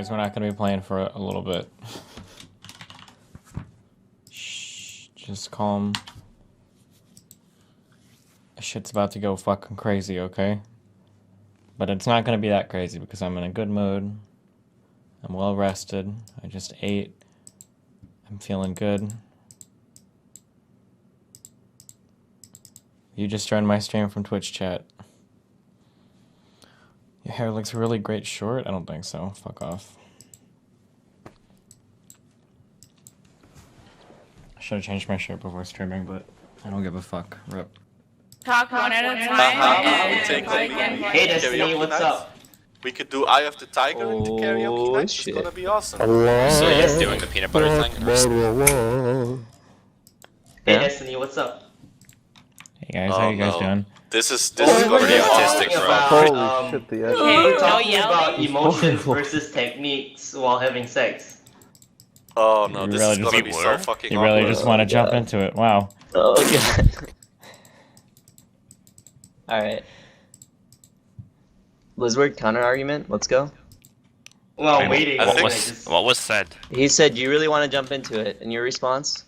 Guys, we're not gonna be playing for a little bit. Shh, just calm. Shit's about to go fucking crazy, okay? But it's not gonna be that crazy because I'm in a good mood. I'm well rested. I just ate. I'm feeling good. You just joined my stream from Twitch chat. Your hair looks really great short? I don't think so. Fuck off. I should have changed my shirt before streaming, but I don't give a fuck. Rip. Talk one at a time. Hey Destiny, what's up? We could do Eye of the Tiger into karaoke night. It's gonna be awesome. So you're doing the peanut butter thing? Hey Destiny, what's up? Hey guys, how you guys doing? This is pretty autistic, bro. Holy shit, the We're talking about emotions versus techniques while having sex. Oh no, You this really is just- gonna be so fucking You really awkward. just want to jump into it. Wow. Oh god. Alright. Lisward, counter argument? Let's go. Well, I'm waiting. What was said? He said you really want to jump into it. And your response?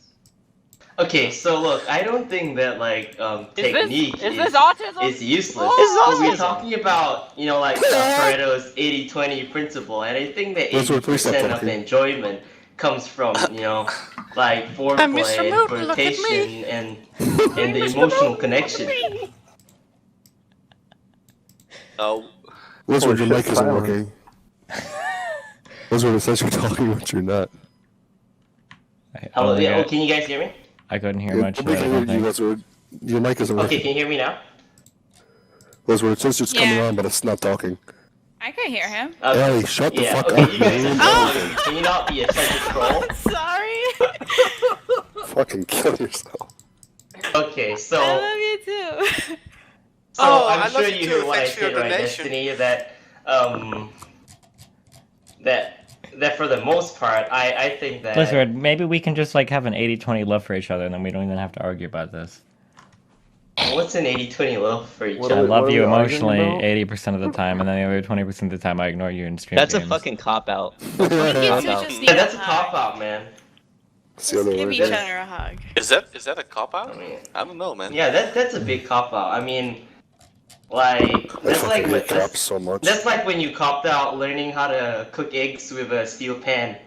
Okay, so look, I don't think that like technique Is this autism? is useless. It's We're autism. talking about, you know, like Pareto's 80-20 principle, and I think that 80% of the enjoyment comes from, you know, like foreplay, flirtation, and the emotional connection. Lisward, your mic isn't working. Lisward, it says you're talking, but you're not. Hello, Oh, yeah, can you guys hear me? I couldn't hear much. We of it, I can don't hear you, think. Lisward. Your mic isn't Okay, working. can you hear me now? Lisward, it says it's coming Yeah. on, but it's not talking. I can hear him. Ellie, shut the Yeah, fuck okay, up, you guys man. are can you not be a second troll? Sorry. Fucking kill yourself. Okay, so... I love you too. So Oh, I I'm love sure you you too. heard what I Thanks for your said, right, donation. Destiny, that for the most part, I think that... Blizzard, maybe we can just like have an 80-20 love for each other, and then we don't even have to argue about this. What's an 80-20 love for each What I are other? we- love you arguing emotionally about? 80% of the time, and then the other 20% of the time I ignore you in stream That's a games. fucking cop-out. You two just need Yeah, that's a hug. cop-out, man. It's the other Give way. each other a hug. Is that a cop out? I mean, I don't know, man. yeah, that's a big cop-out. I mean, like, I that's like, fucking hate cops so much. that's like when you copped out learning how to cook eggs with a steel pan.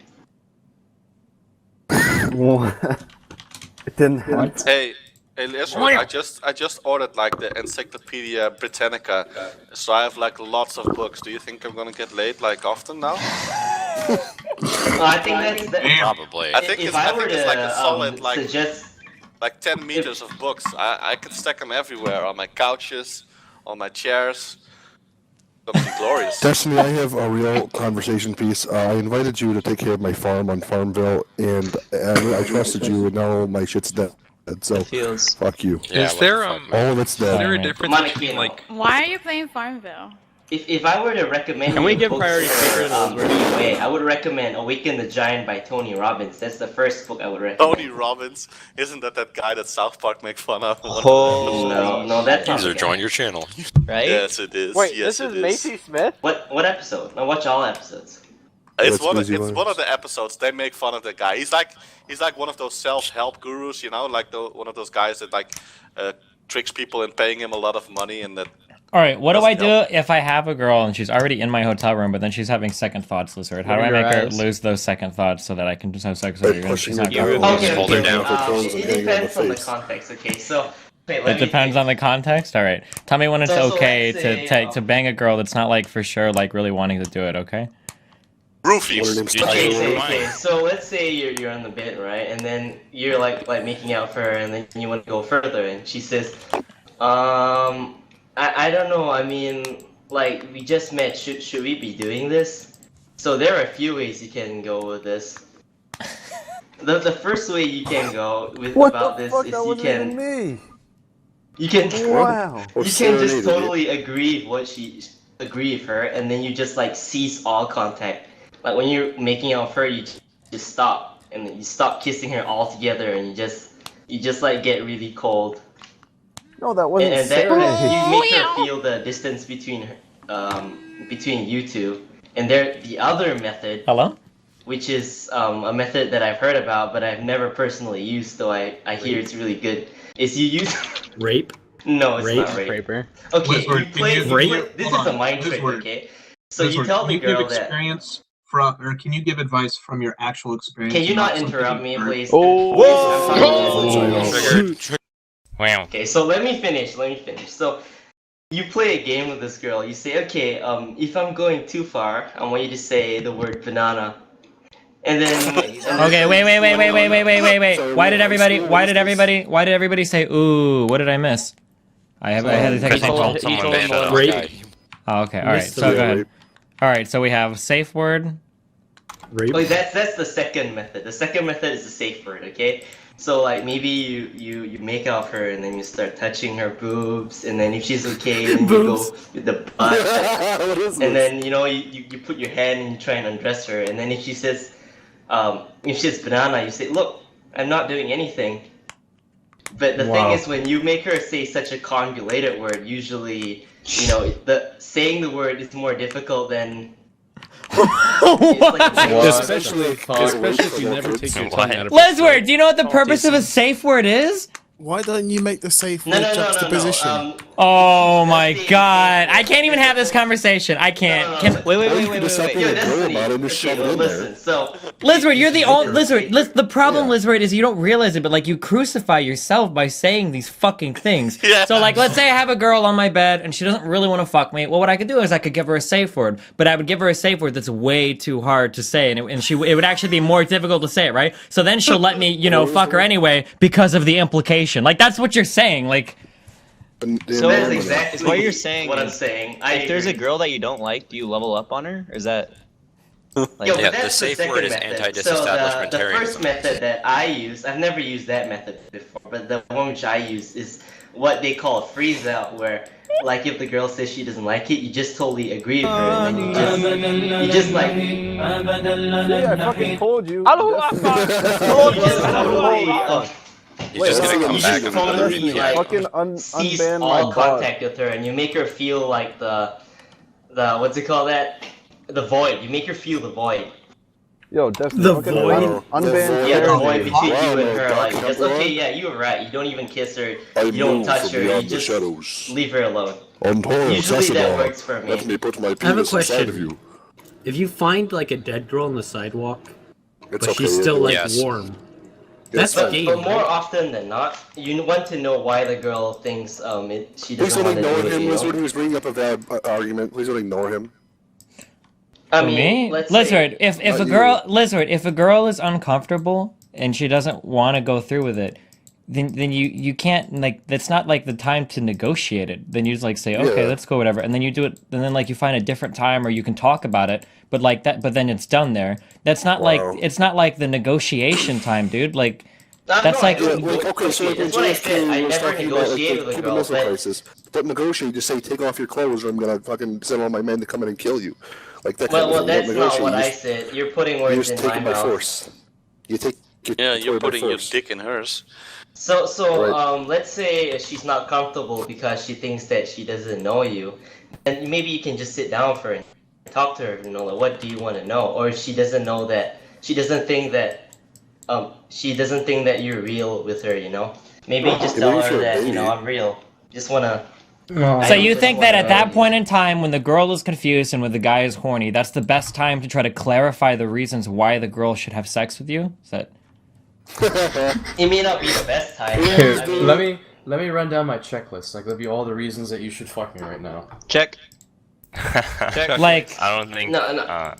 It didn't happen. Hey, Lisward, I just ordered like the Encyclopedia Britannica, so I have like lots of books. Do you think I'm gonna get laid like often now? I think that's... Probably. I think if it's I I were think it's like a solid to like suggest... 10 meters of books. I can stack them everywhere on my couches, on my chairs. Gonna be glorious. Destiny, I have a real conversation piece. I invited you to take care of my farm on Farmville, and I trusted you, and now my shit's dead. So, Feels. fuck you. Yeah, Is what there the fuck, All of it's is there dead. a difference Money between Kino. like Why are you playing Farmville? If I were to recommend Can we you give books priority for, to Lisward? anyway, I would recommend Awaken the Giant by Tony Robbins. That's the first book I would recommend. Tony Robbins, isn't that guy that South Park make fun of? Oh, No, that's not User, the guy. join your channel. right? Yes, it is. Wait, yes, this is it Macy Smith? What episode? I watch all episodes. It's That's one. Busy It's Lives. one of the episodes. They make fun of the guy. He's like one of those self-help gurus, you know, like one of those guys that like tricks people in paying him a lot of money, and that. Alright, what do I do Doesn't if I have a girl and she's already in my hotel room, but then she's having second thoughts, Lizard? How do I Lower make your her eyes. lose those second thoughts so that I can just have sex with her? even if pushing she's her not down. cool? Okay, hold her okay. down. Phones and It hang on the depends on the face. context. Okay, so wait, It depends on the context? Alright. Tell me when it's So okay let's to say, to bang a girl that's not like for sure like really wanting to do it, okay? Roofies. What her name's Did Tyler. you- Okay, so let's say you're on the bed, right? And then you're like making out for her, and then you want to go further, and she says, I don't know. I mean, like we just met. Should we be doing this? So there are a few ways you can go with this. The first way you can go with about this is you can me. you can Wow. you can just totally agree with her, and then you just like cease all contact. Like when you're making out with her, you just stop, and then you stop kissing her altogether, and you just like get really cold. No, that wasn't And then Sarah. you make her feel the distance between you two, And the other method, Hello? which is a method that I've heard about, but I've never personally used, though I hear it's really good, is you use... Rape? No, it's Rape? not rape. Raper. Okay, Lisward, you play... This is a mind trick, Lisward. okay? So you Lisward, tell can the you give girl that... experience from, or can you give advice from your actual experience? Can you and not something interrupt you've me, heard? please? Oh! Triggered. Wow. Okay, so let me finish. So, you play a game with this girl. You say, okay, if I'm going too far, I want you to say the word banana. And then... Okay, wait. Why did everybody say ooh? What did I miss? I had to take a Because he phone call. told someone told to shut up. Rape. Oh, okay, alright, Missed so the go ahead. rape. Alright, so we have safe word. Rape? Oh, that's the second method. The second method is the safe word, okay? So like maybe you make out her and then you start touching her boobs, and then if she's okay, then you go with the butt. What is And this? then you put your hand and you try and undress her, and then if she says banana, you say, look, I'm not doing anything. But the thing is, when you make her say such a convoluted word, usually, saying the word is more difficult than... Especially if you never take your tongue out of Lisward, do you know what the purpose of a safe word is? Why don't you make the safe No, word no, no, juxtaposition? no, no. Oh my god. I can't even have this conversation. I can't. Can, Wait. Yo, Destiny. Shove it Okay, in listen, there. so... Lisward, you're the only... Lisward, the problem, Lisward, is you don't realize it, but like you crucify yourself by saying these fucking things. Yeah. So like, let's say I have a girl on my bed and she doesn't really want to fuck me. Well, what I could do is I could give her a safe word, but I would give her a safe word that's way too hard to say, and it would actually be more difficult to say it, right? So then she'll let me, fuck her anyway because of the implication. Like, that's what you're saying, like... So That is exactly what you're saying what I'm is, saying. if there's a agree. girl that you don't like, do you level up on her? Or is that... Yo, but Yeah, the that's safe second word is method. anti-disestablishmentarianism. So the first method that I use, I've never used that method before, but the one which I use is what they call a freeze out, where like if the girl says she doesn't like it, you just totally agree with her, and then you just like... Yeah, I fucking told you. He's just gonna come back with another totally, EPI. like, Fucking cease unban my all bot. contact with her, and you make her feel like the what's it called, the void. You make her feel the void. Yo, Destiny, The fucking void? unban Yeah, the Sarah, void dude. between Wow, you and her. Doc Like, just Cameron. okay, yeah, you were right. You don't even kiss her. I You don't move touch from her. You beyond the just shadows. leave her alone. On torrent, Usually that Sessadon. works for me. Let me put my I have a penis inside question. of you. If you find like a dead girl on the sidewalk, It's but okay. she's still like Yes. warm, Yes, that's But, game, but more right? often than not, you want to know why the girl thinks she Please doesn't don't want to ignore do it. him, You Lizard. know? He was bringing up a valid argument. Please don't ignore him. I For mean, me? let's Lizard, say, if Not a you. girl, Lizard, if a girl is uncomfortable and she doesn't want to go through with it, then you can't, like, that's not like the time to negotiate it. Then you just like say, okay, Yeah. let's go, whatever, and then you do it, and then like you find a different time or you can talk about it, but like that, but then it's done there. That's not Wow. like, it's not like the negotiation time, dude. Like, that's no, like- I don't Yeah, like, okay, so like when that's what I said. JFK I was never talking about like, negotiate the with a Cuban girl, Missile but Crisis, don't negotiate, just say take off your clothes or I'm gonna fucking send all my men to come in and kill you. Like that kind well, of thing. that's Don't not what negotiate, I said. You're putting you words just in take my it by mouth. force. You take your Yeah, you're toy by putting your force. dick in hers. So Right. let's say she's not comfortable because she thinks that she doesn't know you, and maybe you can just sit down for her and talk to her. Like, what do you want to know? Or she doesn't know that she doesn't think that you're real with her. Maybe just Yeah, tell maybe her for a that baby. I'm real. Just wanna. so you think that at that point in time, when the girl is confused and when the guy is horny, that's the best time to try to clarify the reasons why the girl should have sex with you? Is that? It may not be the best time. Here, I mean, Let me run down my checklist. Like, there'll be all the reasons that you should fuck me right now. Check. Like, I don't think. No.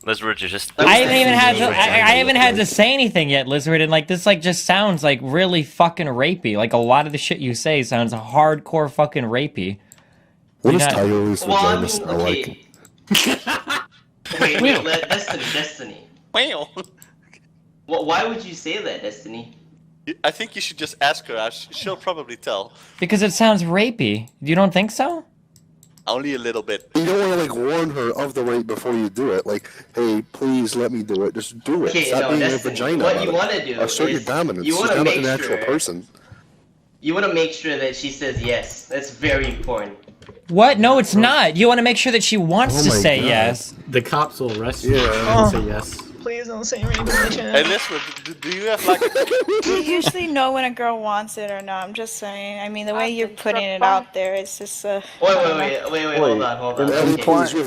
Lizard is just. I haven't had to say anything yet, Lizard, and like this like just sounds like really fucking rapey. Like a lot of the shit you say sounds hardcore fucking rapey. What You're does not- Tiger's well, I vagina mean, smell like? okay. wait, Destiny. Wow. Well, why would you say that, Destiny? I think you should just ask her. She'll probably tell. Because it sounds rapey. You don't think so? Only a little bit. You don't want to like warn her of the rape before you do it. Like, hey, please let me do it. Just do it. Okay, Stop no, being a Destiny, vagina. what about you it. want to do Assert your is dominance. you She's want to not make an actual sure person. you want to make sure that she says yes. That's very important. What? No, it's not. You want to make sure that she wants Oh to my say God. yes. The cops will arrest you Yeah. and say yes. Please don't say Rainbow Nation. Hey, listen, do you have like? You usually know when a girl wants it or not. I'm just saying. I mean, the way you're putting it out there, it's just Wait, hold on. And Okay.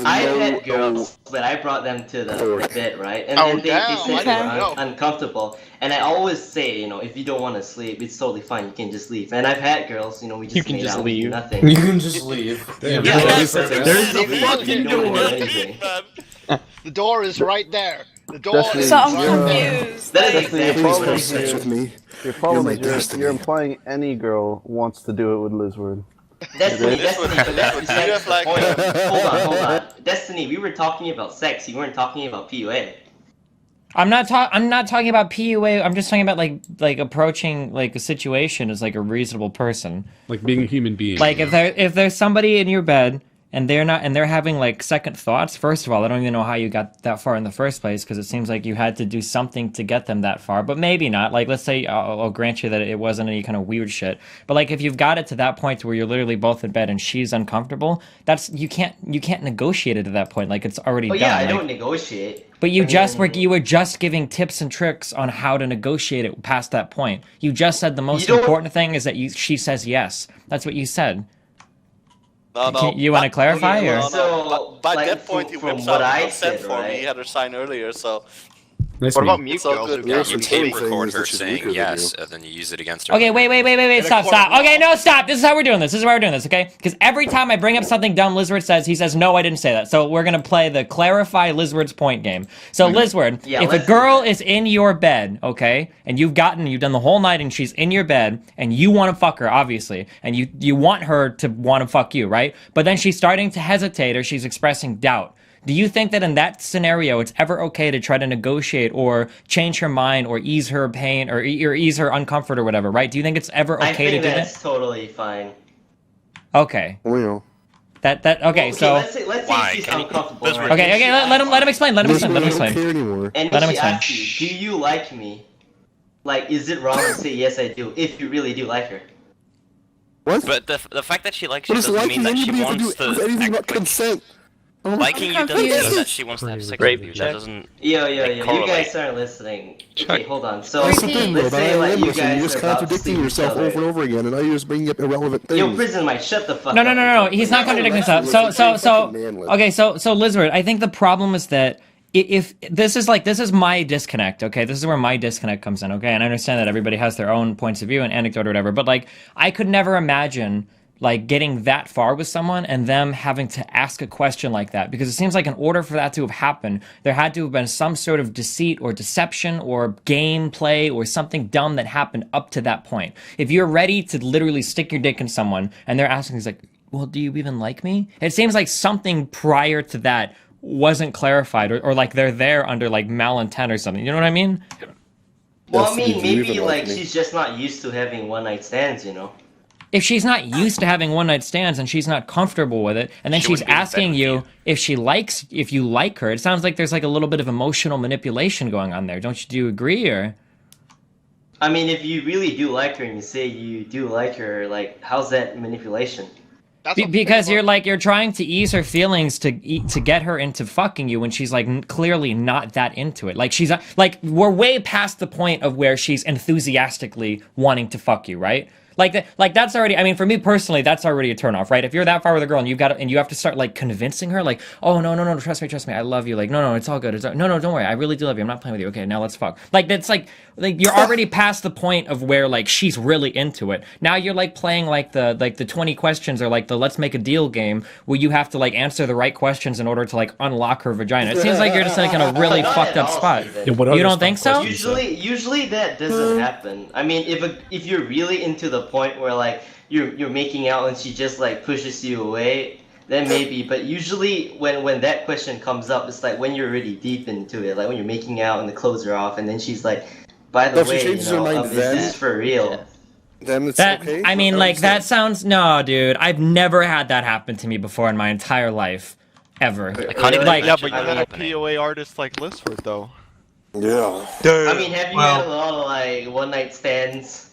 I've no- had girls, but I brought them to the Fork. bed, right? And Oh, then they damn, said I they didn't were know. uncomfortable. And I always say, you know, if you don't want to sleep, it's totally fine. You can just leave. And I've had girls, you know, we just You can made just out, we do leave. nothing. You can just leave. Damn, Yeah, there's that's a perfect. fucking You don't door. do anything. The door is right there. The door Destiny, is So I'm right there. confused. That is Like, exactly Please what have I sex do. with me. your problem my is destiny. you're implying any girl wants to do it with Lisward. Destiny, This would- but that's this would- you have, the like- point. Hold on. Destiny, we were talking about sex. You weren't talking about PUA. I'm not talking about PUA. I'm just talking about like approaching like a situation as like a reasonable person. Like being a human being. Like if there's somebody in your bed and they're having like second thoughts. First of all, I don't even know how you got that far in the first place, because it seems like you had to do something to get them that far. But maybe not. Like, let's say I'll grant you that it wasn't any kind of weird shit. But like if you've got it to that point where you're literally both in bed and she's uncomfortable, that's you can't negotiate it at that point. Like it's already Oh done. yeah, I Like, don't negotiate. but you were just giving tips and tricks on how to negotiate it past that point. You just said the most important thing is that she says yes. That's what you said. No. You want to clarify? Okay, Or? well, so, By like, that point, he from whips what out I consent said, for me. right? He had her sign earlier, so Nice What to about meet mute It's all girls good. who Yeah, can't so even the tape thing record is her that she's saying weaker than yes, you. and then you use it against her? Okay, wait, stop. Okay, no, stop. This is how we're doing this. This is why we're doing this, okay? Because every time I bring up something dumb Lisward says, he says, no, I didn't say that. So we're going to play the clarify Lisward's point game. So Lisward, Yeah, if a let's do girl that. is in your bed, okay, and you've done the whole night and she's in your bed and you want to fuck her, obviously, and you want her to want to fuck you, right? But then she's starting to hesitate or she's expressing doubt. Do you think that in that scenario, it's ever okay to try to negotiate or change her mind or ease her pain or ease her uncomfort or whatever, right? Do you think it's ever I okay think to do that's that? totally fine. Okay. Well, you know. Okay, so let's say she's uncomfortable. Right? okay, let him explain. Let him Listen, I don't explain. care anymore. And Let him if she explain. asks you, do you like me? Like, is it wrong to say yes, I do, if you really do like her? What? But the fact that she likes you What does doesn't mean liking that she anybody have wants to do with anything to. but consent? Oh my Liking you doesn't confused. mean that she wants to have sex Rape with you. check. That doesn't. Yo, Like, you correlate. guys aren't listening. Okay, hold on. So, That's the thing, let's though, say that I like am you listening. guys You're just are about to contradicting sleep with yourself each other. over and over again, and now you're just bringing up irrelevant things. Yo, prison might shut the fuck No, up. he's not contradicting himself. So Lisward, I think the problem is that if this is my disconnect, okay? This is where my disconnect comes in, okay? And I understand that everybody has their own points of view and anecdote or whatever, but like I could never imagine like getting that far with someone and them having to ask a question like that, because it seems like in order for that to have happened, there had to have been some sort of deceit or deception or gameplay or something dumb that happened up to that point. If you're ready to literally stick your dick in someone and they're asking, he's like, well, do you even like me? It seems like something prior to that wasn't clarified, or like they're there under like malintent or something. You know what I mean? Well, Yes, I mean, you maybe even like like me. she's just not used to having one night stands, you know? If she's not used to having one night stands and she's not comfortable with it, and then she's wouldn't be in bed asking with you if you like her, it sounds like there's like a little bit of emotional manipulation going on there. Do you agree, or? I mean, if you really do like her and you say you do like her, like, how's that manipulation? Because you're trying to ease her feelings to get her into fucking you when she's like clearly not that into it. Like she's like we're way past the point of where she's enthusiastically wanting to fuck you, right? Like that's already, I mean, for me personally, that's already a turnoff, right? If you're that far with a girl and you have to start like convincing her, like, oh no, trust me, I love you. Like, no, it's all good. No, don't worry, I really do love you. I'm not playing with you. Okay, now let's fuck. Like that's like you're already past the point of where like she's really into it. Now you're like playing like the 20 questions or like the let's make a deal game where you have to like answer the right questions in order to like unlock her vagina. It seems like you're just like in a really Not fucked at up all, spot. Steven. You don't think so? Usually that doesn't happen. I mean, if you're really into the point where like you're making out and she just like pushes you away, then maybe. But usually when that question comes up, it's like when you're really deep into it, like when you're making out and the clothes are off, and then she's like, by the If she way, changes her mind is then- this for real? Then it's That okay. I mean, like that sounds no, dude. I've never had that happen to me before in my entire life, ever. can't even Like, imagine Yeah, but you're that not a happening. POA artist like Lisward, though. Yeah. I mean, have you Well- had a lot of like one night stands?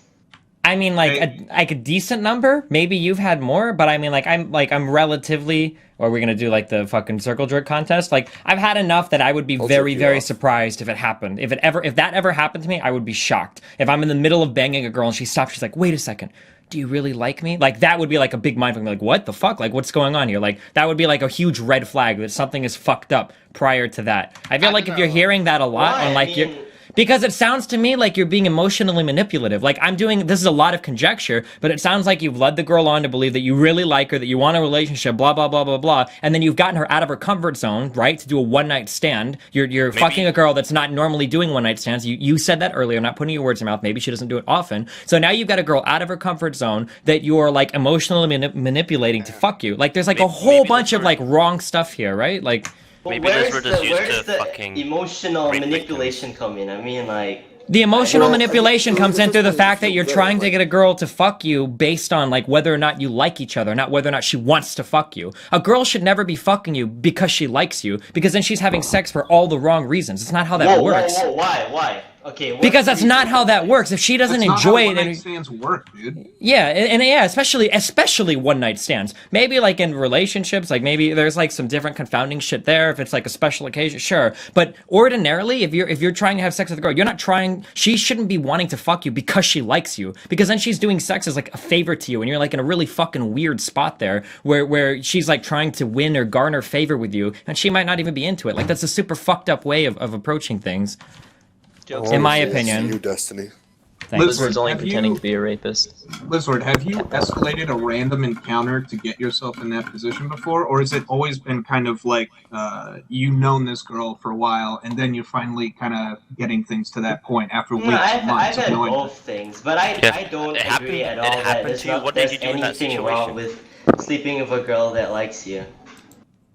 I mean, like a decent number. Maybe you've had more, but I mean, I'm relatively. Or we're gonna do like the fucking circle jerk contest. Like I've had enough that I would be very surprised if it happened. If that ever happened to me, I would be shocked. If I'm in the middle of banging a girl and she stops, she's like, "Wait a second, do you really like me?" Like that would be like a big mind fuck. Like what the fuck? Like what's going on here? Like that would be like a huge red flag that something is fucked up prior to that. I feel like if you're hearing that a lot and like you're. Because it sounds to me like you're being emotionally manipulative. Like this is a lot of conjecture, but it sounds like you've led the girl on to believe that you really like her, that you want a relationship, blah, blah, blah, blah, blah. And then you've gotten her out of her comfort zone, right? To do a one-night stand. You're fucking a girl that's not normally doing one-night stands. You said that earlier. I'm not putting your words in her mouth. Maybe she doesn't do it often. So now you've got a girl out of her comfort zone that you're like emotionally manipulating to fuck you. Like there's like a whole bunch of like wrong stuff here, right? Like... Maybe where's the emotional manipulation come in? I mean, like... The emotional manipulation comes in through the fact that you're trying to get a girl to fuck you based on, like, whether or not you like each other, not whether or not she wants to fuck you. A girl should never be fucking you because she likes you, because then she's having sex for all the wrong reasons. It's not how that works. Whoa, why? Okay, because that's not how that works. If she doesn't enjoy it, one-night stands work, dude. Yeah, and especially one-night stands. Maybe like in relationships, like maybe there's like some different confounding shit there. If it's like a special occasion, sure. But ordinarily, if you're trying to have sex with a girl, you're not trying. She shouldn't be wanting to fuck you because she likes you. Because then she's doing sex as like a favor to you, and you're like in a really fucking weird spot there, where she's like trying to win or garner favor with you, and she might not even be into it. Like that's a super fucked up way of approaching things. In my opinion. Your destiny. Lisward's only pretending to be a rapist. Lisward, have you escalated a random encounter to get yourself in that position before, or has it always been kind of like you've known this girl for a while, and then you're finally kind of getting things to that point after weeks, months? I've had both things, but I don't agree at all that there's anything wrong with sleeping with a girl that likes you.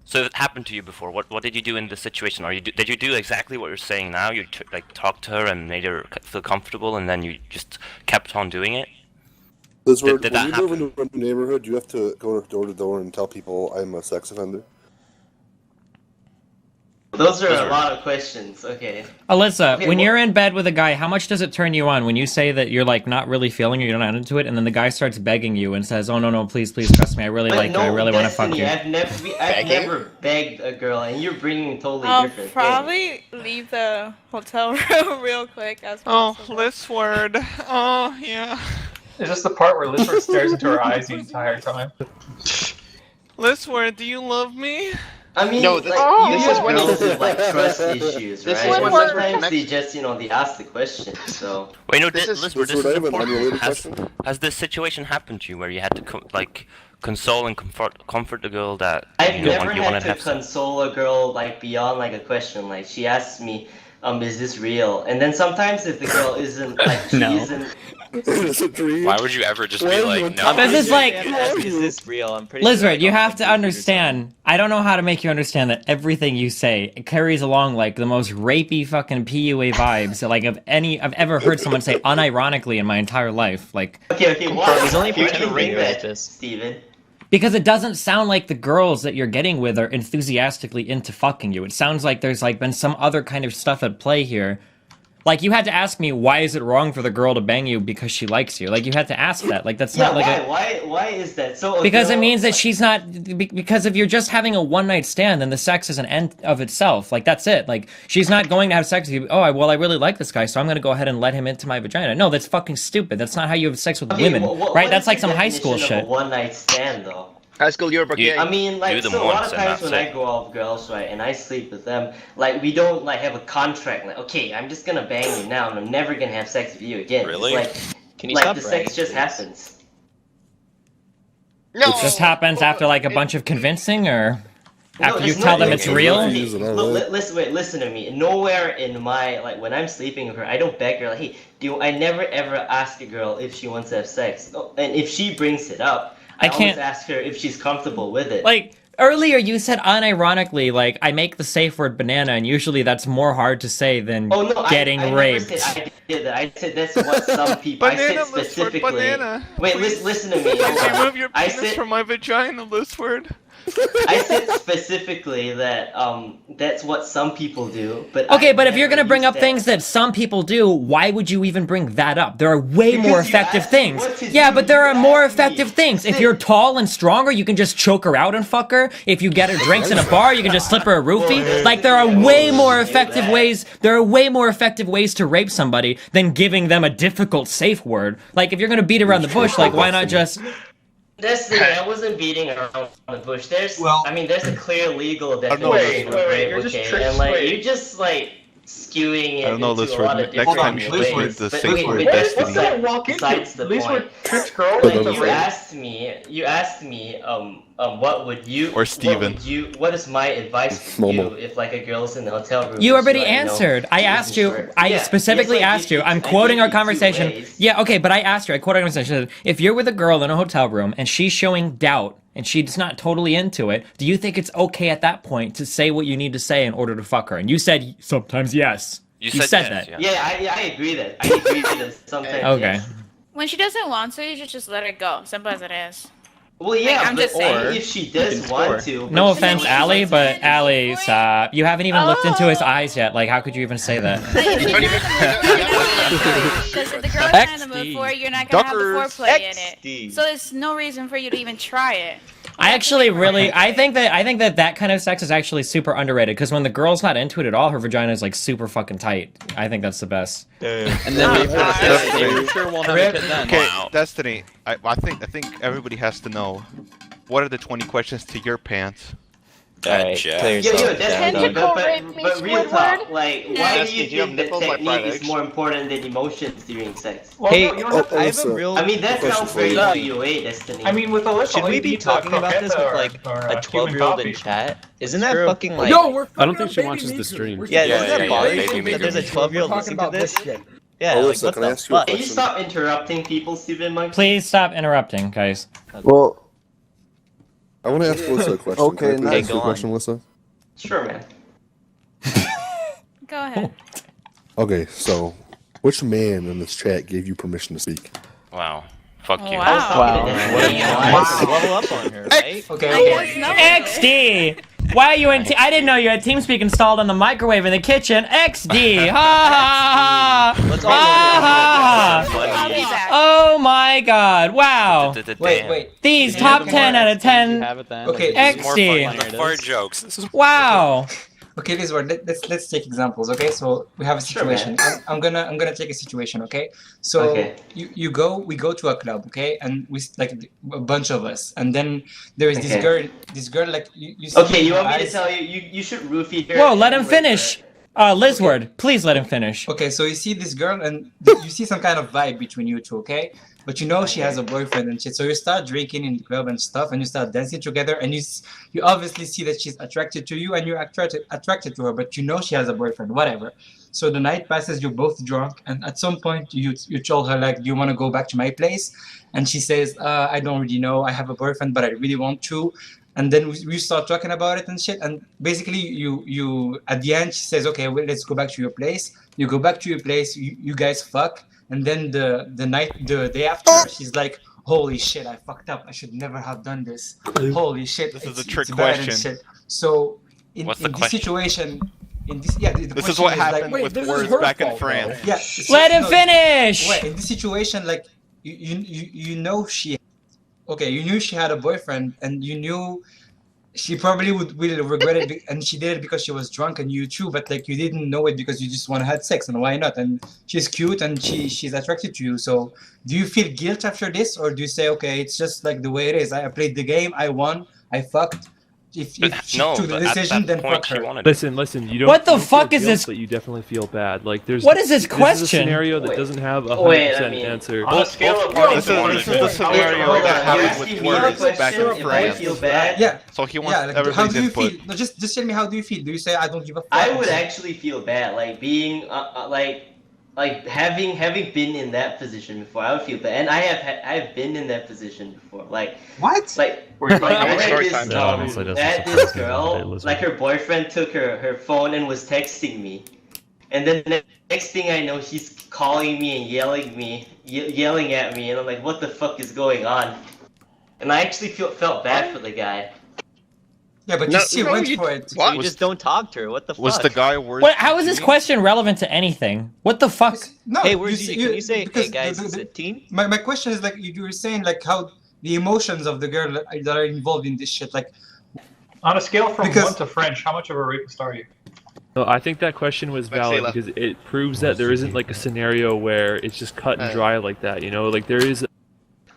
So it happened to you before. What did you do in this situation? Did you do exactly what you're saying now? You like talked to her and made her feel comfortable, and then you just kept on doing it? Lisward, when you move into a new neighborhood, you have to go door to door and tell people I'm a sex offender. Those are a lot of questions. Okay. Alyssa, when you're in bed with a guy, how much does it turn you on when you say that you're like not really feeling it, you're not into it, and then the guy starts begging you and says, "Oh no, please trust me, I really like you, I really want to fuck you." I've never begged a girl, and you're bringing totally different. I'll probably leave the hotel room real quick as possible. Oh, Lisward. Oh yeah. Is this the part where Lisward stares into her eyes the entire time? Lisward, do you love me? I mean, no, this is when girls with like trust issues, right? Sometimes they just, they ask the question. So wait, no, Lisward, this is important. Has this situation happened to you where you had to console and comfort the girl that I've never had to console a girl like beyond like a question? Like she asks me, is this real? And then sometimes if the girl isn't like isn't. It's a dream. Why would you ever just be like, no? This is like, is this real? I'm pretty Lisward, you have to understand. I don't know how to make you understand that everything you say carries along like the most rapey fucking PUA vibes like I've ever heard someone say unironically in my entire life. Like, okay, why? He's only pretending to think that, Steven. Because it doesn't sound like the girls that you're getting with are enthusiastically into fucking you. It sounds like there's like been some other kind of stuff at play here. Like, you had to ask me, why is it wrong for the girl to bang you because she likes you? Like, you had to ask that. Like, that's not like why is that? So because it means that she's not... Because if you're just having a one-night stand, then the sex is an end of itself. Like, that's it. Like, she's not going to have sex with you. Oh, I really like this guy, so I'm going to go ahead and let him into my vagina. No, that's fucking stupid. That's not how you have sex with women, right? That's like some high school shit. A one-night stand, though. High school Europe, I mean, like, so a lot of times when I go out with girls, right, and I sleep with them, like, we don't, like, have a contract, like, okay, I'm just gonna bang you now, and I'm never gonna have sex with you again. Really? It's like, can you stop the sex just happens. No! It just happens after, like, a bunch of convincing, or after you tell them it's real? Listen to me. Nowhere in my, like, when I'm sleeping with her, I don't beg her, like, hey, I never ever ask a girl if she wants to have sex. And if she brings it up, I always ask her if she's comfortable with it. Like, earlier you said unironically, like, I make the safe word banana, and usually that's more hard to say than getting raped. I did that. I said that's what some people... Banana, I said specifically... Lisward, banana. Wait, listen to me. Remove your penis from my vagina, Lisward. I said specifically that that's what some people do, but Okay, I but if you're never gonna bring used up that. things that some people do, why would you even bring that up? There are way Because more you effective asked me things. what to Yeah, do. but there You are more asked me. effective things. If you're tall and stronger, you can just choke her out and fuck her. If you get her drinks in a bar, you can just slip her a roofie. Like there are way more effective ways. There are way more effective ways to rape somebody than giving them a difficult safe word. Like if you're gonna beat around the bush, like why not just? That's the thing. I wasn't beating around the bush. There's a clear legal definition Wait, of rape, you're just okay? And like you're just like skewing it into a lot of different ways. But that's besides the point. Like you asked me, what would you or Steven? What is my advice to you if like a girl's in the hotel room? You already answered. I asked you. I specifically asked you. I'm quoting our conversation. Yeah, okay, but I asked you. I quoted our conversation. If you're with a girl in a hotel room and she's showing doubt and she's not totally into it, do you think it's okay at that point to say what you need to say in order to fuck her? And you said sometimes yes. You said yes, that. Yeah, I agree that. I agree that sometimes. Okay. Yes. When she doesn't want to, you should just let her go. Simple as it is. Well, yeah, like, I'm just saying. if she does want to. No offense, Allie, but Allie, stop. You haven't even looked into his eyes yet. Like, how could you even say that? Because if the girl's not in the mood for it, you're not gonna have the foreplay in it. So there's no reason for you to even try it. I actually really, I think that kind of sex is actually super underrated because when the girl's not into it at all, her vagina is like super fucking tight. I think that's the best. And then Okay, Destiny. I think everybody has to know. What are the 20 questions to your pants? Destiny, but real talk, like, why do you think that technique is more important than emotions during sex? Well, hey, I have a real. I mean, that sounds very PUA, Destiny. I mean, with Alyssa, should we be talking about this with like a 12-year-old in chat? Isn't that fucking like? I don't think she watches the stream. Yeah, doesn't that bother you that there's a 12-year-old listening to this? Yeah, Alyssa, like, can I ask you a Can you question? stop interrupting people, Steven Mike? Please stop interrupting, guys. Well, I want to ask Alyssa a question. Okay, Can I please ask you a question, Alyssa? Sure, man. Go ahead. Okay, so which man in this chat gave you permission to speak? Wow. Fuck you. Wow. Level up on her, right? XD! Why are you in I didn't know you had TeamSpeak installed on the microwave in the kitchen. XD! Ha ha ha! Let's all Ha ha! Oh my god, wow. Wait. These top 10 out of 10. Okay, XD. Fart jokes. This is Wow. Okay, Lisward, let's take examples. Okay, so we have a situation. I'm gonna take a situation. Okay, so we go to a club. Okay, and we like a bunch of us, and then there is this girl like you see. Okay, you want me to tell you? You should roofie her. Whoa, let him finish. Lisward, please let him finish. Okay, so you see this girl and you see some kind of vibe between you two. Okay. But you know she has a boyfriend and shit, so you start drinking in the club and stuff, and you start dancing together, and you obviously see that she's attracted to you, and you're attracted to her, but you know she has a boyfriend, whatever. So the night passes, you're both drunk, and at some point you told her like, do you want to go back to my place? And she says, I don't really know, I have a boyfriend, but I really want to. And then we start talking about it and shit, and basically you at the end she says, okay, well, let's go back to your place. You go back to your place, you guys fuck. And then the day after, she's like, holy shit, I fucked up. I should never have done this. Holy shit. This is a trick it's bad and question. shit. So in What's the this question? situation, This is what happened with words back in France. Yeah. Let him finish! Wait, in this situation, like, you know you knew she had a boyfriend, and you knew she probably will regret it, and she did it because she was drunk, and you too, but like you didn't know it because you just want to have sex, and why not? And she's cute and she's attracted to you. So do you feel guilt after this, or do you say, okay, it's just like the way it is, I played the game, I won, I fucked? If she took the decision, then fuck her. Listen, you don't. What the don't fuck feel is guilt, this? But you definitely feel bad. Like there's. What is this This is a question? scenario that doesn't have a 100% answer. On a scale of 1 This is the scenario that happened with words back in France. Yeah. So he wants How everybody's do you input. feel? No, just tell me, how do you feel? Do you say I don't give a fuck? I would actually feel bad, like being like having been in that position before. I would feel bad, and I've been in that position before. Like what? Like this girl, like her boyfriend took her phone and was texting me, and then the next thing I know, she's calling me and yelling at me, and I'm like, what the fuck is going on? And I actually felt bad for the guy. Yeah, but you still went for it. So you just don't talk to her. What the fuck? Was the guy worse? What? How is this question relevant to anything? What the fuck? No, Hey, can you say, because hey guys, is it teen? My question is like you were saying like how the emotions of the girl that are involved in this shit, like on a scale from 1 to French, how much of a rapist are you? No, I think that question was valid because it proves that there isn't like a scenario where it's just cut and dry like that. You know, like there is.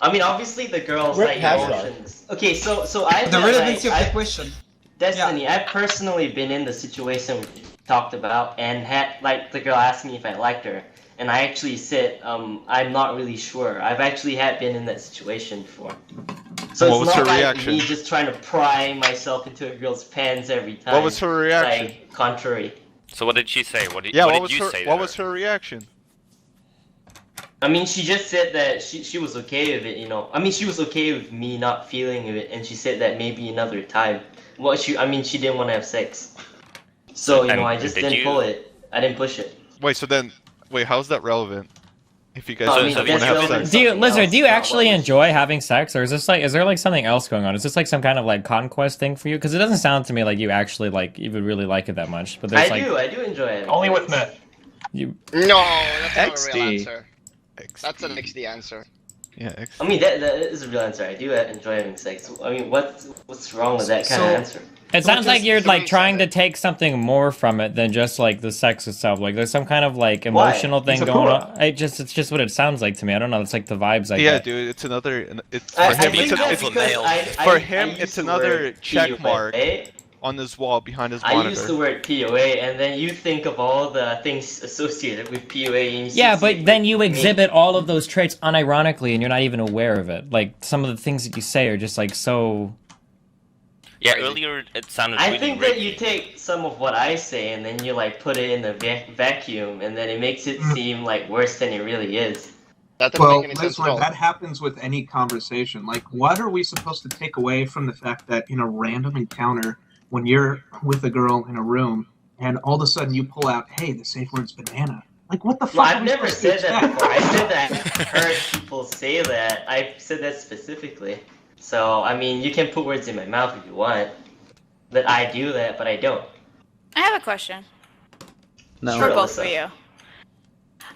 I mean, obviously the girls like emotions. Okay, so I the relevancy of the question. Destiny, I've personally been in the situation we talked about and had like the girl asked me if I liked her, and I actually said I'm not really sure. I've actually been in that situation before. So what was it's her not like reaction? me just trying to pry myself into a girl's pants every time. What was her reaction? Like, contrary. So what did she say? What did you say? What was her reaction? I mean, she just said that she was okay with it, you know. I mean, she was okay with me not feeling it, and she said that maybe another time. Well, she didn't want to have sex. So, you know, I just didn't pull it. I didn't push it. Wait, how's that relevant? If you guys No, I don't mean, want to have sex. Lizard, do you actually enjoy having sex, or is there like something else going on? Is this like some kind of like conquest thing for you? Because it doesn't sound to me like you actually like you would really like it that much. But there's I do enjoy it. Only with men. No, that's not a real XD. answer. That's an XD answer. Yeah, I mean, that is a real answer. I do enjoy having sex. I mean, what's wrong with that kind of answer? It sounds like you're like trying to take something more from it than just like the sex itself. Like there's some kind of like emotional thing going on. It's just what it sounds like to me. I don't know. It's like the vibes I get. Dude, it's another. It's I for him. think that's because For I him, used it's the another word check PUA. mark on his wall behind his I monitor. use the word POA, and then you think of all the things associated with POA. And you Yeah, see but then you exhibit all of those traits unironically, and you're not even aware of it. Like some of the things that you say are just like so. Yeah, earlier it sounded I really think that you take some of what I say and then you like put it in the vacuum, and then it makes it seem like worse than it really is. That doesn't Well, make any sense at Lisward, all. that happens with any conversation. Like, what are we supposed to take away from the fact that in a random encounter, when you're with a girl in a room, and all of a sudden you pull out, hey, the safe word's banana. Like, what the fuck? Well, are I've we never supposed to said that expect? before. I said that I've heard people say that. I said that specifically. So, I mean, you can put words in my mouth if you want. That I do that, but I don't. I have a question. No. For Sure, both Alyssa. of you.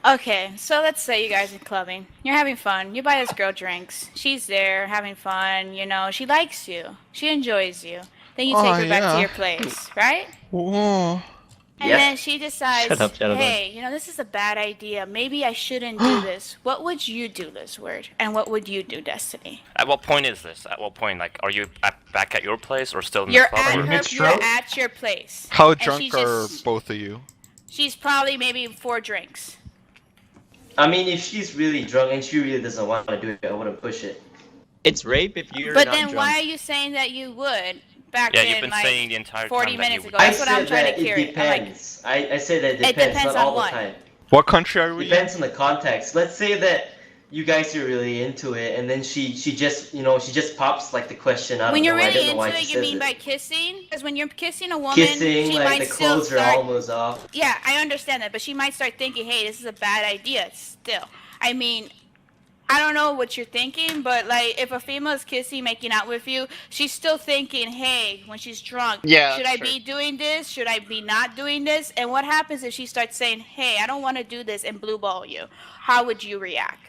Okay, so let's say you guys are clubbing. You're having fun. You buy this girl drinks. She's there having fun. You know, she likes you. She enjoys you. Then you take her back to your place, right? Whoa. And Yes. then she decides, Shut up, Shadowbug. hey, you know, this is a bad idea. Maybe I shouldn't do this. What would you do, Lisward? And what would you do, Destiny? At what point is this? At what point? Like, are you back at your place or still in You're the club? at or- you're at your place. How And drunk she's are just- both of you? She's probably maybe 4 drinks. I mean, if she's really drunk and she really doesn't want to do it, I wouldn't push it. It's rape if you're But not then drunk. why are you saying that you would back Yeah, in you've been like saying the entire 40 time that you minutes would. ago? That's I what I'm said trying that to it carry. I'm like, depends. I said that it It depends, depends not on all what? the time. What country are we in? Depends on the context. Let's say that you guys are really into it, and then she just pops like the question out when of you're nowhere. I really don't know why into she it, you says mean it. by kissing? Because when you're kissing a woman, Kissing, she like might the still clothes are start. almost off. Yeah, I understand that, but she might start thinking, "Hey, this is a bad idea." Still, I mean, I don't know what you're thinking, but like, if a female is kissing, making out with you, she's still thinking, "Hey, when she's drunk, Yeah, should that's I be doing this? Should I be not doing this?" And what happens if she starts saying, "Hey, I don't want to do this," and blue ball you? How would you react?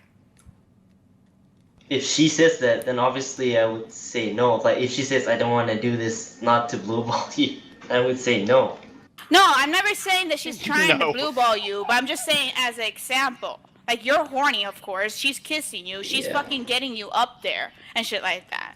If she says that, then obviously I would say no. Like if she says I don't want to do this, not to blue ball you, I would say no. No, I'm never saying that she's trying No. to blue ball you, but I'm just saying as an example. Like, you're horny, of course. She's kissing you. She's Yeah. fucking getting you up there and shit like that.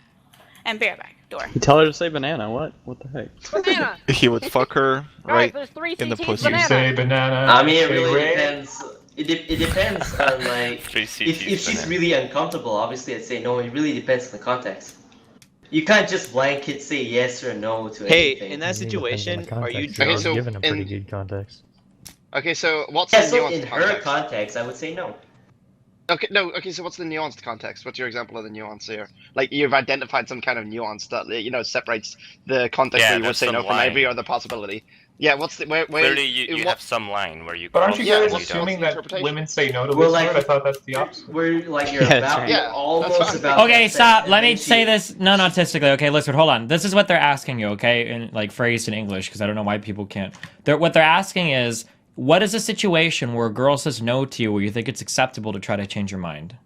And bareback door. You tell her to say banana. What? What the heck? Banana. He would fuck her right there's 3 in the CTs, pussy. banana. Say banana. I mean, it say really rape. depends. It depends on like 3 if CTs she's banana. really uncomfortable. Obviously, I'd say no. It really depends on the context. You can't just blanket say yes or no to Hey, anything. in that situation, are you Okay, drunk? so given a pretty in- good context. Okay, so what's Yeah, the so nuanced in her context? context, I would say no. Okay, no. Okay, so what's the nuanced context? What's your example of the nuance here? Like you've identified some kind of nuance that separates the context Yeah, where you would there's say some no from line. every other possibility. Yeah, what's the where? Clearly, you have some line where you. But aren't you cross guys and assuming don't. that women say no to Well, Lisward? like- I thought that's the opposite. We're like you're Yeah, about right. you're almost about. Okay, to stop. sex, Let and me then say she- this. No, not statistically. Okay, Lisward, hold on. This is what they're asking you, okay? In like phrased in English, because I don't know why people can't. What they're asking is, what is a situation where a girl says no to you where you think it's acceptable to try to change your mind?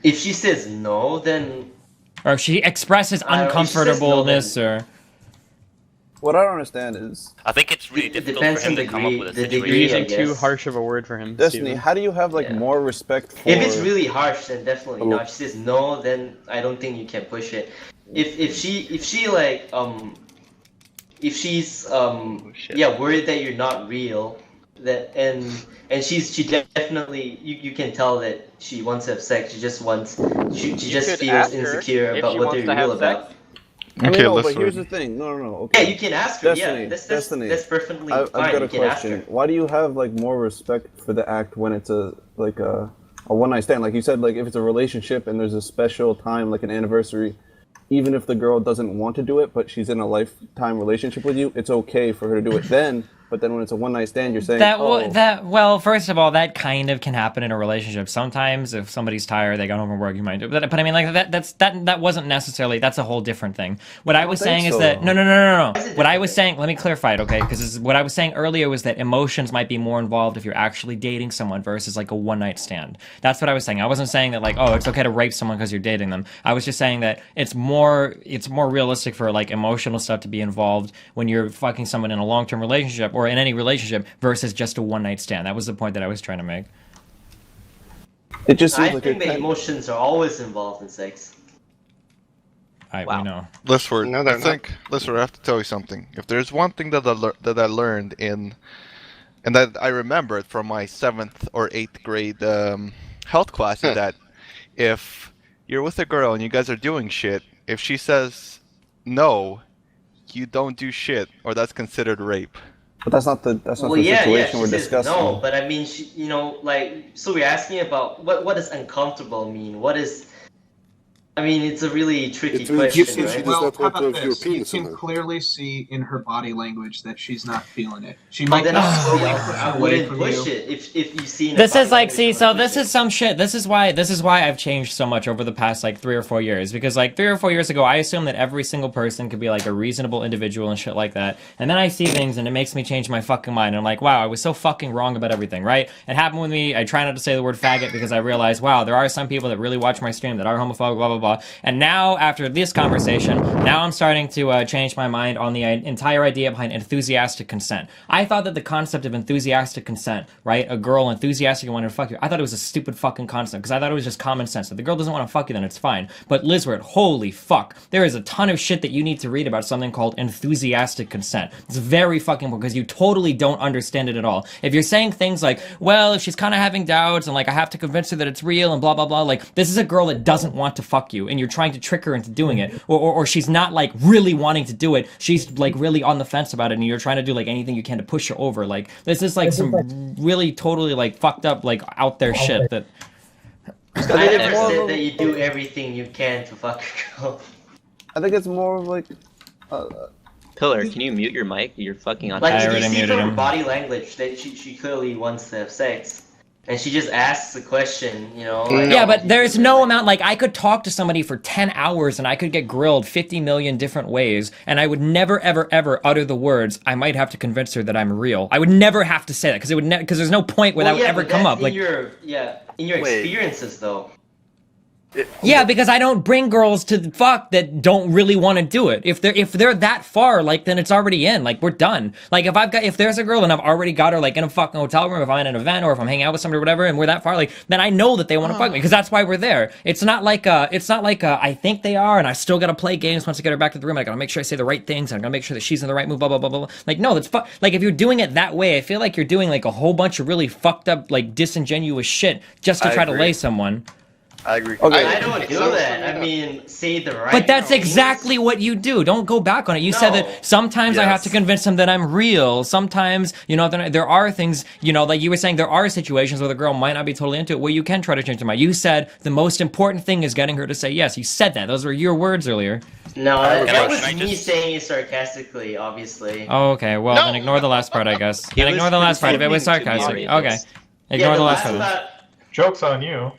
If she says no, then Or if she expresses if she says no, uncomfortableness or... What I don't understand is... I think it's really difficult depends for him on to come up with a the situation. degree, You're I using too guess. harsh of a word for him. Destiny, Steven. how do you have like more respect for... If it's really harsh, then definitely no. If she says no, then I don't think you can push it. If she like if she's yeah worried that you're not real, that and she definitely you can tell that she wants to have sex. She just wants she just could feels ask her insecure if about she what wants they're to have real sex. about. I mean, Okay, no, but Lisward. here's the thing. No, okay. Yeah, you can ask her. Destiny, Yeah, Destiny. that's perfectly I've fine. got a You can ask her. question. Why do you have like more respect for the act when it's a one night stand? Like you said, like if it's a relationship and there's a special time, like an anniversary, even if the girl doesn't want to do it, but she's in a lifetime relationship with you, it's okay for her to do it then. But then when it's a one night stand, you're saying well, first of all, that kind of can happen in a relationship. Sometimes if somebody's tired, they got home from work, you might do it. But I mean, like that wasn't necessarily. That's a whole different thing. What I was saying is that no. What I was saying, let me clarify it, okay? Because what I was saying earlier was that emotions might be more involved if you're actually dating someone versus like a one night stand. That's what I was saying. I wasn't saying that like, oh, it's okay to rape someone because you're dating them. I was just saying that it's more realistic for like emotional stuff to be involved when you're fucking someone in a long term relationship or in any relationship versus just a one night stand. That was the point that I was trying to make. It just seems I like think the emotions are always involved in sex. We know. Lisward, No, they're I think, Lisward, I have to tell you something. If there's one thing that I learned and that I remembered from my 7th or 8th grade health class is that if you're with a girl and you guys are doing shit, if she says no, you don't do shit, or that's considered rape. But that's not the situation we're discussing. No, but I mean, like, so we're asking about what does uncomfortable mean? What is? I mean, it's a really tricky question, right? Well, how about this? You can clearly see in her body language that she's not feeling it. She might I wouldn't push it if you see. This is like, see, so this is some shit. This is why I've changed so much over the past like 3 or 4 years. Because like 3 or 4 years ago, I assumed that every single person could be like a reasonable individual and shit like that. And then I see things and it makes me change my fucking mind. And I'm like, wow, I was so fucking wrong about everything, right? It happened with me. I try not to say the word faggot because I realized, wow, there are some people that really watch my stream that are homophobic, blah, blah, blah. And now, after this conversation, now I'm starting to change my mind on the entire idea behind enthusiastic consent. I thought that the concept of enthusiastic consent, right, a girl enthusiastically wanted to fuck you, I thought it was a stupid fucking concept because I thought it was just common sense. If the girl doesn't want to fuck you, then it's fine. But Lisward, holy fuck, there is a ton of shit that you need to read about something called enthusiastic consent. It's very fucking important because you totally don't understand it at all. If you're saying things like, well, if she's kind of having doubts and like I have to convince her that it's real and blah, blah, blah, like this is a girl that doesn't want to fuck you and you're trying to trick her into doing it, or she's not like really wanting to do it, she's like really on the fence about it and you're trying to do like anything you can to push her over. Like this is like some really totally like fucked up like out there shit that I never said that you do everything you can to fuck a girl. I think it's more of like Pillar, can you mute your mic? You're fucking on. Like you see from her body language that she clearly wants to have sex. And she just asks the question, you know. Like, yeah, but there's no amount, like, I could talk to somebody for 10 hours and I could get grilled 50 million different ways, and I would never, ever, ever utter the words, I might have to convince her that I'm real. I would never have to say that, because there's no point where that would ever come up. In your experiences, though. Yeah, because I don't bring girls to fuck that don't really want to do it. If they're that far, like, then it's already in. Like, we're done. Like, if there's a girl and I've already got her like in a fucking hotel room, if I'm at an event or if I'm hanging out with somebody or whatever, and we're that far, like, then I know that they want to fuck me because that's why we're there. It's not like I think they are, and I still gotta play games once I get her back to the room. I gotta make sure I say the right things. And I gotta make sure that she's in the right mood. Blah blah blah blah. Like, no, that's like if you're doing it that way, I feel like you're doing like a whole bunch of really fucked up, like disingenuous shit just to try to lay someone. I agree. Okay. I don't do that. I mean, say the right. But that's exactly what you do. Don't go back on it. You said that sometimes I have to convince them that I'm real. Sometimes, you know, there are things, you know, like you were saying, there are situations where the girl might not be totally into it, where you can try to change her mind. You said the most important thing is getting her to say yes. You said that. Those were your words earlier. No, that Can was I me just- saying it sarcastically, obviously. Oh, okay. Well, then ignore the last part, I guess. He And ignore the last part if it was pretending to be a sarcastic. rapist. Okay. Ignore the last part. part. Joke's on you.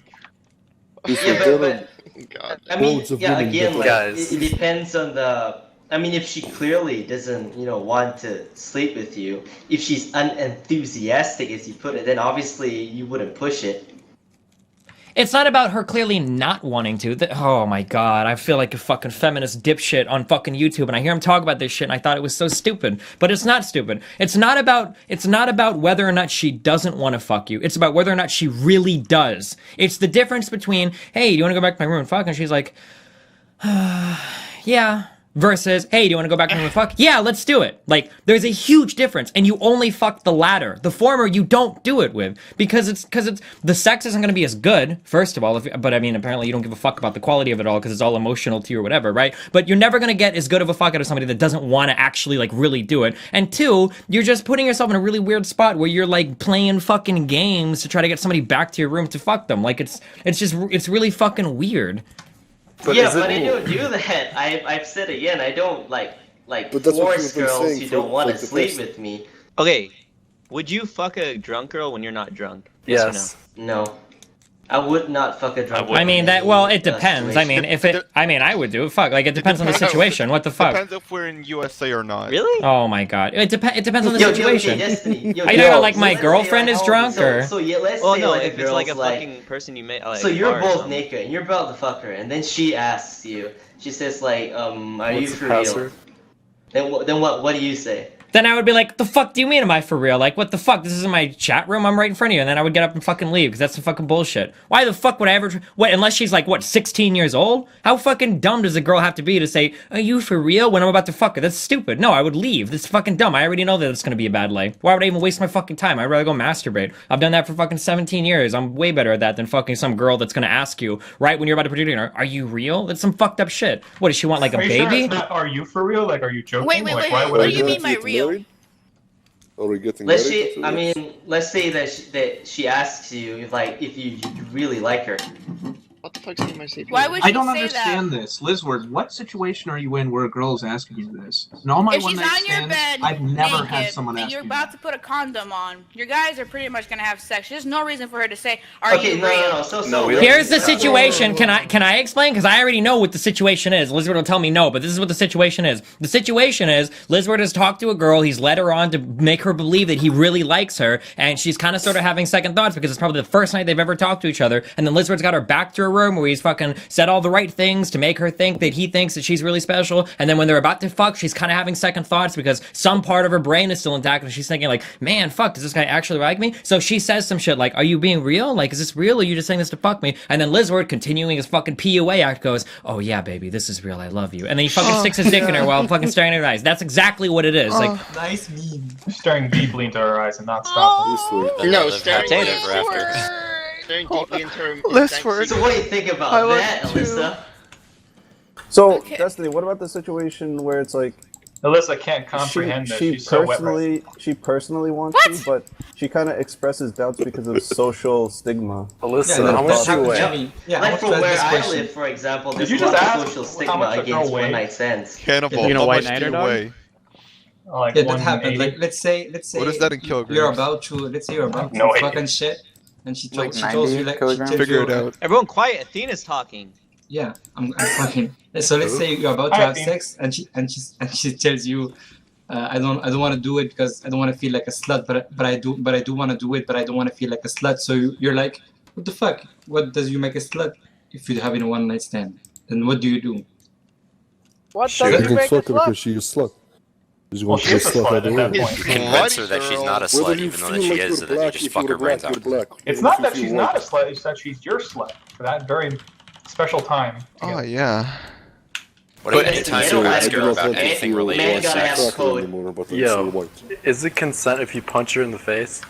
Yeah, but God. I mean, Loads of yeah, women again, that- like, Guys. it depends on the. I mean, if she clearly doesn't, want to sleep with you, if she's unenthusiastic, as you put it, then obviously you wouldn't push it. It's not about her clearly not wanting to. Oh my god, I feel like a fucking feminist dipshit on fucking YouTube, and I hear him talk about this shit, and I thought it was so stupid. But it's not stupid. It's not about whether or not she doesn't want to fuck you. It's about whether or not she really does. It's the difference between, hey, do you want to go back to my room and fuck? And she's like, yeah. Versus, hey, do you want to go back to my room and fuck? Yeah, let's do it. Like, there's a huge difference, and you only fuck the latter. The former, you don't do it with, because it's the sex isn't going to be as good, first of all. But I mean, apparently you don't give a fuck about the quality of it all because it's all emotional to you or whatever, right? But you're never going to get as good of a fuck out of somebody that doesn't want to actually like really do it. And two, you're just putting yourself in a really weird spot where you're like playing fucking games to try to get somebody back to your room to fuck them. Like it's really fucking weird. But I don't do that. I've said again, I don't like But that's what force you've been girls saying who for, don't want to like, the sleep first- with me. Okay, would you fuck a drunk girl when you're not drunk? Yes. Or No, I would not fuck a drunk. I mean girl that. in It any depends. I mean, situation. I would do it. Fuck. Like it depends on the situation. What the fuck? Depends if we're in USA or not. Really? Oh my god. It depends on the Yo, situation. Destiny. Are you talking about like my girlfriend is drunk or? So yeah, let's Well, say no, like if a it's like a girl's like, fucking person you met. Like, so you're bar or both something. naked and you're about to fuck her, and then she asks you. She says like, are you What's the for real? password? Then what do you say? Then I would be like, the fuck do you mean am I for real? Like, what the fuck? This isn't my chat room. I'm right in front of you. And then I would get up and fucking leave because that's some fucking bullshit. Why the fuck would I ever... What, unless she's like, what, 16 years old? How fucking dumb does a girl have to be to say, are you for real when I'm about to fuck her? That's stupid. No, I would leave. That's fucking dumb. I already know that it's going to be a bad lay. Why would I even waste my fucking time? I'd rather go masturbate. I've done that for fucking 17 years. I'm way better at that than fucking some girl that's going to ask you, right when you're about to produce dinner, are you real? That's some fucked up shit. What, does she want like a Are you sure baby? it's not, are you for real? Like, are you joking? Wait, like, why would what I do you do mean that? by real? Are we getting Let's married? say, I mean, let's say that she asks you if you really like her. What the fuck's in my safety? Why would I she don't say understand that? this. Lisward, what situation are you in where a girl is asking you this? In all my If she's one-night on your stands, bed, I've never naked, had someone and ask you're me about that. to put a condom on, your guys are pretty much gonna have sex. There's no reason for her to say, "Are Okay, you no, real?" no, no. So No, we don't- Here's the situation. Can I explain? Because I already know what the situation is. Lisward will tell me no, but this is what the situation is. The situation is Lisward has talked to a girl. He's led her on to make her believe that he really likes her, and she's kind of sort of having second thoughts because it's probably the first night they've ever talked to each other. And then Lisward's got her back to her room where he's fucking said all the right things to make her think that he thinks that she's really special. And then when they're about to fuck, she's kind of having second thoughts because some part of her brain is still intact, and she's thinking like, man, fuck, does this guy actually like me? So she says some shit like, are you being real? Like, is this real, or are you just saying this to fuck me? And then Lisward, continuing his fucking PUA act, goes, oh yeah, baby, this is real, I love you. And then he fucking sticks his dick in her while fucking staring at her eyes. That's exactly what it is. Like, Nice meme. Staring deeply into her eyes and not stopping. No, Live staring happily deeply ever after. staring deeply into her. Lisward. So what do you think about that, Alyssa? So, Destiny, what about the situation where it's like Alyssa can't comprehend this. She's so wet right she personally wants to, but she kind of expresses doubts because of social stigma. Alyssa, how much do you weigh? Like from where I live, for example, there's you a lot just of ask social how stigma much a girl against weighs? one-night stands. Cannibal, You know, how white much do nighter you dog? weigh? Like Yeah, that happened. 180. Like, let's say What is that in kilograms? you're about to, let's say you're about No to idea. fucking shit, and she Like told, she tells you 90 like, she kilograms? tells Figure you, it out. Everyone quiet. Athena's talking. Yeah, I'm fucking. So let's say you're about to have sex, and she tells you, I don't want to do it because I don't want to feel like a slut, but I do want to do it, but I don't want to feel like a slut. So you're like, what the fuck? What does you make a slut if you're having a one night stand? Then what do you do? What does you can fuck her because she's a slut. She's going to be a slut all the way. You convince her that she's not a slut, even though that she is, and then you just fuck her brains out. It's not that she's not a slut, it's that she's your slut for that very special time. Oh yeah. What if anytime you ask her about anything related to sex? Yo, is it consent if you punch her in the face?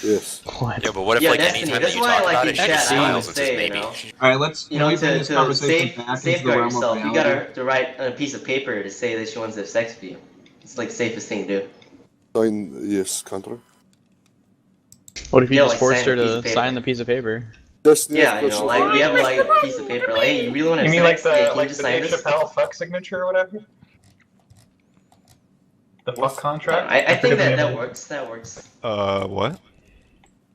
Yes. Yeah, but what if Yeah, like Destiny, anytime that's that you why talk I like about in it, she chat, I smiles always and says say, maybe? you know, All right, let's you know, bring this conversation back into the safeguard realm of yourself, you reality. gotta write on a piece of paper to say that she wants to have sex with you. It's like the safest thing to do. Sign yes, contract. What if you Yeah, just like forced sign her a piece to of paper. sign the piece of paper? Yeah, you know, like we have like a piece of paper. Like, hey, you really want to? You mean like Yeah, the can you just sign Dave this? Chappelle fuck signature or whatever? The fuck contract. I think that works. That works. What?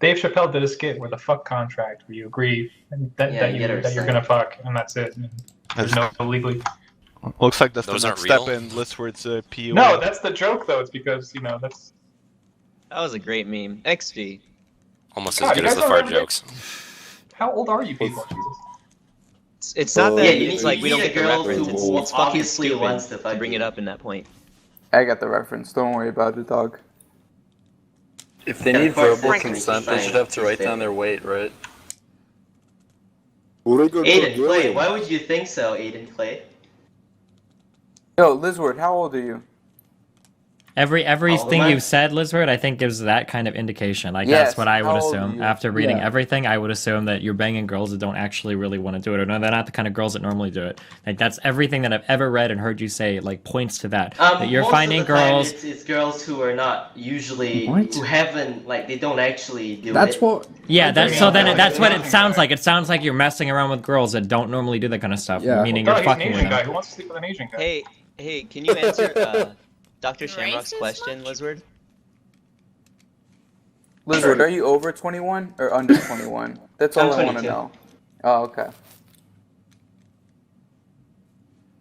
Dave Chappelle did a skit where the fuck contract, where you agree that you're gonna fuck, and that's it. And there's no legally. Looks like that's Those the aren't next step real? in Lisward's PUA. No, that's the joke though. It's because that's. That was a great meme. XV. Almost God, as you good as guys the fart remember jokes. How old are you people? Jesus. It's not that. Yeah, you it's need- like you we don't need a get the girl reference. who It's fucking obviously stupid wants to fuck bring you. it up in that point. I got the reference. Don't worry about it, dog. If they Yeah, need of course, verbal it's consent, fine. they should have to write down their weight, right? Aiden Clay, why would you think so, Aiden Clay? Yo, Lisward, how old are you? Everything am I? you've said, Lizard, I think gives that kind of indication. Like Yes, that's what I would how old are assume. you? After reading Yeah. everything, I would assume that you're banging girls that don't actually really want to do it, or no, they're not the kind of girls that normally do it. Like that's everything that I've ever read and heard you say. Like points to that. That you're Most finding of the time, girls. It's girls who are not usually What? who haven't like they don't actually do That's it. what. Yeah, that's so. Then Yeah. that's what it sounds like. It sounds like you're messing around with girls that don't normally do that kind of stuff. Yeah. Meaning Oh, you're he's an fucking with Asian guy. them. Who wants to sleep with an Asian guy? Hey, can you answer Dr. Shamrock's Racist question, Lisward? Lisward, are you over 21 or under 21? That's all I'm I want to 22. know. Oh, okay.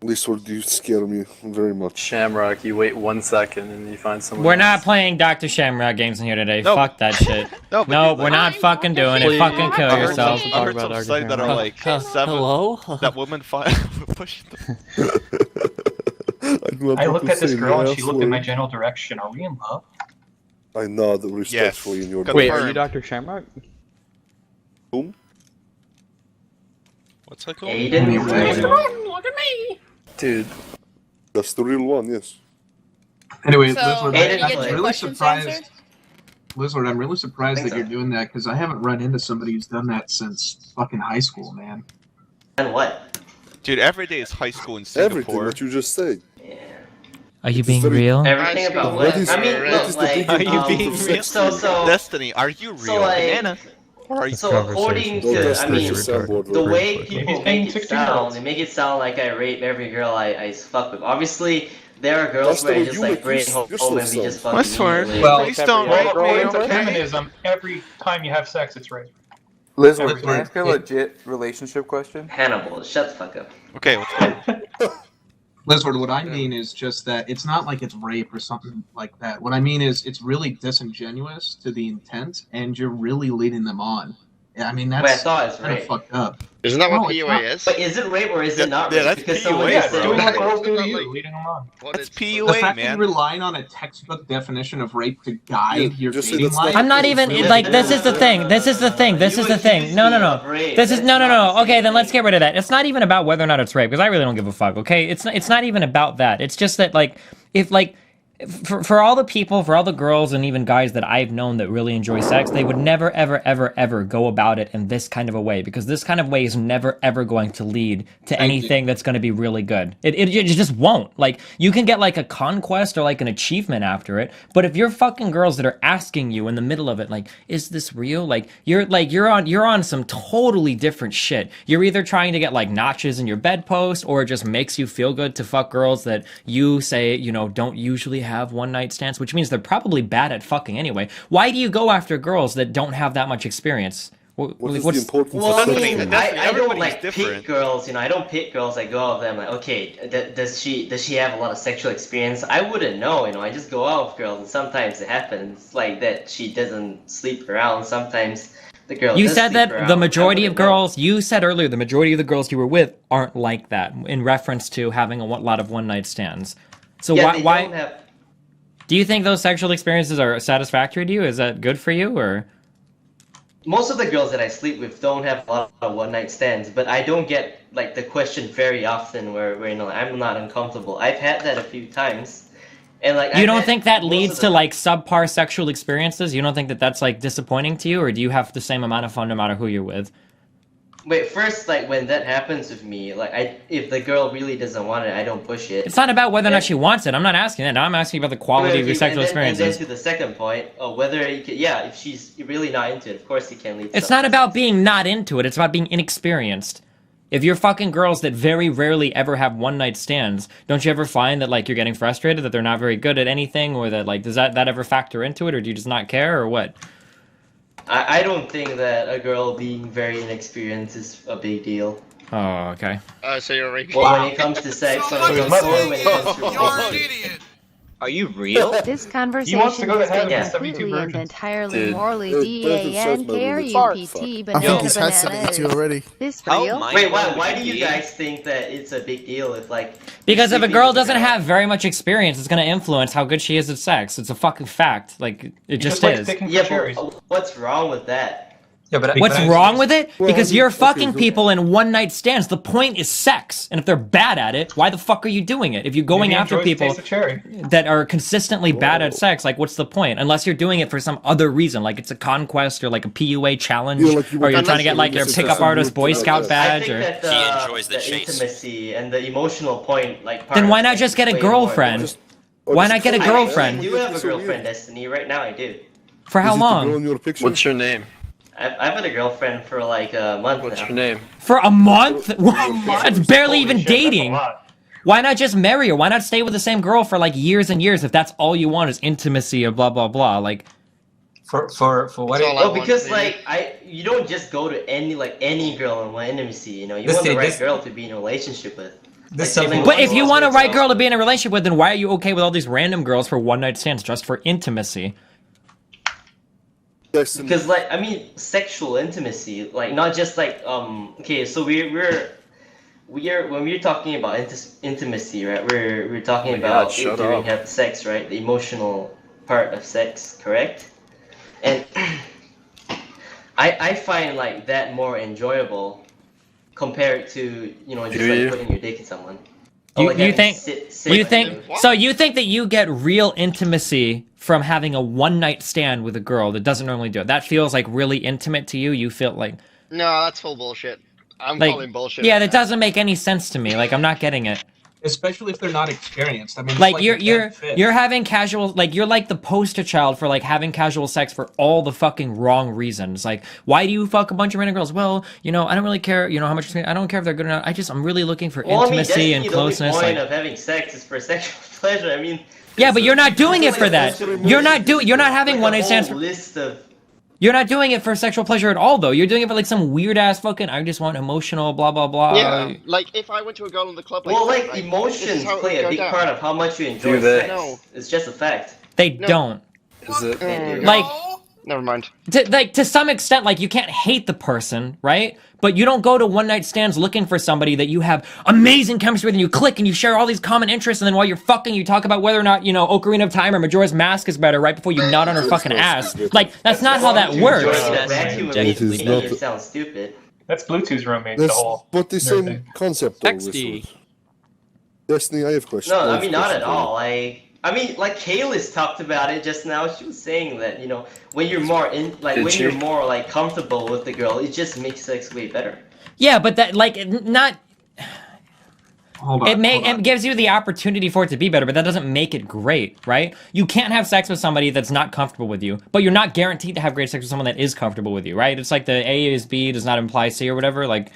Lisward, you scare me very much. Shamrock, you wait 1 second and you find someone We're else. not playing Dr. Shamrock games in here today. No. Fuck that shit. No, but No, dude, we're not fucking doing it. Please. Fucking kill I heard yourself. some, I heard some sites that are like seven. Hello? That woman push. I looked at this girl and she looked in my general direction. Are we in love? I nod respectfully in your Confirm. Wait, are you Dr. Shamrock? Whom? What's that called? Aiden Clay. Look at me. Dude, That's the real one, yes. Anyway, So, Lizard, did you I'm get your really questions surprised. answered? Lizard, I'm really surprised Think that you're so. doing that because I haven't run into somebody who's done that since fucking high school, man. And what? Dude, every day is high school in Everything Singapore. that you just said. Are you It's being very- real? Everything about what? What is- I mean, what look, is the like, big Are you importance being of real? sex? so Destiny, are you real? so like, Banana. Or are you so according Don't to, just I mean, push the soundboard the real way quick. people He's paying make it 16-year-olds. sound, they make it sound like I rape every girl I fuck with. Obviously, there are girls That's where the I way just you like make bring yourself home and we just fuck I swear. immediately. Well, Please don't Well, rape according to me. feminism, every time you have sex, it's rape. Lisward, Every can I time. ask a legit relationship question? Hannibal, shut the fuck up. Okay, let's go. Lizard, what I mean is just that it's not like it's rape or something like that. What I mean is it's really disingenuous to the intent, and you're really leading them on. I mean, Wait, I that's thought it's kind of rape. fucked up. Isn't that No, what it's PUA not. is? But is it rape or is Yeah, it not yeah, rape? that's Because PUA, someone Yeah, just it's said doing what rape. girls do to Like- you, leading them on. What That's is- The PUA, fact that you're man. relying on a textbook definition of rape to guide Yeah, your just say dating that's not- life. I'm not is even really like this bullshit. is the thing. This is the thing. This is the thing. No, no, no. This is no. Okay, then let's get rid of that. It's not even about whether or not it's rape because I really don't give a fuck. Okay, it's not even about that. It's just that like if like. For all the people, for all the girls and even guys that I've known that really enjoy sex, they would never, ever, ever, ever go about it in this kind of a way because this kind of way is never, ever going to lead to anything that's going to be really good. It just won't. Like, you can get like a conquest or like an achievement after it, but if you're fucking girls that are asking you in the middle of it, like, is this real? Like, you're on some totally different shit. You're either trying to get like notches in your bedpost or it just makes you feel good to fuck girls that you say, you know, don't usually have one night stands, which means they're probably bad at fucking anyway. Why do you go after girls that don't have that much experience? What is the What's importance Well, I of sex? mean, then? I don't Everybody's like different. pick girls. You know, I don't pick girls. I go out with them like, okay, does she have a lot of sexual experience? I wouldn't know. You know, I just go out with girls, and sometimes it happens like that. She doesn't sleep around. Sometimes the girl. You does said sleep that around. the I majority of wouldn't know. girls, you said earlier, the majority of the girls you were with aren't like that in reference to having a lot of one night stands. So Yeah, they why don't have. do you think those sexual experiences are satisfactory to you? Is that good for you or? Most of the girls that I sleep with don't have a lot of one night stands, but I don't get like the question very often where you know I'm not uncomfortable. I've had that a few times, and like You I've don't had think that most leads of to the- like subpar sexual experiences? You don't think that that's like disappointing to you, or do you have the same amount of fun no matter who you're with? Wait, first, like, when that happens with me, like, if the girl really doesn't want it, I don't push it. It's not about whether or not she wants it. I'm not asking that. Now I'm asking about the quality of your sexual experiences. And then to the second point, whether you can, if she's really not into it, of course you can lead. It's not about being not into it. It's about being inexperienced. If you're fucking girls that very rarely ever have one-night stands, don't you ever find that, like, you're getting frustrated that they're not very good at anything, or that, like, does that ever factor into it, or do you just not care, or what? I don't think that a girl being very inexperienced is a big deal. Oh, okay. So you're right. Well, when it comes to sex, when it comes to relationship. Are you real? This conversation He wants to go to has been heaven. completely and entirely Dude. morally Dude, DANKRUPT, I think his headset bananas. you already. This How real? mind- Wait, why do you guys think that it's a big deal if, like... Because if a sleeping girl with doesn't have very much experience, it's going to influence how good she is at sex. It's a fucking fact. Like, it just like is. sticking for Yeah, cherries. but what's wrong with that? Yeah, but What's wrong with it? Well, Because I mean, you're okay, fucking so- people in one-night stands. The point is sex. And if they're bad at it, why the fuck are you doing it? If you're going Maybe after enjoys the people taste of cherry. that are consistently bad at sex, like, what's the point? Unless you're doing it for some other reason, like it's a conquest or like a PUA challenge, Yeah, like you or would- you're trying to get like your Unless pickup it's artist a Boy group, Scout I badge, I or think that He enjoys the chase. intimacy and the emotional point, like, part then of why not sex just get is a way more girlfriend? important. Why not get a I girlfriend? actually do have a girlfriend, Destiny. Right now, I do. For how Is it the girl in long? your picture? What's your name? I've had a girlfriend for like a month What's now. your name? For a month? That's barely even Holy shit, that's a dating. lot. Why not just marry her? Why not stay with the same girl for like years and years if that's all you want is intimacy or blah blah blah? Like, for what? That's all I Well, want, because baby. you don't just go to any girl and want intimacy. You know, you This want the thing- right this- girl to be in a relationship with. This Like, something- but if you want a right girl to be be in a relationship with, then why are you okay with all these random girls for one night stands just for intimacy? Because, like, I mean, sexual intimacy, like, not just like okay, so we're when we're talking about intimacy, right? We're talking about shut during up. sex, right? The emotional part of sex, correct? And I find like that more enjoyable compared to, you know, just Do like you? putting your dick in someone. Or, You, like, you having think sit you with think them. so you think that you get real intimacy from having a one night stand with a girl that doesn't normally do it? That feels like really intimate to you. You feel like No, that's full bullshit. I'm like calling bullshit. yeah, on that doesn't make any sense to me. Like I'm not getting it. Especially if they're not experienced. I mean, it's Like a you're dead fish. you're having casual, like you're like the poster child for like having casual sex for all the fucking wrong reasons. Like why do you fuck a bunch of random girls? Well, you know, I don't really care, you know, how much I don't care if they're good or not. I'm really looking for Well, intimacy and the closeness. only point Like of having sex is for sexual pleasure. I mean, yeah, but you're not doing it for that. You're not having one night stands. List of You're not doing it for sexual pleasure at all, though. You're doing it for like some weird ass fucking. I just want emotional, blah blah blah. Yeah, like if I went to a girl in the club. well, that, like right, this emotions is how it play would a go big down. part of how much you enjoy Do they? sex. No. It's just a fact. They No. don't. Is it? They do. Like Never mind. to some extent, like you can't hate the person, right? But you don't go to one night stands looking for somebody that you have amazing chemistry with, and you click and you share all these common interests, and then while you're fucking, you talk about whether or not, you know, Ocarina of Time or Majora's Mask is better right before you nut on her fucking ass. Like that's not how that works. Vacuum It is not- it sounds stupid. That's Bluetooth's roommate. The That's whole but the same thing. concept though. XD. Lisward. Destiny, I have questions. No, I mean not at all. I mean, like Kaylis talked about it just now. She was saying that, you know, when you're more you're more like comfortable with the girl, it just makes sex way better. Yeah, but that like not. Hold on, It gives you the opportunity for it to be better, but that doesn't make it great, right? You can't have sex with somebody that's not comfortable with you, but you're not guaranteed to have great sex with someone that is comfortable with you, right? It's like the A is B does not imply C or whatever. Like,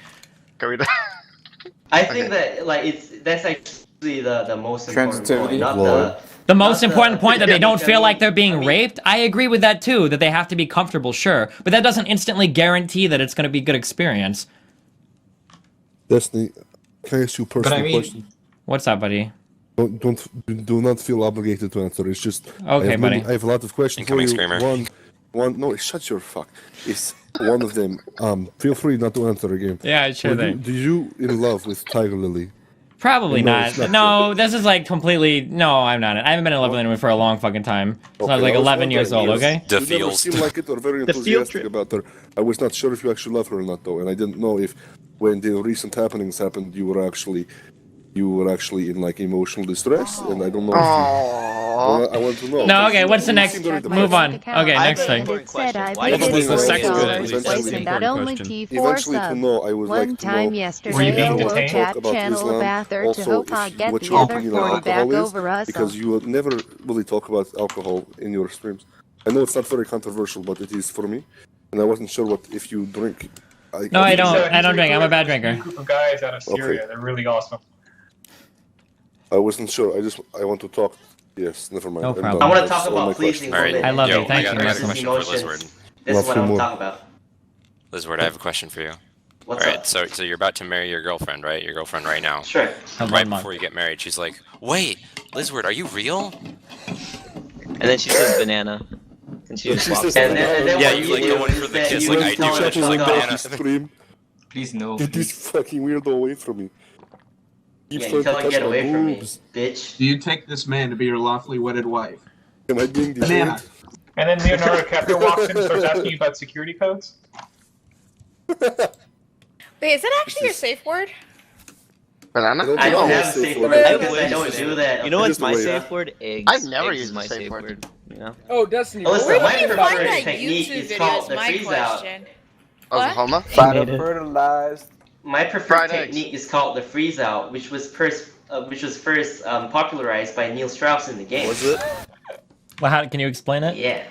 I think that like that's actually the most important point, not the most important point that they don't I feel mean- like they're being raped. I agree with that too, that they have to be comfortable, sure, but that doesn't instantly guarantee that it's going to be a good experience. Destiny, can I ask you a personal question? What's up, buddy? Do not feel obligated to answer. It's just Okay, buddy. I have a lot of questions Incoming for you. screamer. No, shut your fuck. It's one of them. Feel free not to answer again. Yeah, sure thing. Do you in love with Tiger Lily? Probably No, not. it's not No, this is like completely. No, I'm not. I haven't been in love with anyone for a long fucking time. Since I was like 11 years old. Okay. You never seem like it or very enthusiastic about her. I was not sure if you actually love her or not, though, and I didn't know if when the recent happenings happened, you were actually in like emotional distress, and I don't know. I want to know. No, okay, what's the next? Move on. Okay, next thing. It said I Why paid did it the sex good $40 at least? twice and got only T4 Eventually to sub. know, I would One like to time know yesterday, if you I want will to talk chat about channel Islam, Bather to also hope I get what the your other opinion on 40 back alcohol is, over us. because you would never really talk about alcohol in your streams. I know it's not very controversial, but it is for me, and I wasn't sure what if you drink. No, I don't. I don't drink. I'm a bad A drinker. group of guys out of Syria. Okay. They're really awesome. I wasn't sure. I want to talk. Yes, never mind. No I'm problem. done. I want to That's talk all my about pleasing questions. women. I love and you. Thank you, versus Muslim. Question for emotions. Lisward. This is what I want more. to talk about. Lisward, I have a question for you. What's All right, up? so you're about to marry your girlfriend, right? Your girlfriend right now. Sure. Right before you get married, she's like, "Wait, Lisward, are you real?" And then she says banana. And she just walks And away. then Yeah, what you you like do going is for the that kiss you like I just do, tell and her it's just to like fuck banana. off. Stream. Please no. Get this fucking weirdo away from me. Yeah, Keeps you trying tell to her touch get my away from me, boobs. bitch. Do you take this man to be your lawfully wedded wife? Am I being Banana. detained? And then Leonardo DiCaprio walks in and starts asking you about security codes. Wait, is that actually your safe word? Banana? I don't have a safe word I because I wish. don't do that. You know what's Just my the way, safe yeah. word? Eggs. I've never Eggs used is my the safe safe word. word. You know? Oh, Destiny. Listen, Where my did you find preferred that technique YouTube is video called is the my freeze out. question. Oklahoma? Fighter fertilized. My preferred Fried eggs. technique is called the freeze out, which was first popularized by Neil Strauss in the game. Was it? Well, how can you explain it? Yeah.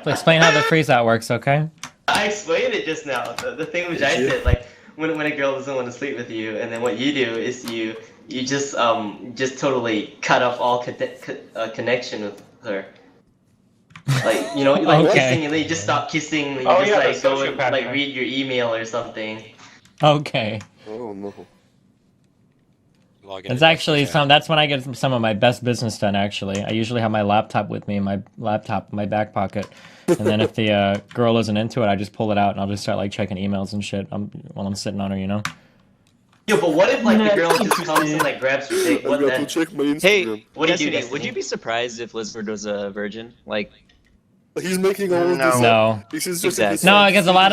Explain how the freeze out works, okay? I explained it just now. The thing which I said, like when a girl doesn't want to sleep with you, and then what you do is you just totally cut off all connection with her. Like like Okay. kissing, and then you just stop kissing. And you Oh, just yeah, like the go and sociopath like thing. read your email or something. Okay. Oh no. Log in It's to actually Destiny. that's when I get some of my best business done, actually. I usually have my laptop with me in my back pocket. And then if the girl isn't into it, I just pull it out and I'll just start like checking emails and shit while I'm sitting on her, you know? Yo, but what if like the girl just comes and like grabs your dick? I What got then? to check my Instagram. Hey, What do you do, Destiny, Destiny? would you be surprised if Lisbert was a virgin? Like, He's making all of No. this. No. This is just Exactly. No, because a lot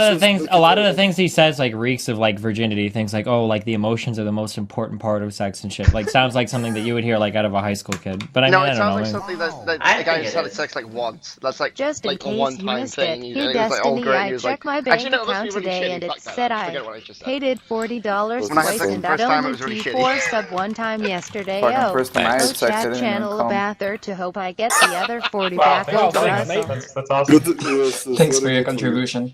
of the things he says like reeks of like virginity. Things like, oh, like the emotions are the most important part of sex and shit. Like sounds like something that you would hear like out of a high school kid. But I mean, No, I it don't sounds know. like maybe- something that I a guy think just it had is. sex like once. That's like Just in like a case you one-time missed thing. it, And here he was like, oh Destiny, great. I He was checked like, my bank actually no, account that's really today shitty. and it Fuck that. said I I forget what I just said. paid it $40 When I had twice sex and the got first time, it only was really T4 shitty. sub one time yesterday. Fucking Oh, first time I had go sex, I chat didn't even channel come. Bather to hope I get the other 40 Wow, back thanks, over thanks, us. that's awesome. Good, yes, Thanks very for your good contribution.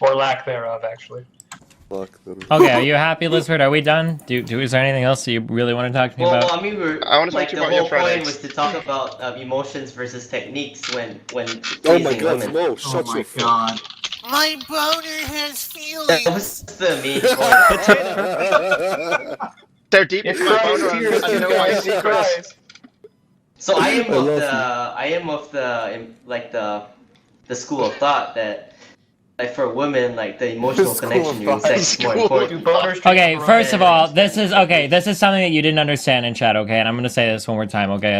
Or lack thereof, actually. Fuck, that is- Okay, are you happy, Lisbert? Are we done? Is there anything else that you really want to talk to me Well, about? I mean, I wanna talk like to you the about your whole fried point eggs. was to talk about emotions versus techniques when Oh my pleasing god, women. no, Oh shut my your fuck. god. My boner has That feelings. was the mean point. They're deep It into my cries boner tears. and you know my It secrets. cries. So I am I of love the school of thought that like for women like the emotional School connection of during thought. sex is more School of important. Do boners Okay, transfer first of all, romance? this is something that you didn't understand in chat, okay? And I'm gonna say this one more time, okay?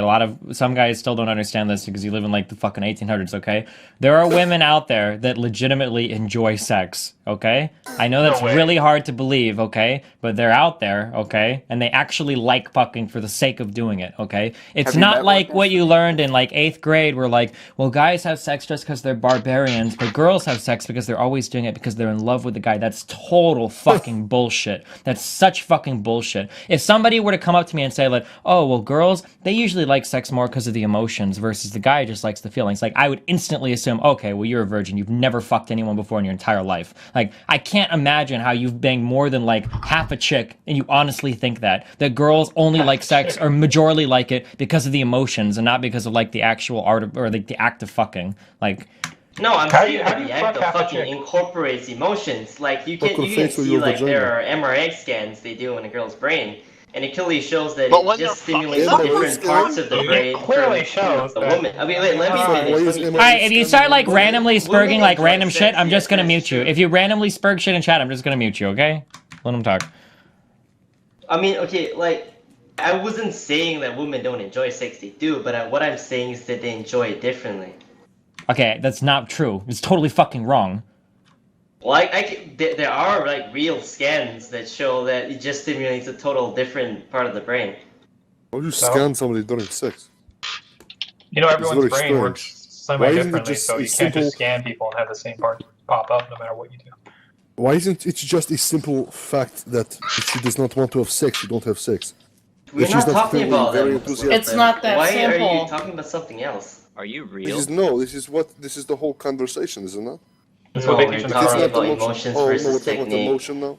Some guys still don't understand this because you live in like the fucking 1800s, okay? There are women out there that legitimately enjoy sex, okay? I know that's No way. really hard to believe, okay? But they're out there, okay? And they actually like fucking for the sake of doing it, okay? It's Have you not met like one? what you learned in like 8th grade where like, well, guys have sex just because they're barbarians, but girls have sex because they're always doing it because they're in love with the guy. That's total fucking bullshit. That's such fucking bullshit. If somebody were to come up to me and say like, oh, well, girls, they usually like sex more because of the emotions versus the guy just likes the feelings. Like, I would instantly assume, okay, well, you're a virgin. You've never fucked anyone before in your entire life. Like, I can't imagine how you've banged more than like half a chick and you honestly think that girls only like sex or majorly like it because of the emotions and not because of like the actual art of, or like the act of fucking. Like, No, I'm How do saying you- that how do the you act fuck half of a fucking chick? incorporates emotions. Like you Fuck can her you face can with see your like there vagina. are MRX scans they do in a girl's brain, and it clearly shows that But it when just they're fucking stimulates someone- different parts of the It brain. clearly from shows the that- woman. I mean, wait, let me Why finish. is Let me MRX finish. alright, if you start like Women- randomly women spurging like enjoy random sex, shit, I'm just gonna yes, mute that's you. true. If you randomly spurg shit in chat, I'm just gonna mute you, okay? Let him talk. I mean, okay, like I wasn't saying that women don't enjoy sex; they do. But what I'm saying is that they enjoy it differently. Okay, that's not true. It's totally fucking wrong. Like there are like real scans that show that it just stimulates a total different part of the brain. Why would you scan somebody during sex? You know, It's everyone's very brain strange. works Why isn't it semi-differently, just so a you can't simple- just scan people and have the same parts pop up no matter what you do. Why isn't it just a simple fact that if she does not want to have sex, you don't have sex? We're If she's not talking feeling about very them. enthusiastic- It's not that Why simple. are you talking about something else? Are you This real? is the whole conversation, isn't it? That's No, what they we're teach in the talking program. about Emotion. emotions Oh, no, versus we're talking about technique. emotion now.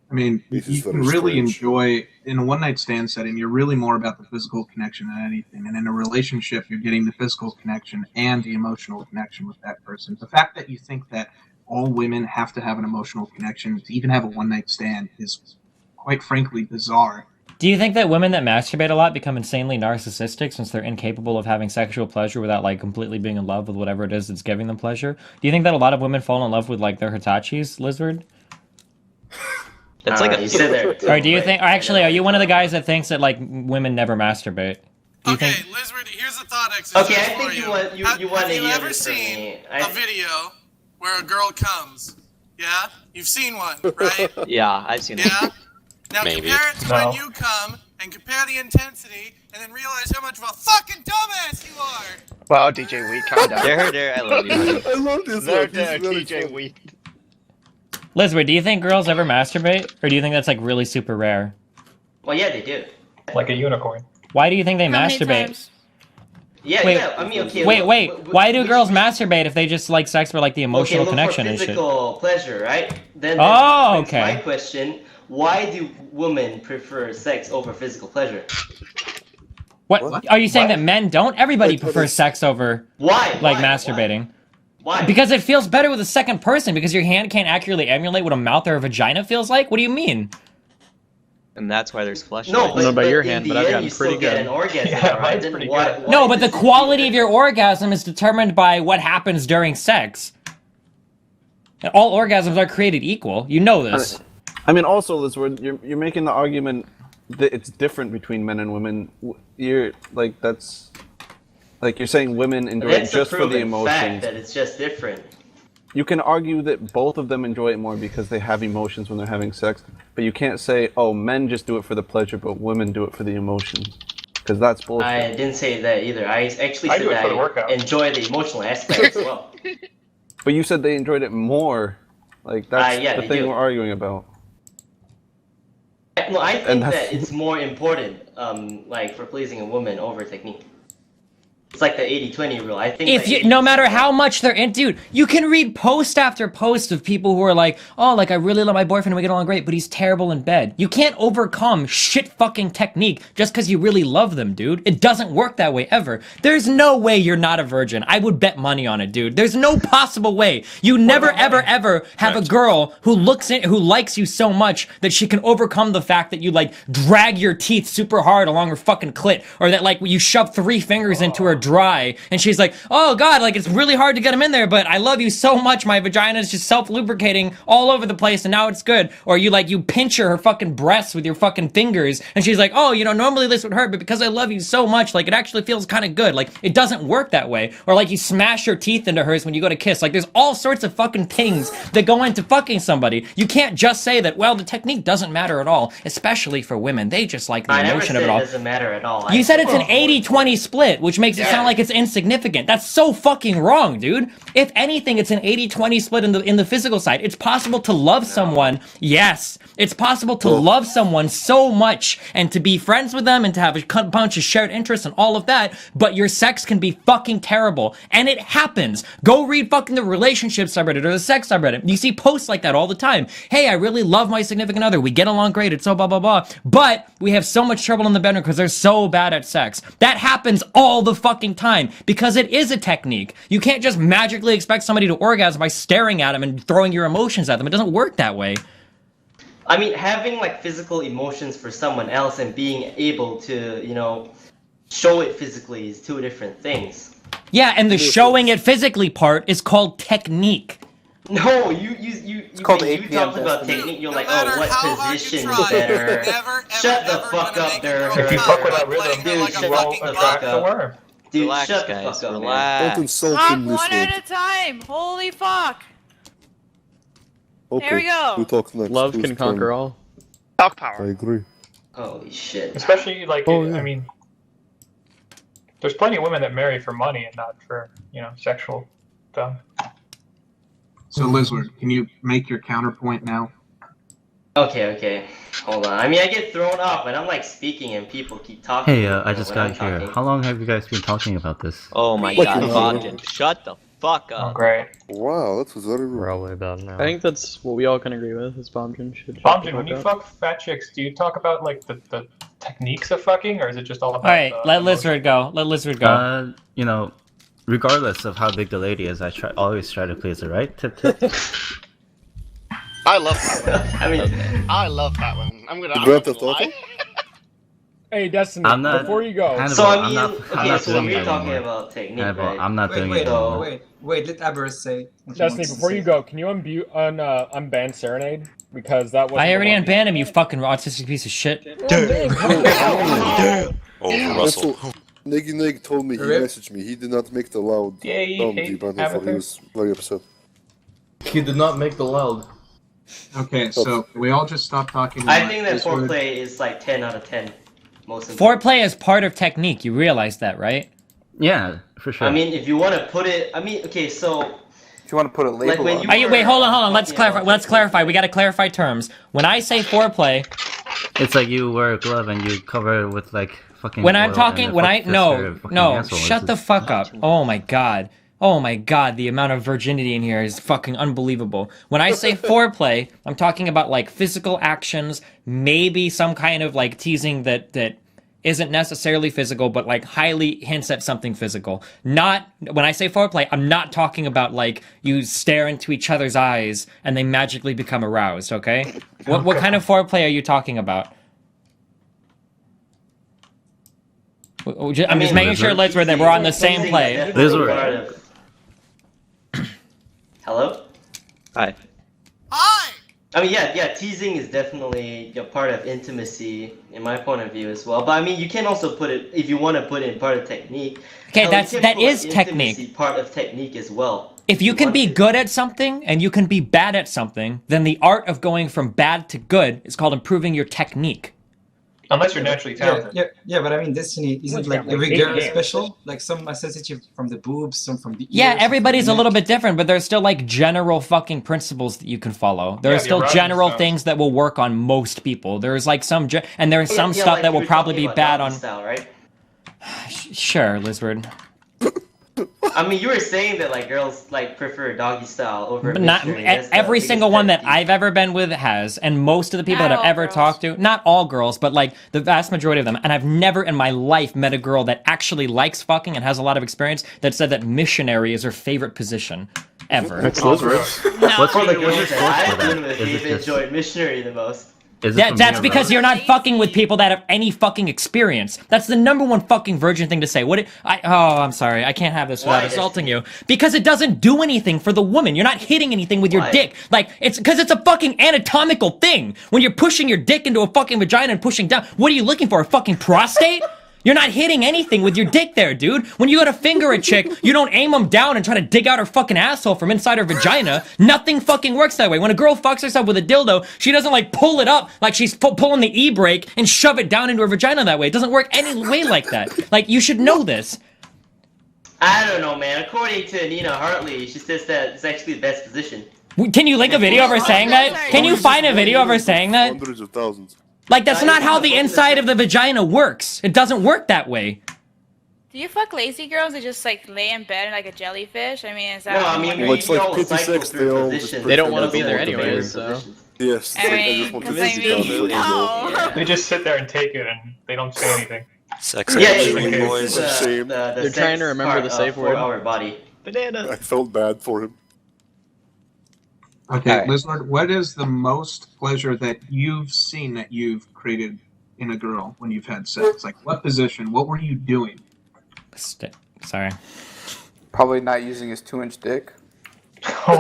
I mean, This is you can very really strange. enjoy in a one-night stand setting. You're really more about the physical connection than anything, and in a relationship, you're getting the physical connection and the emotional connection with that person. The fact that you think that all women have to have an emotional connection to even have a one-night stand is, quite frankly, bizarre. Do you think that women that masturbate a lot become insanely narcissistic since they're incapable of having sexual pleasure without like completely being in love with whatever it is that's giving them pleasure? Do you think that a lot of women fall in love with like their Hitachis, Lisward? That's like a you said there. Or do you think? Or actually, are you one of the guys that thinks that like women never masturbate? Do you Okay, think? Lizard, here's a thought exercise Okay, I for think you want to Have hear you ever this from seen me. a video where a girl comes? Yeah? You've seen one, right? Yeah, I've seen Yeah? it. Now Maybe. compare it to No. when you come and compare the intensity and then realize how much of a fucking dumbass you are! Wow, DJ Wheat, calm down. There, I love you, buddy. I love this There, one. This there, is very DJ fun. Wheat. Lisbeth, do you think girls ever masturbate, or do you think that's like really super rare? Well, yeah, they do. Like a unicorn. Why do you think they How many masturbate? times? Yeah, Wait, yeah. I mean, okay. Wait, why do which- girls masturbate if they just like sex for like the emotional okay, look connection for and shit? physical pleasure, right? Then Oh, brings okay. My question: why do women prefer sex over physical pleasure? What? Are you saying that men don't? Everybody prefers sex over Why? like Why? masturbating. Why? Because it feels better with a second person, because your hand can't accurately emulate what a mouth or a vagina feels like? What do you mean? And that's why there's flesh. No, lights. but, know about but your in hand, the but I've end, gotten you still pretty get good. an orgasm, Yeah, right? mine's Then pretty why- good. why No, but the does it quality feel of your orgasm is determined by what happens during sex. And all orgasms are created equal. You know this. I mean, also, Liz, you're making the argument that it's different between men and women. You're like that's like you're saying women enjoy it That's a just for the proven emotions. fact that it's just different. You can argue that both of them enjoy it more because they have emotions when they're having sex, but you can't say, oh, men just do it for the pleasure, but women do it for the emotions, because that's bullshit. I didn't say that either. I actually I said do it that for the I workout. enjoy the emotional aspect as well. But you said they enjoyed it more. Like that's yeah, the they thing do. we're arguing about. No, I And think that's- that it's more important, like for pleasing a woman over technique. It's like the 80-20 rule. I think If that you, no 80% matter how much they're in, dude, you can read post after post of people who are like, oh, like I really love my boyfriend and we get along great, but he's terrible in bed. You can't overcome shit fucking technique just because you really love them, dude. It doesn't work that way ever. There's no way you're not a virgin. I would bet money on it, dude. There's no possible way. You never, ever, ever have a girl who who likes you so much that she can overcome the fact that you like drag your teeth super hard along her fucking clit, or that like you shove 3 fingers into her dry and she's like, oh god, like it's really hard to get them in there, but I love you so much, my vagina is just self-lubricating all over the place and now it's good. Or you like, you pinch her fucking breasts with your fucking fingers and she's like, oh, you know, normally this would hurt, but because I love you so much, like it actually feels kind of good. Like it doesn't work that way. Or like you smash your teeth into hers when you go to kiss. Like there's all sorts of fucking things that go into fucking somebody. You can't just say that, well, the technique doesn't matter at all, especially for women. They just like the I never emotion said of it it all. doesn't matter at all. You I said it's an think 80-20 split, which makes it sound like it's insignificant. That's so fucking wrong, dude. If anything, it's an 80-20 split in the physical side. It's possible to love someone. Yes. It's possible to love someone so much and to be friends with them and to have a bunch of shared interests and all of that, but your sex can be fucking terrible. And it happens. Go read fucking the relationship subreddit or the sex subreddit. You see posts like that all the time. Hey, I really love my significant other. We get along great. It's so blah, blah, blah. But we have so much trouble in the bedroom because they're so bad at sex. That happens all the fucking time because it is a technique. You can't just magically expect somebody to orgasm by staring at them and throwing your emotions at them. It doesn't work that way. I mean, having like physical emotions for someone else and being able to, you know, show it physically is 2 different things. Yeah, and the showing it physically part is called technique. No, you called when you 8 p.m. talked about destiny. technique, you're like, oh, what position is better? Shut the fuck up there. If you fuck with that rhythm, Dude, you shut the won't fuck attract the up. worm. Dude, Relax, shut the guys, fuck up, man. relax. Don't insult Talk him, one Lisward. at a time. Holy fuck. Okay, There we go. who talks next? Love Who's can conquer turn? all. Talk I power. agree. Holy shit. Especially like, I mean, there's plenty of women that marry for money and not for, sexual stuff. So, Lisward, can you make your counterpoint now? Okay. Hold on. I mean, I get thrown off when I'm like speaking and people keep talking. Hey, I just got here. How long have you guys been talking about this? Oh my god, Bogdan, shut the fuck up. Oh, great. Wow, that was very rude. Probably about now. I think that's what we all can agree with, is Bombgen should when you fuck fat chicks, do you talk about like the techniques of fucking, or is it just all about Alright, let Lisward go. Let Lisward go. You know, regardless of how big the lady is, I always try to please her, right? Tip. I love that one. I mean, I love that one. I'm gonna lie. Hey, Destiny, I'm not, before you go. So I mean, so we're talking about technique, right? I'm not doing it anymore. Wait, let Aberrus say. Destiny, before you go, can you unban Serenade? Because that was. I already unbanned him, you fucking autistic piece of shit. Russell. Niggy told me, he messaged me. He did not make the loud sound button, he was very upset. He did not make the loud. Okay, so we all just stop talking. I think that foreplay is like 10 out of 10. Foreplay is part of technique. You realize that, right? Yeah, for sure. I mean, if you want to put it, okay, so if you want to put a label, like wait, hold on. Let's clarify. Let's clarify. We got to clarify terms. When I say foreplay, it's like you wear a glove and you cover it with like fucking. When I'm talking, shut the fuck up. Oh my god. Oh my god, the amount of virginity in here is fucking unbelievable. When I say foreplay, I'm talking about like physical actions, maybe some kind of like teasing that isn't necessarily physical, but like highly hints at something physical. Not, when I say foreplay, I'm not talking about like you stare into each other's eyes and they magically become aroused, okay? What kind of foreplay are you talking about? I'm just making sure, Lisward, that we're on the same play. Lisward. Hello? Hi. I mean, yeah, teasing is definitely a part of intimacy, in my point of view as well. But I mean, you can also put it, if you want to put it in part of technique. Okay, that is technique. Part of technique as well. If you can be good at something and you can be bad at something, then the art of going from bad to good is called improving your technique. Unless you're naturally talented. Yeah, but I mean, Destiny isn't like every girl special. Like some are sensitive from the boobs, some from the ears. Yeah, everybody's a little bit different, but there's still like general fucking principles that you can follow. There are still general things that will work on most people. There's like some, and there's some stuff like that will probably be bad on. Style, right? Sure, Lisward. I mean, you were saying that like girls like prefer doggy style over. But not every single one that I've ever been with has, and most of the people that I've ever talked to, not all girls, but like the vast majority of them. And I've never in my life met a girl that actually likes fucking and has a lot of experience that said that missionary is her favorite position ever. That's What's your source for that? I've enjoyed missionary the most. That's because you're not fucking with people that have any fucking experience. That's the number one fucking virgin thing to say. I'm sorry, I can't have this without assaulting you. Because it doesn't do anything for the woman. You're not hitting anything with your dick. Like, it's because it's a fucking anatomical thing. When you're pushing your dick into a fucking vagina and pushing down, what are you looking for, a fucking prostate? You're not hitting anything with your dick there, dude. When you go to finger a chick, you don't aim them down and try to dig out her fucking asshole from inside her vagina. Nothing fucking works that way. When a girl fucks herself with a dildo, she doesn't like pull it up like she's pulling the e-brake and shove it down into her vagina that way. It doesn't work any way like that. Like, you should know this. I don't know, man. According to Nina Hartley, she says that it's actually the best position. Can you link a video of her saying that? Can you find a video of her saying that? Hundreds of thousands. Like, that's not how the inside of the vagina works. It doesn't work that way. Do you fuck lazy girls that just like lay in bed like a jellyfish? I mean, is that? No, I mean, well, it's like 56. They don't want to be there anyways, so. Yes. I mean, no. They just sit there and take it, and they don't say anything. Sex education, boys. They're trying to remember the safe word. Our body. Banana. I felt bad for him. Okay, Lisward, what is the most pleasure that you've seen that you've created in a girl when you've had sex? Like, what position? What were you doing? Sorry. Probably not using his 2-inch dick. Can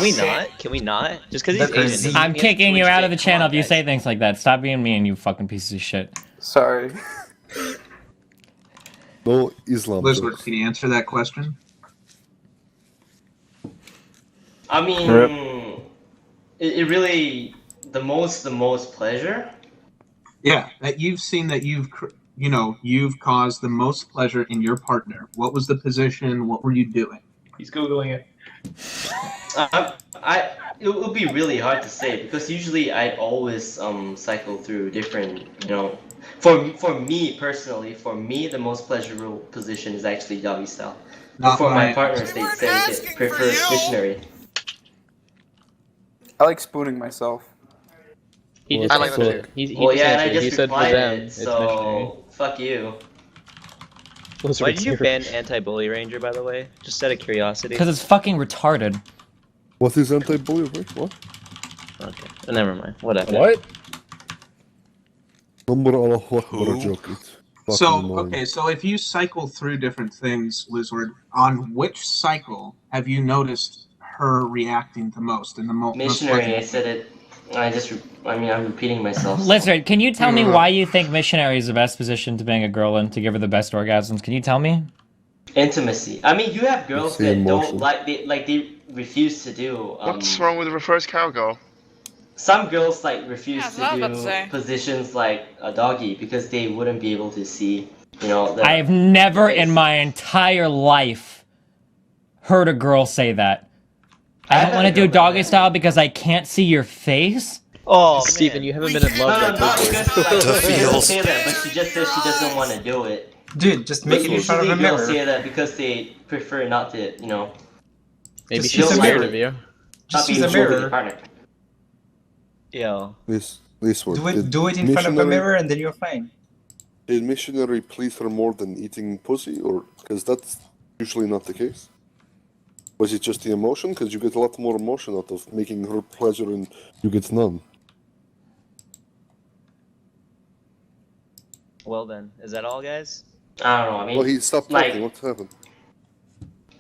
we not? Can we not? Just because he's Asian. I'm kicking you out of the channel if you say things like that. Stop being mean, you fucking pieces of shit. Sorry. No Islam. Lisward, can you answer that question? I mean, it really the most pleasure. Yeah, that you've seen that you've caused the most pleasure in your partner. What was the position? What were you doing? He's googling it. It would be really hard to say because usually I always cycle through different, For me personally, the most pleasurable position is actually doggy style. Not For my mine. partners, they prefer missionary. I like spooning myself. He just I like that too. He Well, just yeah, and I answered. just He said for replied them, it, it's missionary. so fuck you. Why did you ban anti-bully ranger, by the way? Just out of curiosity. Because it's fucking retarded. What is anti-bully? What? Okay, never mind. Whatever. What? So if you cycle through different things, Lisward, on which cycle have you noticed her reacting the most in the most? Missionary, I said it. I'm repeating myself. So. Lizard, can you tell me why you think missionary is the best position to bang a girl in to give her the best orgasms? Can you tell me? Intimacy. I mean, you have girls that don't they refuse to do. What's wrong with reverse cowgirl? Some girls refuse to do positions like a doggy because they wouldn't be able to see, I have never in my entire life heard a girl say that. I don't want to do doggy style because I can't see your face. Oh, Steven, you haven't been in love like this. She say that, but she just says she doesn't want to do it. Dude, just make it in front of a mirror. Girls say that because they prefer not to, Maybe she's scared of you. Just use a mirror. Yeah. Lisward. Do it in front of a mirror and then you're fine. Did missionary please her more than eating pussy, or because that's usually not the case? Was it just the emotion? Because you get a lot more emotion out of making her pleasure and you get none. Well then, is that all, guys? I don't know. I mean, well, he stopped talking. What happened?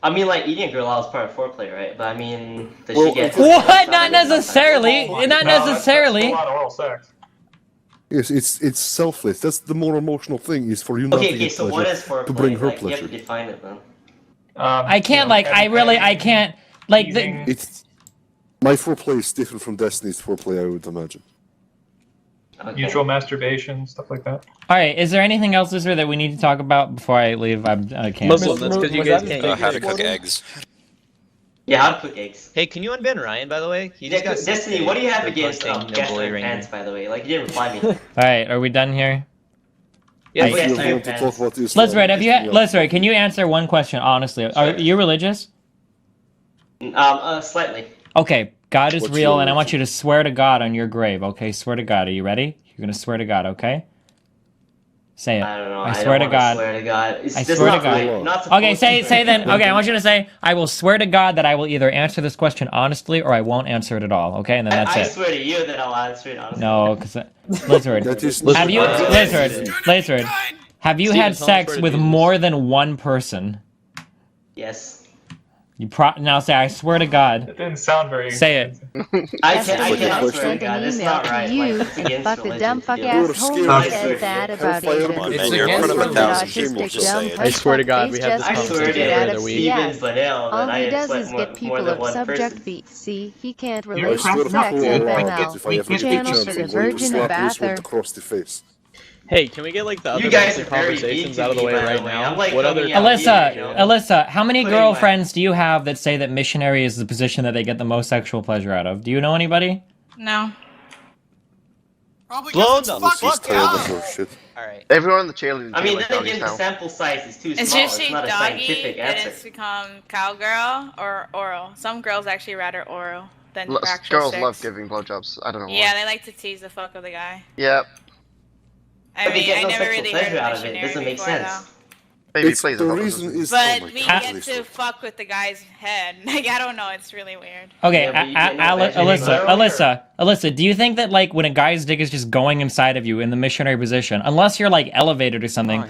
I mean, eating a girl out is part of foreplay, right? But I mean, does she get... What? Not necessarily. Not necessarily. That's a lot of oral sex. Yes, it's selfless. That's the more emotional thing, is for you not to get so what is foreplay? to bring her You pleasure. have to define it then. I can't I can't It's my foreplay is different from Destiny's foreplay, I would imagine. Mutual masturbation, stuff like that. All right, is there anything else, Lisward, that we need to talk about before I leave? I can't. Muslim, that's because you guys can't. How to cook eggs. Yeah, how to cook eggs. Hey, can you unban Ryan, by the way? He just got Destiny, what do you have against no bully ranger. pants, by the way? Like, you didn't reply me. All right, are we done here? Yeah, Lisward, Lisward, can you answer one question honestly? Sure. Are you religious? Slightly. Okay, God is real, and I want you to swear to God on your grave. Okay, swear to God. Are you ready? You're gonna swear to God, okay? Say it. I don't know. I swear to God. Swear to God. I swear to God. Okay, say then. Okay, I want you to say, I will swear to God that I will either answer this question honestly or I won't answer it at all. Okay, and then that's it. I swear to you that I'll answer it honestly. No, because Lisward, have you had sex with more than one person? Yes. You now say, I swear to God. It didn't sound very. Say it. I cannot swear to God. It's not right. You, like, it's against fuck the religion. dumb fuck asshole said that about Asians. And you're in front of 1,000 people, just say it. I swear to God, we have this conversation every other week. All he does is get people of subject beat. See, he can't relate to sex with them now. Channels for the virgin of bathroom. Across the face. Hey, can we get the other basic conversations out of the way right now? What other? Alyssa, how many girlfriends do you have that say that missionary is the position that they get the most sexual pleasure out of? Do you know anybody? No. Probably blown the fuck out. Alright. Everyone in the cheerleading I mean, then again, the sample size is too small. It's usually not a doggy, scientific then answer. it's become cowgirl or oral. Some girls actually rather oral than actual Girls sex. love giving blowjobs. I don't know why. Yeah, they like to tease the fuck of the guy. Yep. I But they mean, get I no never sexual really pleasure heard out of of it. It missionary doesn't make before, sense. Maybe please. The reason is. But we get to fuck with the guy's head. Like, I don't know, it's really weird. Okay, Alyssa, do you think that when a guy's dick is just going inside of you in the missionary position, unless you're elevated or something,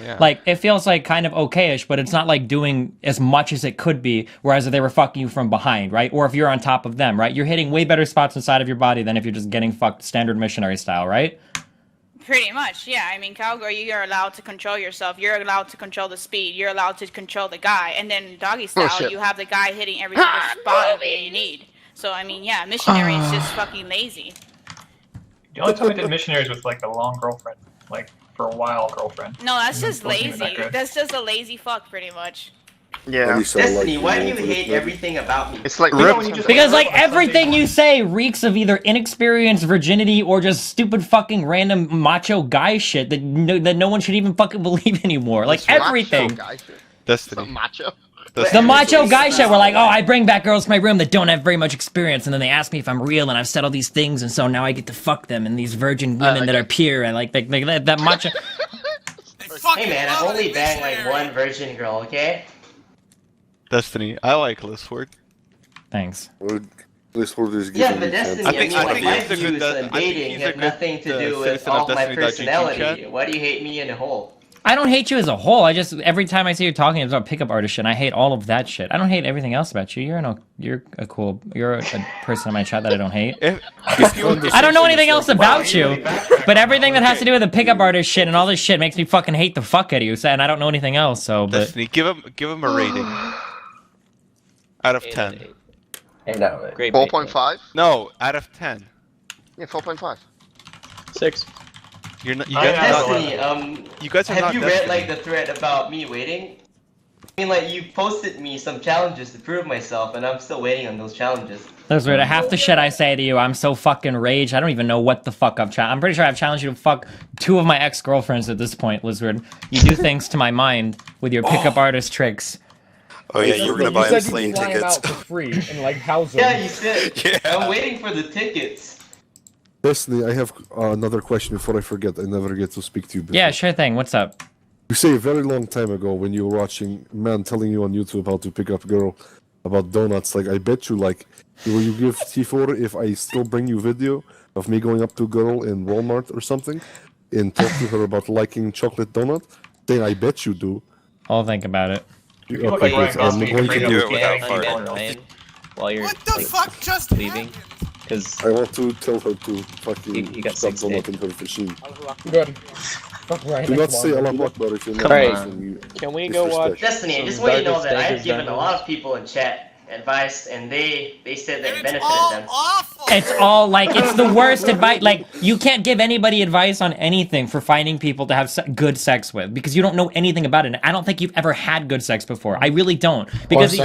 it feels kind of okayish, but it's not doing as much as it could be, whereas if they were fucking you from behind, right? Or if you're on top of them, right? You're hitting way better spots inside of your body than if you're just getting fucked standard missionary style, right? Pretty much, yeah. I mean, cowgirl, you're allowed to control yourself. You're allowed to control the speed. You're allowed to control the guy. And then doggy style, you have the guy hitting every single spot that you need. So, I mean, yeah, missionary is just fucking lazy. The only time I did missionaries was a long girlfriend. like for a while girlfriend. No, that's just Wasn't even that lazy. good. That's just a lazy fuck, pretty much. Yeah. Destiny, why do you hate everything about me? It's like Because like everything you say reeks of either inexperienced virginity or just stupid fucking random macho guy shit that no one should even fucking believe anymore. Like everything. Destiny. Macho. The macho guy shit, we're like, oh, I bring back girls to my room that don't have very much experience, and then they ask me if I'm real, and I've said all these things, and so now I get to fuck them, and these virgin women that are pure, and like that macho. Hey man, I've only banged like one virgin girl, okay? Destiny, I like Lisward. Thanks. Lisward is yeah, but Destiny, I mean, like, my views on dating have nothing to do with all my personality. Why do you hate me in a whole? I don't hate you as a whole. I just every time I see you talking about pickup artist shit, and I hate all of that shit. I don't hate everything else about you. You're a person in my chat that I don't hate. I don't know anything else about you, but everything that has to do with the pickup artist shit and all this shit makes me fucking hate the fuck out of you. And I don't know anything else. So, but Destiny, give him a rating out of 10. Great. 4.5. No, out of 10. Yeah, 4.5 6. You're not. You Destiny, you guys are have not you Destiny. read like the thread about me waiting? I mean, like you posted me some challenges to prove myself, and I'm still waiting on those challenges. That's weird. Half the shit I say to you, I'm so fucking raged. I don't even know what the fuck I'm pretty sure I've challenged you to fuck 2 of my ex-girlfriends at this point, Lisward. You do things to my mind with your pickup artist tricks. Oh yeah, you were gonna buy him said plane you'd fly him tickets. out for free and like house him. Yeah, you said. Yeah. I'm waiting for the tickets. Destiny, I have another question before I forget. I never get to speak to you before. Yeah, sure thing. What's up? You say a very long time ago when you were watching man telling you on YouTube how to pick up a girl about donuts. Like I bet you, like, will you give T4 if I still bring you video of me going up to a girl in Walmart or something and talk to her about liking chocolate donut? Then I bet you do. I'll think about it. Okay, good. I'm going to do it. While you're what the fuck just leaving. Because I want to tell her to fucking you got stop 6 donut in her machine. Good. Fuck right. Do not say Allah Akbar if you're not Alright, can we go watch Destiny, I some just want you to know Darkest that I've Dangerous given a Dungeons? lot of people in chat advice, and they said that it benefited them. It's all like, it's the worst advice. Like, you can't give anybody advice on anything for finding people to have good sex with because you don't know anything about it. I don't think you've ever had good sex before. I really don't. Because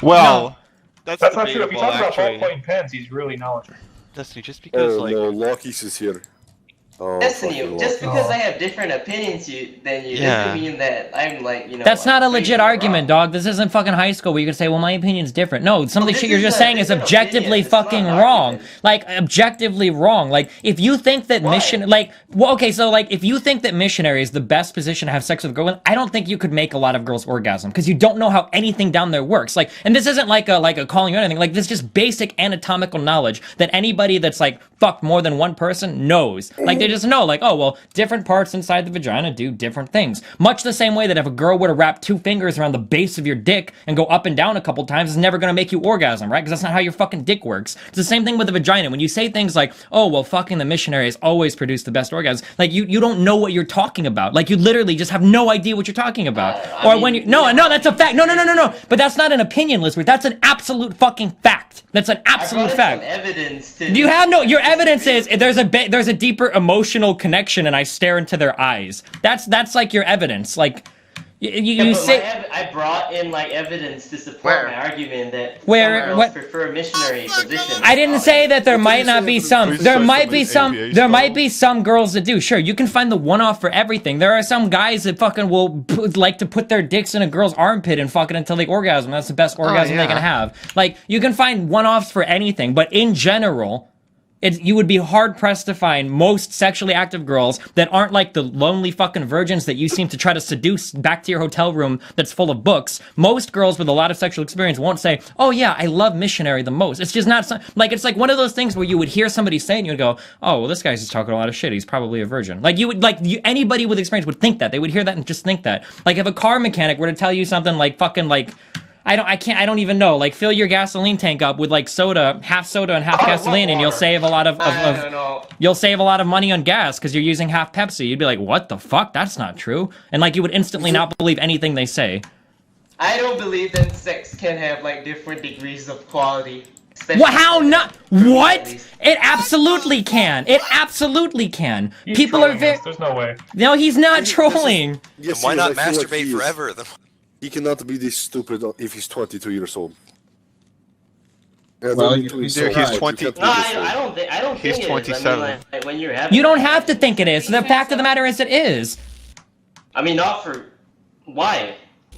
well, that's not true. If you talk about ballpoint pens, he's really knowledgeable. Destiny, just because like no, Locky's is here. Oh, Destiny, just because I have different opinions than you doesn't mean that I'm like, you know. That's not a crazy legit or argument, dog. This isn't fucking high school where you can say, well, my opinion's different. No, some of the shit you're just saying is objectively fucking wrong. Like, objectively wrong. Like, if you think that if you think that missionary is the best position to have sex with a girl in, I don't think you could make a lot of girls orgasm because you don't know how anything down there works. Like, and this isn't like a calling or anything. Like, this is just basic anatomical knowledge that anybody that's like fucked more than one person knows. Like, they just know, like, oh, well, different parts inside the vagina do different things. Much the same way that if a girl were to wrap 2 fingers around the base of your dick and go up and down a couple times, it's never gonna make you orgasm, right? Because that's not how your fucking dick works. It's the same thing with the vagina. When you say things like, oh, well, fucking the missionary has always produced the best orgasms, like, you don't know what you're talking about. Like, you literally just have no idea what you're talking about. No, that's a fact. No. But that's not an opinion, Lisward. That's an absolute fucking fact. That's an absolute fact. Evidence to You have no. Your evidence is there's a deeper emotional connection, and I stare into their eyes. That's like your evidence. Like you say. I brought in like evidence to support my argument that Where some girls prefer missionary positions. I didn't say that there might not be some. There might be some. There might be some girls that do. Sure, you can find the one-off for everything. There are some guys that fucking will like to put their dicks in a girl's armpit and fucking until they orgasm. That's the best orgasm they can have. Like, you can find one-offs for anything, but in general, you would be hard-pressed to find most sexually active girls that aren't like the lonely fucking virgins that you seem to try to seduce back to your hotel room that's full of books. Most girls with a lot of sexual experience won't say, oh yeah, I love missionary the most. It's just not, like, it's like one of those things where you would hear somebody say it and you would go, oh, well, this guy's just talking a lot of shit. He's probably a virgin. Like, anybody with experience would think that. They would hear that and just think that. Like, if a car mechanic were to tell you something like fucking like, I don't even know. Like, fill your gasoline tank up with like soda, half soda and half gasoline, and you'll save a lot you'll save a lot of money on gas because you're using half Pepsi. You'd be like, what the fuck? That's not true. And like, you would instantly not believe anything they say. I don't believe that sex can have like different degrees of quality. Well, how not? What? It absolutely can. It absolutely can. People are very. There's no way. No, he's not trolling. Yes, why he not is. I feel like masturbate he is. forever? He cannot be this stupid if he's 22 years old. Yeah, Well, don't be too he's inside. 20. You can't be No, this old. I don't think. I don't He's think it is. 27. I mean, like when you're having. You don't have to think it is. The fact of the matter is, it is. I mean, not for. Why?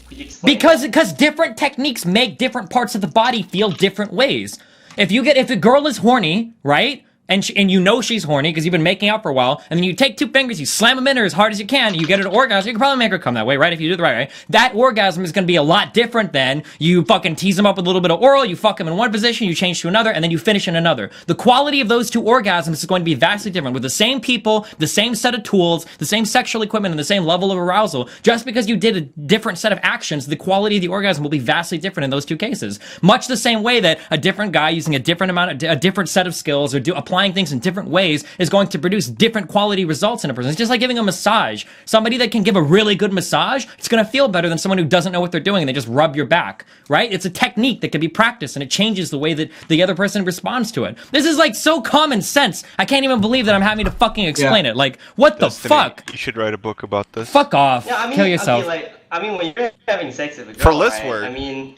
Could you explain? Because different techniques make different parts of the body feel different ways. If a girl is horny, right? And you know she's horny because you've been making out for a while, and then you take two fingers, you slam them in her as hard as you can, and you get her to orgasm, you can probably make her come that way, right? If you do it the right way. That orgasm is going to be a lot different than you fucking tease them up with a little bit of oral, you fuck them in one position, you change to another, and then you finish in another. The quality of those two orgasms is going to be vastly different with the same people, the same set of tools, the same sexual equipment, and the same level of arousal. Just because you did a different set of actions, the quality of the orgasm will be vastly different in those two cases. Much the same way that a different guy using a different set of skills or applying things in different ways is going to produce different quality results in a person. It's just like giving a massage. Somebody that can give a really good massage, it's going to feel better than someone who doesn't know what they're doing and they just rub your back, right? It's a technique that can be practiced and it changes the way that the other person responds to it. This is like so common sense. I can't even believe that I'm having to fucking explain it. Like, what the fuck? You should write a book about this. Fuck off. Yeah, I mean, Kill yourself. Okay, I mean, when you're having sex with a girl, For Lisward. right? I mean,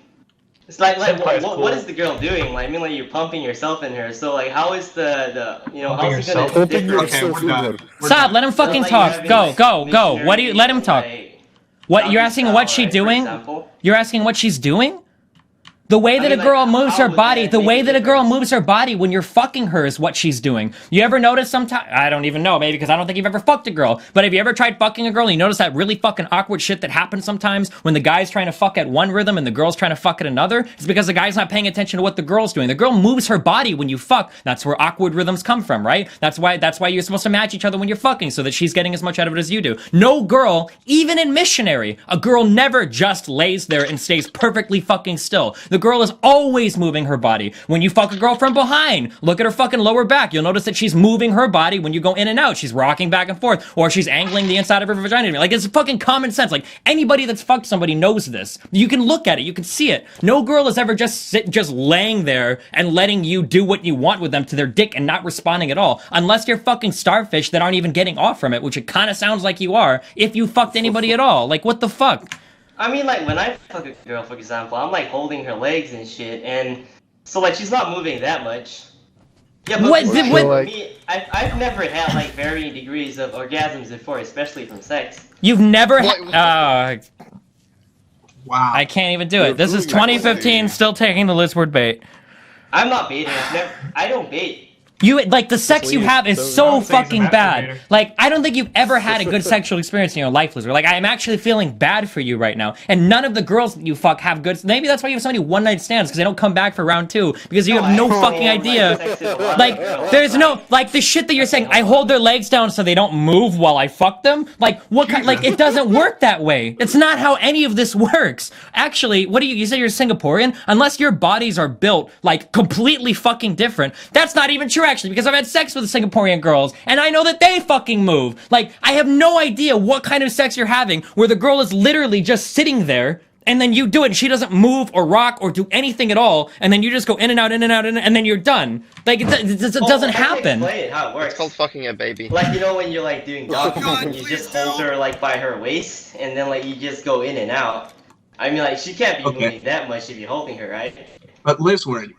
it's like what is the girl doing? Like, I mean, like you're pumping yourself in her. So like, how is the how's it gonna differ? Okay, we're done. Stop. Let him fucking talk. Go. What do you? Let him talk. What you're asking? What's she doing? You're asking what she's doing? The way that a girl moves her body, when you're fucking her is what she's doing. You ever notice sometimes, I don't even know, maybe because I don't think you've ever fucked a girl, but have you ever tried fucking a girl and you notice that really fucking awkward shit that happens sometimes when the guy's trying to fuck at one rhythm and the girl's trying to fuck at another? It's because the guy's not paying attention to what the girl's doing. The girl moves her body when you fuck. That's where awkward rhythms come from, right? That's why you're supposed to match each other when you're fucking so that she's getting as much out of it as you do. No girl, even in missionary, a girl never just lays there and stays perfectly fucking still. The girl is always moving her body. When you fuck a girl from behind, look at her fucking lower back. You'll notice that she's moving her body when you go in and out. She's rocking back and forth, or she's angling the inside of her vagina. Like, it's fucking common sense. Like, anybody that's fucked somebody knows this. You can look at it. You can see it. No girl is ever just laying there and letting you do what you want with them to their dick and not responding at all. Unless you're fucking starfish that aren't even getting off from it, which it kind of sounds like you are, if you fucked anybody at all. Like, what the fuck? I mean, like, when I fuck a girl, for example, I'm, like, holding her legs and shit, and so, like, she's not moving that much. Yeah, but for me, I've never had, like, varying degrees of orgasms before, especially from sex. You've never had... wow. I can't even do it. This is 2015, still taking the Lisward bait. I'm not baiting. I don't bait. You, like, the sex you have is so fucking bad. Like, I don't think you've ever had a good sexual experience in your life, Lisward. Like, I'm actually feeling bad for you right now. And none of the girls that you fuck have good... Maybe that's why you have so many one-night stands, because they don't come back for round 2. Because you have no fucking idea. Like, there's no... Like, the shit that you're saying, I hold their legs down so they don't move while I fuck them? Like, what kind... Like, it doesn't work that way. It's not how any of this works. Actually, what do you... You said you're Singaporean? Unless your bodies are built, like, completely fucking different, that's not even true, actually, because I've had sex with Singaporean girls, and I know that they fucking move. Like, I have no idea what kind of sex you're having, where the girl is literally just sitting there, and then you do it, and she doesn't move or rock or do anything at all, and then you just go in and out, and then you're done. Like, it doesn't happen. Explain it, how it works. It's called fucking a baby. Like, you know when you're, like, doing doggy and you just hold her, like, by her waist, and then, like, you just go in and out. I mean, like, she can't be moving that much if you're holding her, right? But Lisward,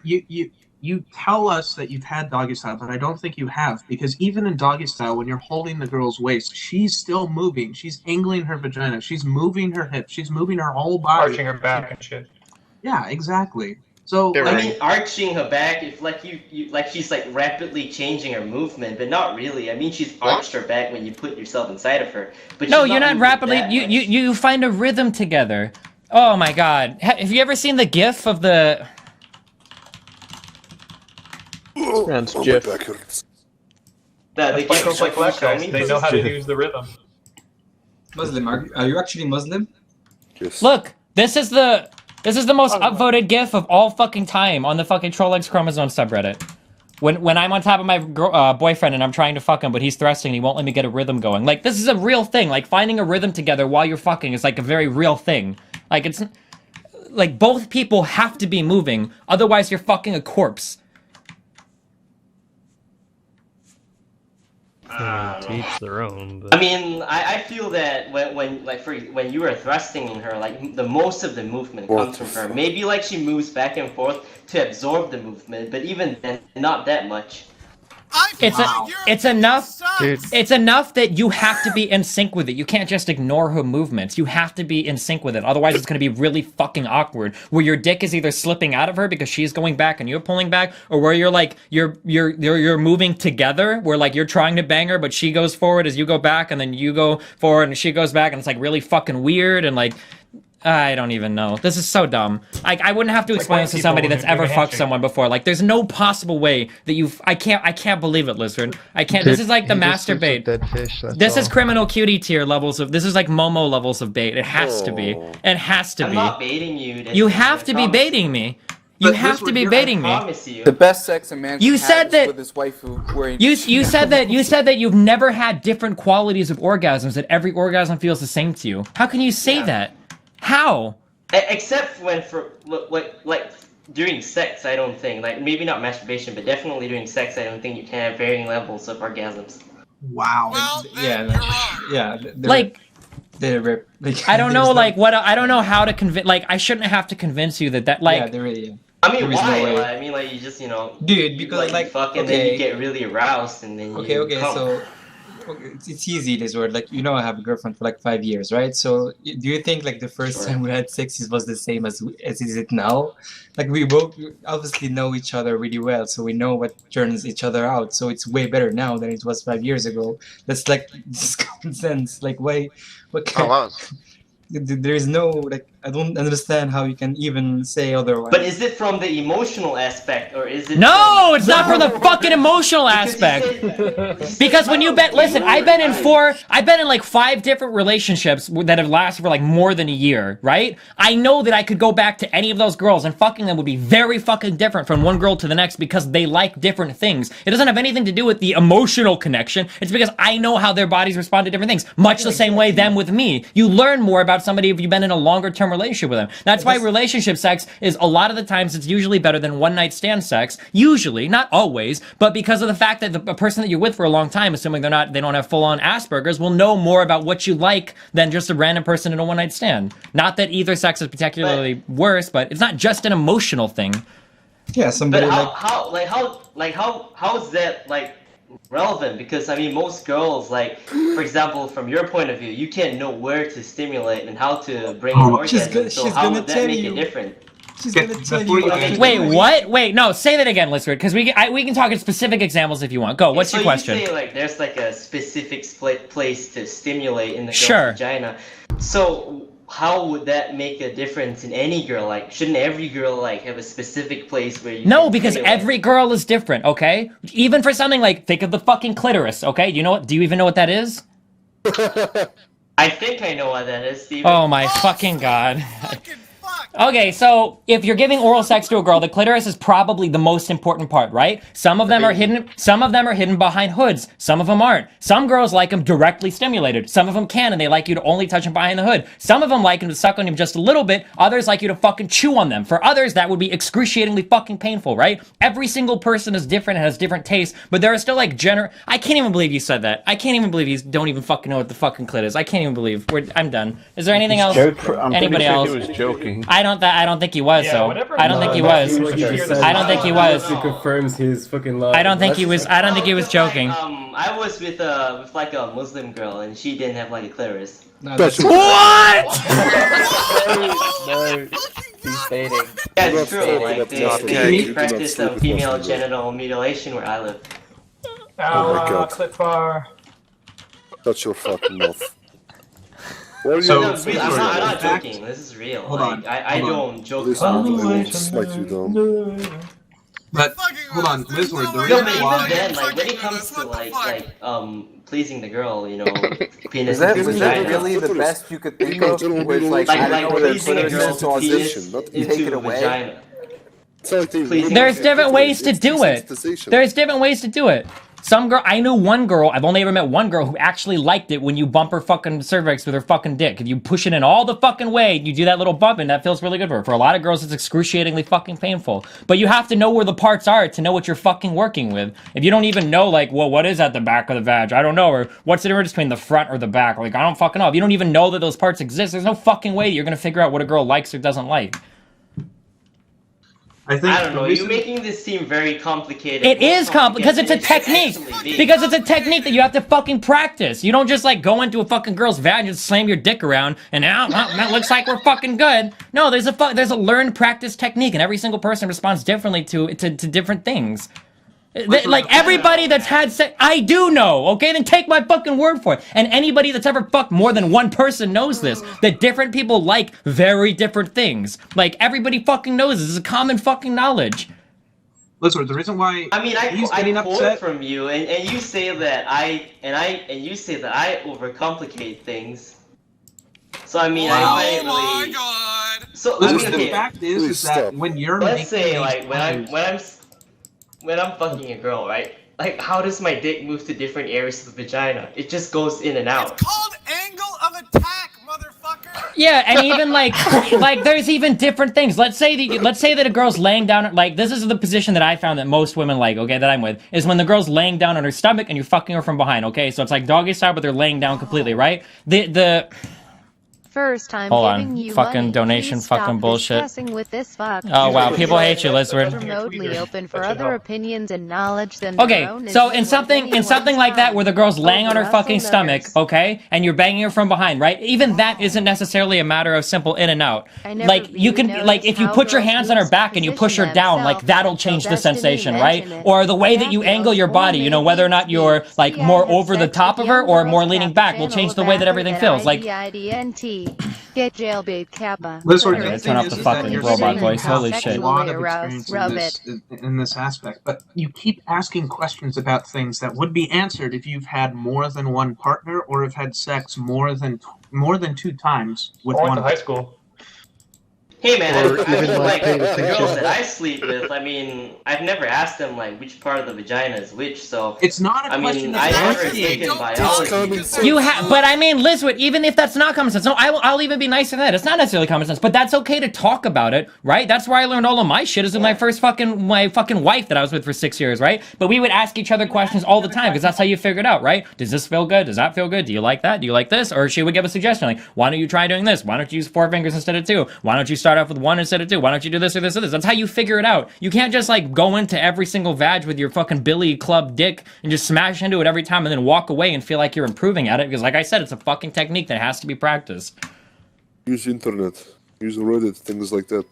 you tell us that you've had doggy style, but I don't think you have, because even in doggy style, when you're holding the girl's waist, she's still moving. She's angling her vagina. She's moving her hips. She's moving her whole body. Arching her back and shit. Yeah, exactly. So I mean, arching her back, if like you like she's like rapidly changing her movement, but not really. I mean, she's arched her back when you put yourself inside of her. But no, you're not rapidly. You find a rhythm together. Oh my god, have you ever seen the GIF of the? That's GIF. The GIF like black guys. They know how to use the rhythm. Muslim, are you actually Muslim? Yes. Look, this is the most upvoted GIF of all fucking time on the fucking Troll X Chromosome subreddit. When I'm on top of my boyfriend and I'm trying to fuck him, but he's thrusting and he won't let me get a rhythm going. Like, this is a real thing. Like, finding a rhythm together while you're fucking is like a very real thing. Like, it's... like both people have to be moving, otherwise you're fucking a corpse. To each their own. But... I mean, I feel that when you were thrusting in her, like the most of the movement comes from her. Maybe like she moves back and forth to absorb the movement, but even then, not that much. It's enough. Dude. It's enough that you have to be in sync with it. You can't just ignore her movements. You have to be in sync with it. Otherwise, it's going to be really fucking awkward. Where your dick is either slipping out of her because she's going back and you're pulling back, or where you're like you're moving together. Where like you're trying to bang her, but she goes forward as you go back, and then you go forward and she goes back, and it's like really fucking weird and like. I don't even know. This is so dumb. I wouldn't have to explain this to somebody that's ever fucked someone before. Like, there's no possible way that you've... I can't believe it, Lisward. I can't... This is like the masturbate. This is criminal cutie tier levels of... This is like Momo levels of bait. It has to be. It has to be. I'm not baiting you. You have to be baiting me. You have to be baiting me. The best sex a man can you said have that, is with his waifu wearing... You said that you've never had different qualities of orgasms, that every orgasm feels the same to you. How can you say that? How? Except when like during sex, I don't think, like maybe not masturbation, but definitely during sex, I don't think you can have varying levels of orgasms. Wow. Well, I don't know, like what I don't know how to convince. Like I shouldn't have to convince you that like. Yeah, there really. I mean, why? I mean, like you just dude, because like fuck and then you get really aroused and then you come. So. It's easy, this word. Like, I have a girlfriend for like 5 years, right? So, do you think like the first time we had sex was the same as is it now? Like, we both obviously know each other really well, so we know what turns each other out. So it's way better now than it was 5 years ago. That's like just common sense. Like, why? What kind? There is no like. I don't understand how you can even say otherwise. But is it from the emotional aspect, or is it? No, it's not from the fucking emotional aspect. Because when you bet, listen, I've been in like 5 different relationships that have lasted for like more than a year, right? I know that I could go back to any of those girls and fucking them would be very fucking different from one girl to the next because they like different things. It doesn't have anything to do with the emotional connection. It's because I know how their bodies respond to different things. Much the same way them with me. You learn more about somebody if you've been in a longer term relationship with them. That's why relationship sex is a lot of the times it's usually better than one night stand sex. Usually, not always, but because of the fact that the person that you're with for a long time, assuming they don't have full on Asperger's, will know more about what you like than just a random person in a one night stand. Not that either sex is particularly worse, but it's not just an emotional thing. Yeah, somebody but how is that like relevant? Because I mean, most girls, like for example, from your point of view, you can't know where to stimulate and how to bring an orgasm. So how would that make it different? She's gonna tell you. Wait, what? Wait, no, say that again, Lisward, because we can talk in specific examples if you want. Go. What's your question? You say like there's like a specific place to stimulate in the girl's vagina. So how would that make a difference in any girl? Like, shouldn't every girl like have a specific place where you? No, because every girl is different. Okay, even for something like think of the fucking clitoris. Okay, you know what? Do you even know what that is? I think I know what that is, Steven. Oh my fucking god. Okay, so if you're giving oral sex to a girl, the clitoris is probably the most important part, right? Some of them are hidden behind hoods. Some of them aren't. Some girls like them directly stimulated. Some of them can, and they like you to only touch them behind the hood. Some of them like them to suck on them just a little bit. Others like you to fucking chew on them. For others, that would be excruciatingly fucking painful, right? Every single person is different and has different tastes, but there are still like I can't even believe you said that. I can't even believe you don't even fucking know what the fucking clit is. I can't even believe. I'm done. Is there anything else? Anybody else? He was joking. I don't think he was, though. I don't think he was. I don't think he was. He confirms his fucking lie. I don't think he was joking. I was with like a Muslim girl, and she didn't have like a clitoris. No, what? No, he's fading. Yeah, it's true. Like they practice female genital mutilation where I live. Oh my god. Clip bar. Shut your fucking mouth. I'm not joking. This is real. I don't joke about these things. But hold on, Lisward, the even reason then, like when it comes to like pleasing the girl, you know, penis is that vagina. really the best you could think of? With like pleasing a girl to penis into vagina. There's different ways to do it. There's different ways to do it. I know one girl, I've only ever met one girl who actually liked it when you bump her fucking cervix with her fucking dick. If you push it in all the fucking way, you do that little bump, and that feels really good for her. For a lot of girls, it's excruciatingly fucking painful. But you have to know where the parts are to know what you're fucking working with. If you don't even know, like, well, what is at the back of the vag? I don't know. Or what's the difference between the front or the back? Like, I don't fucking know. If you don't even know that those parts exist, there's no fucking way that you're gonna figure out what a girl likes or doesn't like. I don't know. You're making this seem very complicated. It is complicated because it's a technique. Because it's a technique that you have to fucking practice. You don't just like go into a fucking girl's vag and slam your dick around and that looks like we're fucking good. No, there's a learned practice technique, and every single person responds differently to different things. Like everybody that's had sex, I do know, okay? Then take my fucking word for it. And anybody that's ever fucked more than one person knows this, that different people like very different things. Like everybody fucking knows this. This is common fucking knowledge. Listen, the reason why I quote upset from you, and you say that I overcomplicate things. So I mean, I really. Oh my god! So listen, the fact is that when you're let's say like when I'm fucking a girl, right? Like, how does my dick move to different areas of the vagina? It just goes in and out. It's called angle of attack, motherfucker. Yeah, and even like there's even different things. Let's say that a girl's laying down, like this is the position that I found that most women like, okay, that I'm with, is when the girl's laying down on her stomach and you're fucking her from behind, okay? So it's like doggy style, but they're laying down completely, right? First time Hold giving on. you Fucking money. donation Please fucking stop bullshit. discussing with this fuck. Oh wow, people hate you, Lisward. Remotely open for other opinions and knowledge than Okay, their own so is in something like that where the girl's laying on her fucking stomach, okay, and you're banging her from behind, right? Even that isn't necessarily a matter of simple in and out. Like you can, like if you put your hands on her back and you push her down, like that'll change the sensation, right? Or the way that you angle your body, you know, whether or not you're like more over the top of her or more leaning back will change the way that everything feels. Like. Get jailbait, Kappa. Listen, turn off the fucking robot voice. Holy shit. A lot of experience in this aspect, but you keep asking questions about things that would be answered if you've had more than one partner or have had sex more than 2 times with one. To high school. Hey man, Or I even, mean, like, like paying the attention. girls that I sleep with, I mean, I've never asked them like which part of the vagina is which, so it's not a question. I never taken biology. You have, but I mean, Lisward, even if that's not common sense, no, I'll even be nicer than that. It's not necessarily common sense, but that's okay to talk about it, right? That's where I learned all of my shit, is with my fucking wife that I was with for 6 years, right? But we would ask each other questions all the time, because that's how you figure it out, right? Does this feel good? Does that feel good? Do you like that? Do you like this? Or she would give a suggestion, like, why don't you try doing this? Why don't you use 4 fingers instead of 2? Why don't you start off with 1 instead of 2? Why don't you do this or this or this? That's how you figure it out. You can't just like go into every single vag with your fucking billy club dick and just smash into it every time and then walk away and feel like you're improving at it, because like I said, it's a fucking technique that has to be practiced. Use internet, use Reddit, things like that.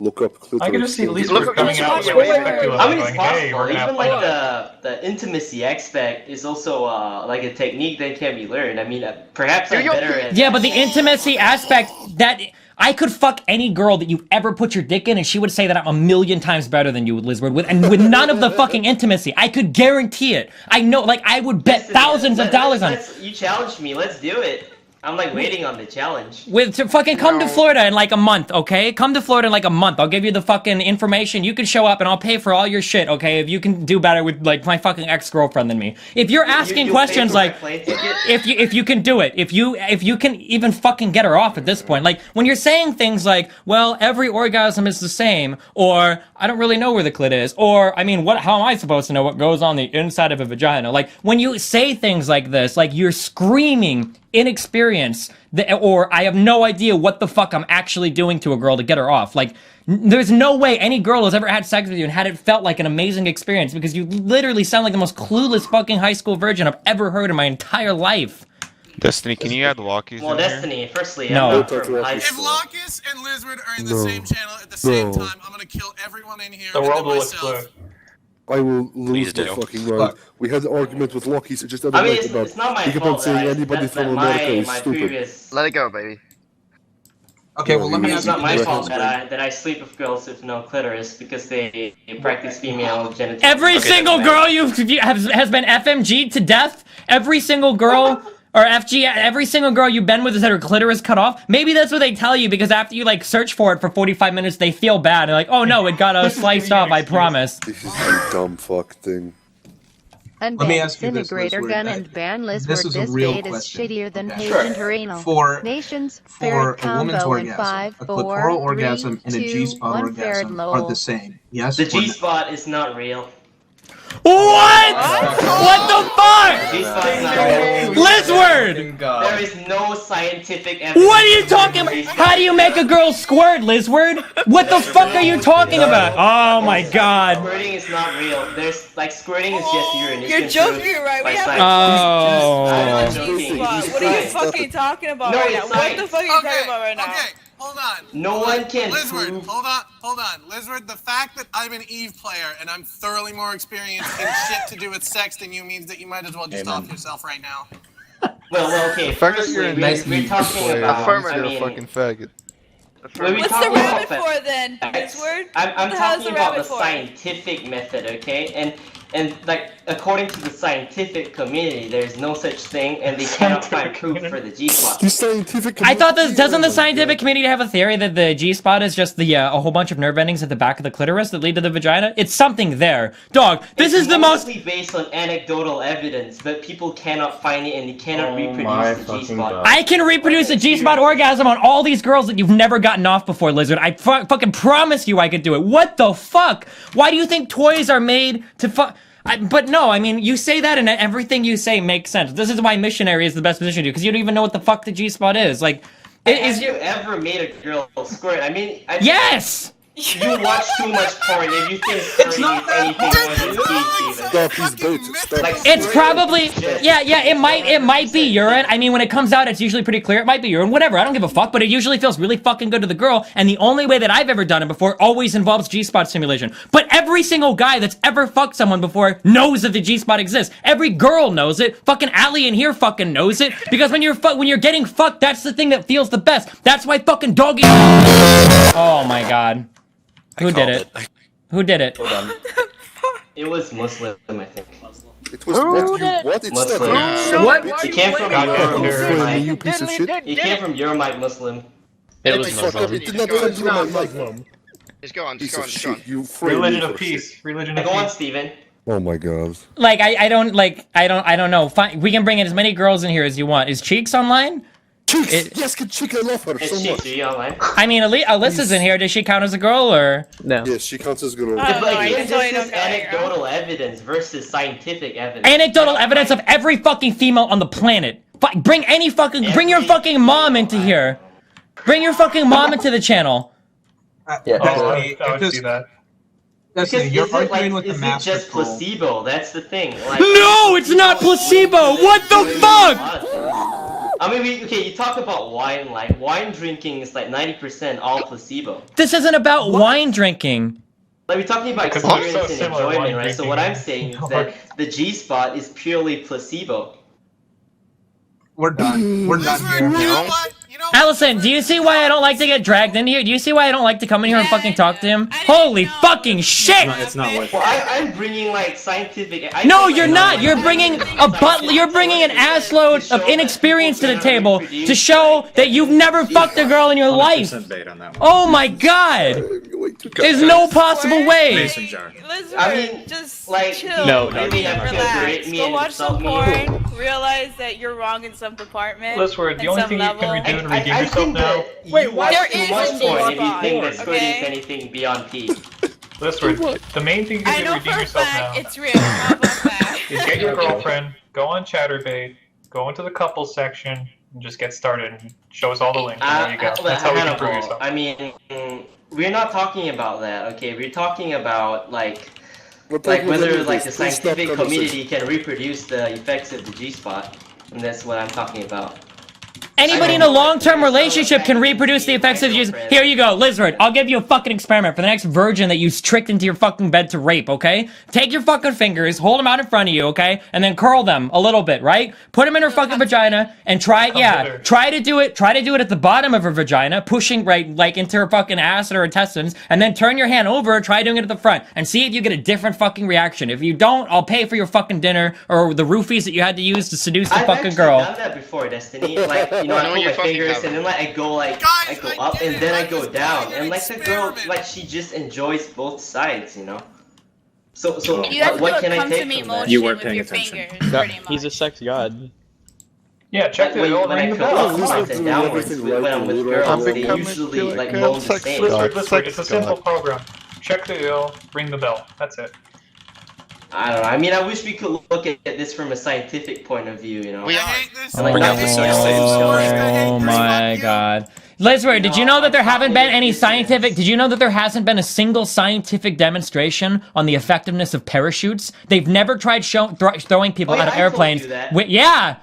Look up clitoris. I can just see Lisward coming out with I mean, it's possible. Even like the intimacy aspect is also like a technique that can be learned. I mean, perhaps I'm better at. Yeah, but the intimacy aspect, that I could fuck any girl that you ever put your dick in, and she would say that I'm a million times better than you, Lisward, with none of the fucking intimacy. I could guarantee it. I know, like I would bet thousands of dollars on it. You challenged me. Let's do it. I'm like waiting on the challenge. To fucking come to Florida in like a month, okay? Come to Florida in like a month. I'll give you the fucking information. You can show up and I'll pay for all your shit, okay? If you can do better with like my fucking ex-girlfriend than me. If you're asking questions like, if you can do it, if you can even fucking get her off at this point, like when you're saying things like, well, every orgasm is the same, or I don't really know where the clit is, or I mean, how am I supposed to know what goes on the inside of a vagina? Like when you say things like this, like you're screaming inexperience, or I have no idea what the fuck I'm actually doing to a girl to get her off. Like, there's no way any girl has ever had sex with you and had it felt like an amazing experience, because you literally sound like the most clueless fucking high school virgin I've ever heard in my entire life. Destiny, can you add Lockies? Well, Destiny, firstly, no. If Lockus and Lisward are in the same channel at the same time, I'm gonna kill everyone in here. The world will explode. I will lose the fucking round. We had an argument with Lockies just the other night about. It's not my he kept on fault saying anybody from America is stupid. Let it go, baby. Okay, well, let me It's not my fault that I sleep with girls with no clitoris because they practice female genitalia. Every single girl has been FMG'd to death. Every single girl. Or FG, every single girl you've been with has had her clitoris cut off. Maybe that's what they tell you, because after you like search for it for 45 minutes, they feel bad. They're like, oh no, it got sliced off, I promise. This is a dumb fuck thing. Unban disintegrator gun and ban Lisward. This date is shittier than Page and Terrenal. For Nations, for Ferret a woman's combo in orgasm, 5, a 4, clitoral 3, orgasm and a 2, G-spot 1 Ferret orgasm are low. the same. Yes. The or no? G-spot is not real. What? What the fuck? G-spot is not real. Lisward! There is no scientific evidence. What are you talking about? How do you make a girl squirt, Lisward? What the fuck are you talking about? Oh my god. Squirting is not real. There's like squirting is just urine. You're joking, right? We have Oh. I'm joking. What are you fucking talking about No, right now? it's What science. the fuck are you talking about right now? Okay, hold on. No one can Lisward, prove. hold on. Lisward, the fact that I'm an Eve player and I'm thoroughly more experienced in shit to do with sex than you means that you might as well just off yourself right now. Well, okay. The fact that you're Firstly, a we're nice talking about. you're a fucking faggot. What's the rabbit for then, Lisward? I'm What the hell's talking the about the rabbit for? scientific method, okay? And like according to the scientific community, there's no such thing, and they cannot find proof for the G-spot. The scientific. I thought this doesn't the scientific community have a theory that the G-spot is just the a whole bunch of nerve endings at the back of the clitoris that lead to the vagina? It's something there. Dog, this is the most based on anecdotal evidence, but people cannot find it and they cannot reproduce the G-spot. I can reproduce a G-spot orgasm on all these girls that you've never gotten off before, Lizard. I fucking promise you I could do it. What the fuck? Why do you think toys are made to fuck? But no, I mean, you say that and everything you say makes sense. This is why missionary is the best position to do, because you don't even know what the fuck the G-spot is. Like, Have you ever made a girl squirt? I mean, yes! You watch too much porn if you think squirting is anything more than Steven. It's probably it might be urine. I mean, when it comes out, it's usually pretty clear. It might be urine, whatever. I don't give a fuck, but it usually feels really fucking good to the girl. And the only way that I've ever done it before always involves G-spot stimulation. But every single guy that's ever fucked someone before knows that the G-spot exists. Every girl knows it. Fucking Allie in here fucking knows it, because when you're getting fucked, that's the thing that feels the best. That's why fucking doggy. Oh my god. Who did it? Who did it? Hold on. It was Muslim, I think. It was what? It's Muslim. What? He came from Euromite. You piece of shit. He came from Euromite Muslim. It was Muslim. It did not come from my Muslim. Just go on. Piece of shit. You Religion of peace. Religion of Go peace. on, Steven. Oh my god. Like I don't know. Fine, we can bring in as many girls in here as you want. Is Cheeks online? Cheeks! Yes, Cheeks, I love her so much. Cheeks, are you online? I mean, Alyssa's in here. Does she count as a girl or? No. Yes, she counts as a girl. But this is anecdotal evidence versus scientific evidence. Anecdotal evidence of every fucking female on the planet. Bring your fucking mom into here. Bring your fucking mom into the channel. Yeah, I would see that. Because you're arguing with the is it master just troll. placebo? That's the thing. Like, No, it's not placebo. What the fuck? I mean, you talk about wine. Like, wine drinking is like 90% all placebo. This isn't about wine drinking. Like, we're talking about Because they're experience so and similar, enjoyment, wine right? So drinking what I'm and- saying is that the G-spot is purely placebo. We're done. We're done here. You know what? Allison, do you see why I don't like to get dragged in here? Do you see why I don't like to come in here and fucking talk to him? Holy fucking shit! It's not worth Well, it. I'm bringing like scientific. No, you're not. You're bringing a butler. You're bringing an assload of inexperience to the table to show that you've never fucked a girl in your life. Oh my god! There's no possible way. Mason jar. I mean, just like, chill. no, Really really have to relax. berate me Go and watch some insult me. porn. Realize that you're wrong in some department. Lisward, the at only some thing you level. can do to redeem I yourself think now. that Wait, you watch There too is much a porn if you G-spot, think that squirting okay? is anything beyond pee. Lisward, the main thing you I can do know to redeem for a yourself fact now it's real. How about that? is get your girlfriend, go on Chatterbait, go into the couples section, and just get started and show us all the links. And there you go. That's how we can prove yourself. I mean, we're not talking about that, okay? We're talking about like whether like the scientific community can reproduce the effects of the G-spot, and that's what I'm talking about. Anybody in a long-term relationship can reproduce the effects of use. Here you go, Lizard. I'll give you a fucking experiment for the next virgin that you tricked into your fucking bed to rape, okay? Take your fucking fingers, hold them out in front of you, okay? And then curl them a little bit, right? Put them in her fucking vagina and try to do it at the bottom of her vagina, pushing right like into her fucking ass and her intestines, and then turn your hand over, try doing it at the front, and see if you get a different fucking reaction. If you don't, I'll pay for your fucking dinner or the roofies that you had to use to seduce the fucking girl. I've actually done that before, Destiny. Like, you know, I put my fingers and then like I go up and then I go down, and like the girl, like she just enjoys both sides, you know. So You have what to can do a I come to take me from that? motion You weren't with paying your attention. fingers, pretty much. He's a sex god. Yeah, check the old When I ring the click bell. upwards and downwards when I'm with girls, they usually like moan the same. Lisward, it's a simple program. Check the ill, ring the bell. That's it. I don't know. I mean, I wish we could look at this from a scientific point of view, you know. We are. Oh my god. Lisward, did you know that there haven't been any scientific... Did you know that there hasn't been a single scientific demonstration on the effectiveness of parachutes? They've never tried throwing people out of airplanes. Yeah!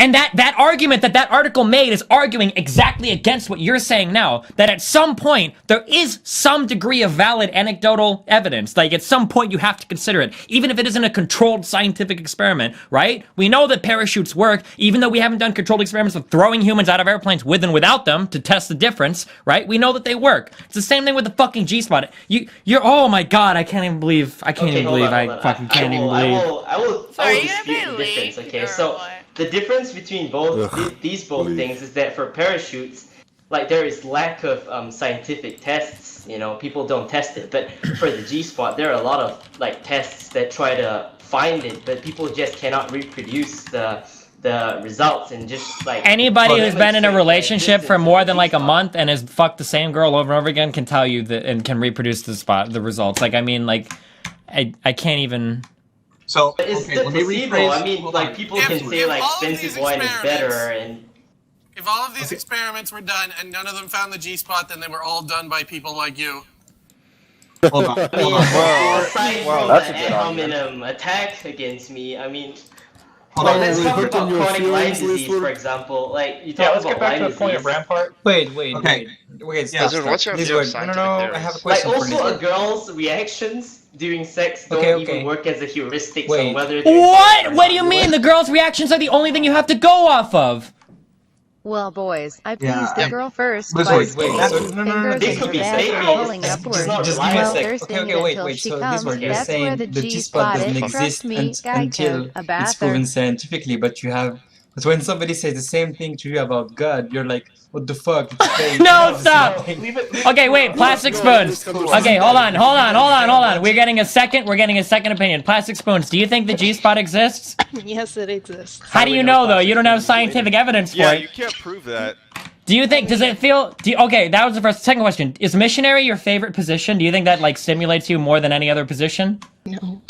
And that argument that article made is arguing exactly against what you're saying now. That at some point, there is some degree of valid anecdotal evidence. Like, at some point, you have to consider it. Even if it isn't a controlled scientific experiment, right? We know that parachutes work, even though we haven't done controlled experiments with throwing humans out of airplanes with and without them to test the difference, right? We know that they work. It's the same thing with the fucking G-spot. You're, oh my god, I can't even believe, I can't even believe. I will dispute the difference, okay? So, the difference between these things is that for parachutes, like, there is lack of scientific tests, you know, people don't test it. But for the G-spot, there are a lot of, like, tests that try to find it, but people just cannot reproduce the results and just, like... Anybody who's been in a relationship for more than, like, a month and has fucked the same girl over and over again can tell you that, and can reproduce the results. Like, I mean, like, I can't even... So, it's the placebo. I mean, like, people can say, like, expensive wine is better, and... If all of these experiments were done and none of them found the G-spot, then they were all done by people like you. Hold on. I mean, aside from that's a the good ad argument. hominem attack against me, I mean... Hold on. let's talk Hurt about on your chronic Lyme feelings, disease, Lisward? for example. Like, you Yeah, talk let's about get back Lyme to the point of disease. Rampart. Wait, Yeah, stop. what's your view of Lisward, no, scientific I have a theories? Like, question for also, a Lisward. girl's reactions during sex don't Okay. even work as a heuristics Wait. on whether they're What? What do you mean? The girls' reactions are the only thing you have to go off of. Well, boys, I Yeah, pleased the girl first Wait, by wait, sticking no, fingers no, they in could her be bag fake. and pulling Just upwards give me a while sec. thirsting wait. until she So comes. Lisward, you're That's where saying the the G G-spot spot doesn't is. Trust exist me, guy until took a it's proven bather. scientifically, but when somebody says the same thing to you about God, you're like, what the fuck? It's fake. No, It's the stop. same thing. Okay, wait, plastic spoons. Okay, hold on. We're getting a second opinion. Plastic spoons, do you think the G-spot exists? Yes, it exists. How do you know, though? You don't have scientific evidence for Yeah, it. you can't prove that. Do you think, does it feel, okay, that was the second question. Is missionary your favorite position? Do you think that, like, stimulates you more than any other position? No.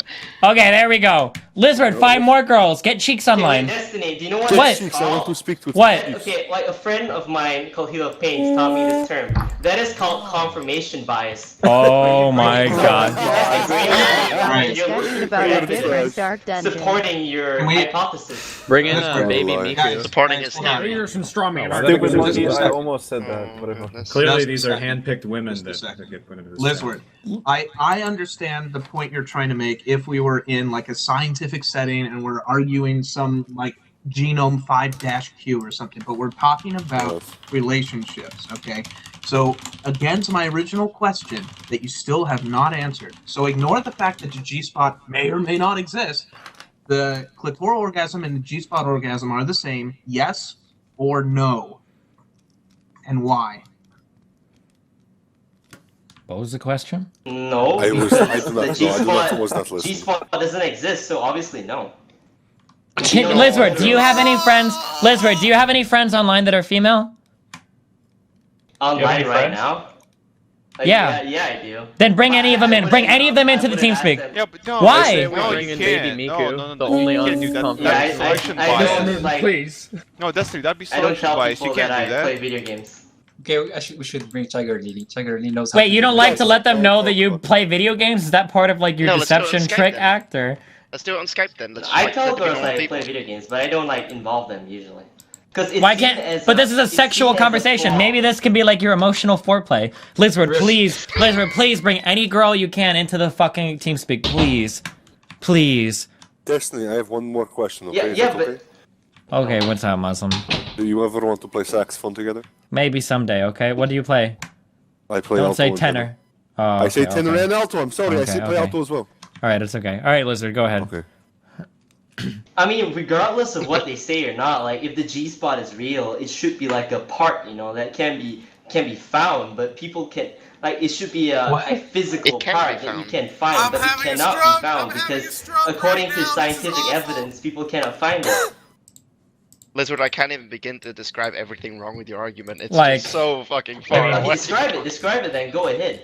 Okay, there we go. Lisward, 5 more girls. Get cheeks online. Destiny, do you know what What? it's I called? want to speak with What? Okay, like a friend of mine called Hero of Pains taught me this term. That is called confirmation bias. Oh my god. Discussion about a different dark dungeon. Supporting your hypothesis. Bring in baby Miku. Supporting his theory. Here's some straw man. I almost said that. Whatever. Clearly, these are hand-picked women that get put into this. Lisward, I understand the point you're trying to make if we were in like a scientific setting and we're arguing some like genome 5-Q or something, but we're talking about relationships, okay? So again, to my original question that you still have not answered. So ignore the fact that the G-spot may or may not exist. The clitoral orgasm and the G-spot orgasm are the same, yes or no? And why? What was the question? No, I was not listening. G-spot doesn't exist, so obviously no. Lisward, do you have any friends? Lisward, do you have any friends online that are female? Online right now? Yeah. Yeah, I do. Then bring any of them in. Bring any of them into the TeamSpeak. Yeah, but no. Why? No, Bring you in can't. baby Miku, No, the only you can't do that. uncomfortable. That'd be selection bias. Like, Please. No, Destiny, that'd be I don't selection tell bias. You people can't that do I play that. video games. Okay, we should bring Tiger Lily. Tiger Lily knows how Wait, to you do don't it. like to let them know that you play video games? Is that part of like your No, let's do it on deception Skype trick then. act, or? Let's do it on Skype then. Let's I like, tell let the girls normal I people. play video games, but I don't like involve them usually. Because Why can't? But this is a sexual conversation. Maybe this could be like your emotional foreplay. Lisward, please bring any girl you can into the fucking TeamSpeak, please, please. Destiny, I have one more question. Okay, Yeah, is yeah, that but okay? Okay, what's up, Muslim? Do you ever want to play saxophone together? Maybe someday. Okay, what do you play? I play Don't alto say and tenor. Oh, I say okay, tenor okay. and alto. I'm sorry, I Okay, say play okay. alto as well. All right, it's okay. All right, Lizard, go ahead. Okay. I mean, regardless of what they say or not, like if the G-spot is real, it should be like a part, you know, that can be can be found, but people can like it should be a physical part that you can find, but it cannot be found because according to scientific evidence, people cannot find it. Lisward, I can't even begin to describe everything wrong with your argument. It's Like- just so fucking far away. Describe it then, go ahead.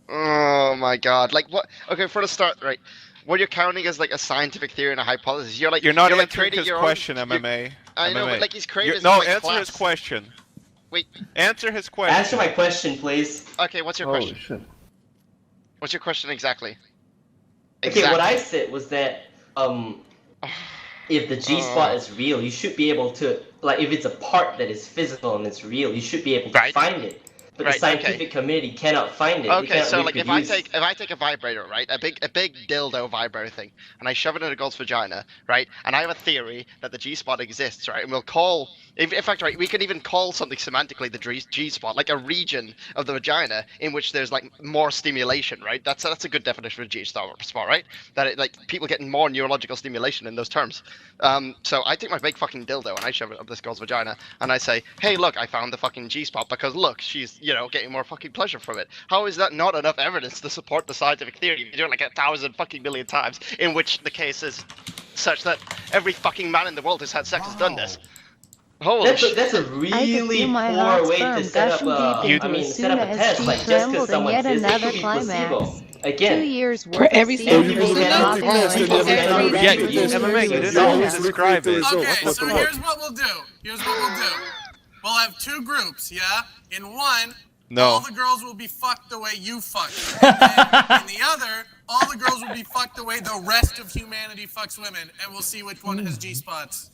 Oh my god. Like what? Okay, for the start, right? What you're counting as like a scientific theory and a hypothesis. You're You're not like answering creating his your question, own, MMA. I know, MMA. but like he's created No, like, answer class. his question. Wait. Answer his question. Answer my question, please. Okay, what's your question? Shit. What's your question exactly? Okay, what I said was that if the G-spot is real, you should be able to like if it's a part that is physical and it's real, you should be able to find it. But the scientific community cannot find it. Okay, so like if I take a vibrator, right, a big dildo vibrator thing, and I shove it in a girl's vagina, right, and I have a theory that the G-spot exists, right, and we'll call, in fact, right, we can even call something semantically the G-spot, like a region of the vagina in which there's like more stimulation, right? That's a good definition for G-spot, right? That it, like people getting more neurological stimulation in those terms. So I take my big fucking dildo and I shove it up this girl's vagina, and I say, hey, look, I found the fucking G-spot because look, she's getting more fucking pleasure from it. How is that not enough evidence to support the scientific theory? You do it like 1,000 fucking million times, in which the case is such that every fucking man in the world who's had sex has done this. Holy shit. That's a really poor way to set up a test, like just because someone says it could be placebo. Again, 2 years worth For every of single semen Yeah, you didn't always describe it. Okay, so here's what we'll do. We'll have two groups, yeah? In one, all the girls will be fucked the way you fucked. And then in the other, all the girls will be fucked the way the rest of humanity fucks women, and we'll see which one has G-spots.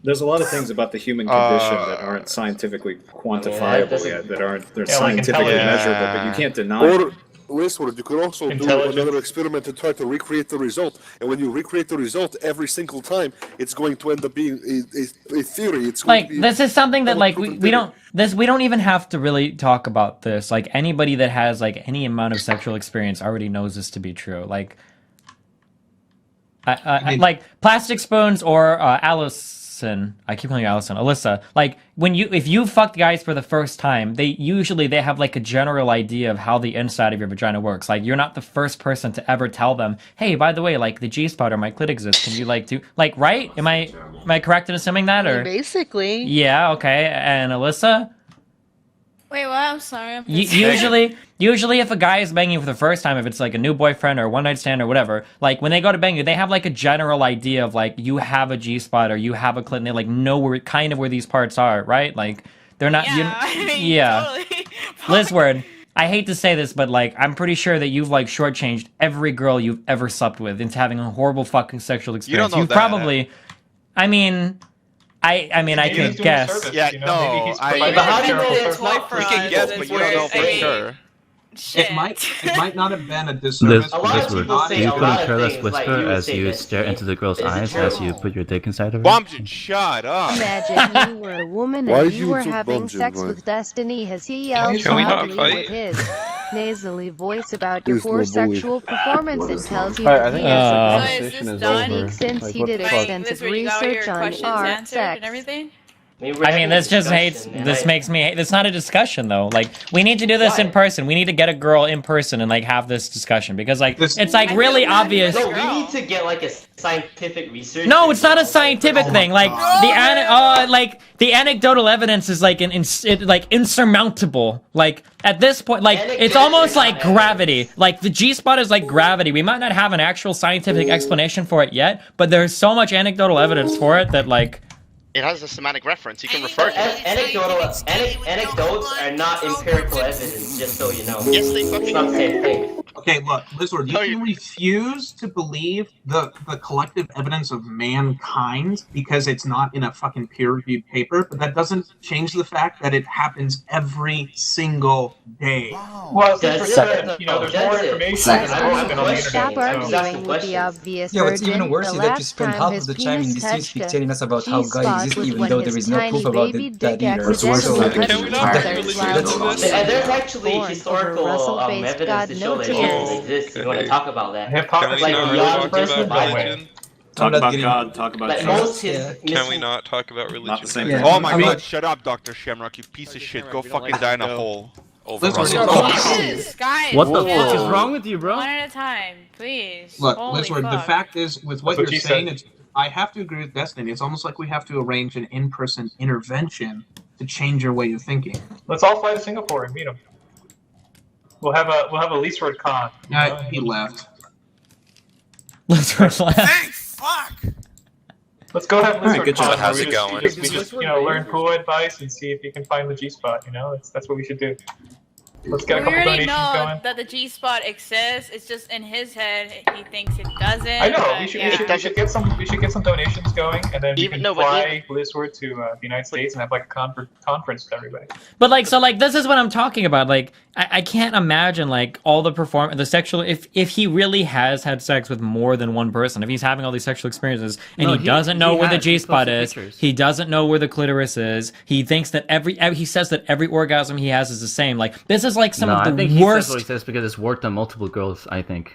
There's a lot of things about the human condition that aren't scientifically quantifiable yet, they're scientifically measurable, but you can't deny it. Lisward, you could also do another experiment to try to recreate the result, and when you recreate the result every single time, it's going to end up being a theory. It's going Like to be this is something that like we don't even have to really talk about this. Like anybody that has like any amount of sexual experience already knows this to be true. Like like Plastic Spoons or I keep calling you Allison, Alyssa. Like if you fucked guys for the first time, they have like a general idea of how the inside of your vagina works. Like you're not the first person to ever tell them, hey, by the way, like the G-spot or my clit exists. Can you like do like right? Am I correct in assuming that or basically? Yeah. Okay. And Alyssa. Wait, what? I'm sorry. Usually, if a guy is banging you for the first time, if it's like a new boyfriend or one night stand or whatever, like when they go to bang you, they have like a general idea of like you have a G-spot or you have a clit, and they like know where these parts are, right? Like they're not. Totally. Lisward, I hate to say this, but like I'm pretty sure that you've like shortchanged every girl you've ever slept with into having a horrible fucking sexual experience. You don't know You've probably, I mean, I could guess. Service, but how do you know it's not we can guess, but you don't know for sure. It might not have been a disservice. Lisward, do you put a careless whisper as you stare into the girl's eyes as you put your dick inside of her? Bombs, shut up! Imagine you were a woman and you were having sex with Destiny. Has he yelled loudly with his nasally voice about your poor sexual performance and tells you that he has a conversation since he did extensive research on art, sex. I mean, this just this makes me hate. It's not a discussion though. Like, we need to do this in person. We need to get a girl in person and like have this discussion because like it's like really obvious. No, we need to get like a scientific research. No, it's not a scientific thing. Like the anecdotal evidence is like insurmountable. Like at this point, like it's almost like gravity. Like the G-spot is like gravity. We might not have an actual scientific explanation for it yet, but there's so much anecdotal evidence for it that like. It has a semantic reference. You can refer to it. Anecdotes are not empirical evidence, just so you know. Yes, they fucking are. Same thing. Okay, look, Lisward, you can refuse to believe the collective evidence of mankind because it's not in a fucking peer-reviewed paper, but that doesn't change the fact that it happens every single day. Well, there's more information. Stop arguing with the obvious. Yeah, what's even worse is that you spend half of the time in this TeamSpeak telling us about how guys exist even though there is no proof about that either. There's actually historical evidence to show that aliens exist. You want to talk about that? Like beyond personal Bible. Talk about God, talk about like Jesus. Can we not talk about religion? Not the same thing. thing. Oh my god, shut up, Dr. Shamrock, you piece of shit. Go fucking die in a hole. Over. Jesus, guys. What the whoa. fuck is wrong with you, bro? One at a time, please. Look, Holy Lisward, the fuck. fact is, with what you're saying, it's, I have to agree with Destiny. It's almost like we have to arrange an in-person intervention to change your way of thinking. Let's all fly to Singapore and meet him. We'll have a Lisward con. He left. Lisward left. Thank fuck! Let's go have Lisward good job. con. How's We it just- going? We just learn cool advice and see if you can find the G spot. You know, that's what we should do. Let's get a We couple already donations know going. that the G spot exists. It's just in his head. He thinks it doesn't. I know. but We should get some donations going, and then we can fly Lisward to the United States and have like a conference with everybody. But like, so like, this is what I'm talking about. Like, I can't imagine like all the sexual. If he really has had sex with more than one person, if he's having all these sexual experiences and he doesn't know where the G spot is, he doesn't know where the clitoris is. He thinks that he says that every orgasm he has is the same. Like, this is like some of the I think worst. He says what he says because it's worked on multiple girls. I don't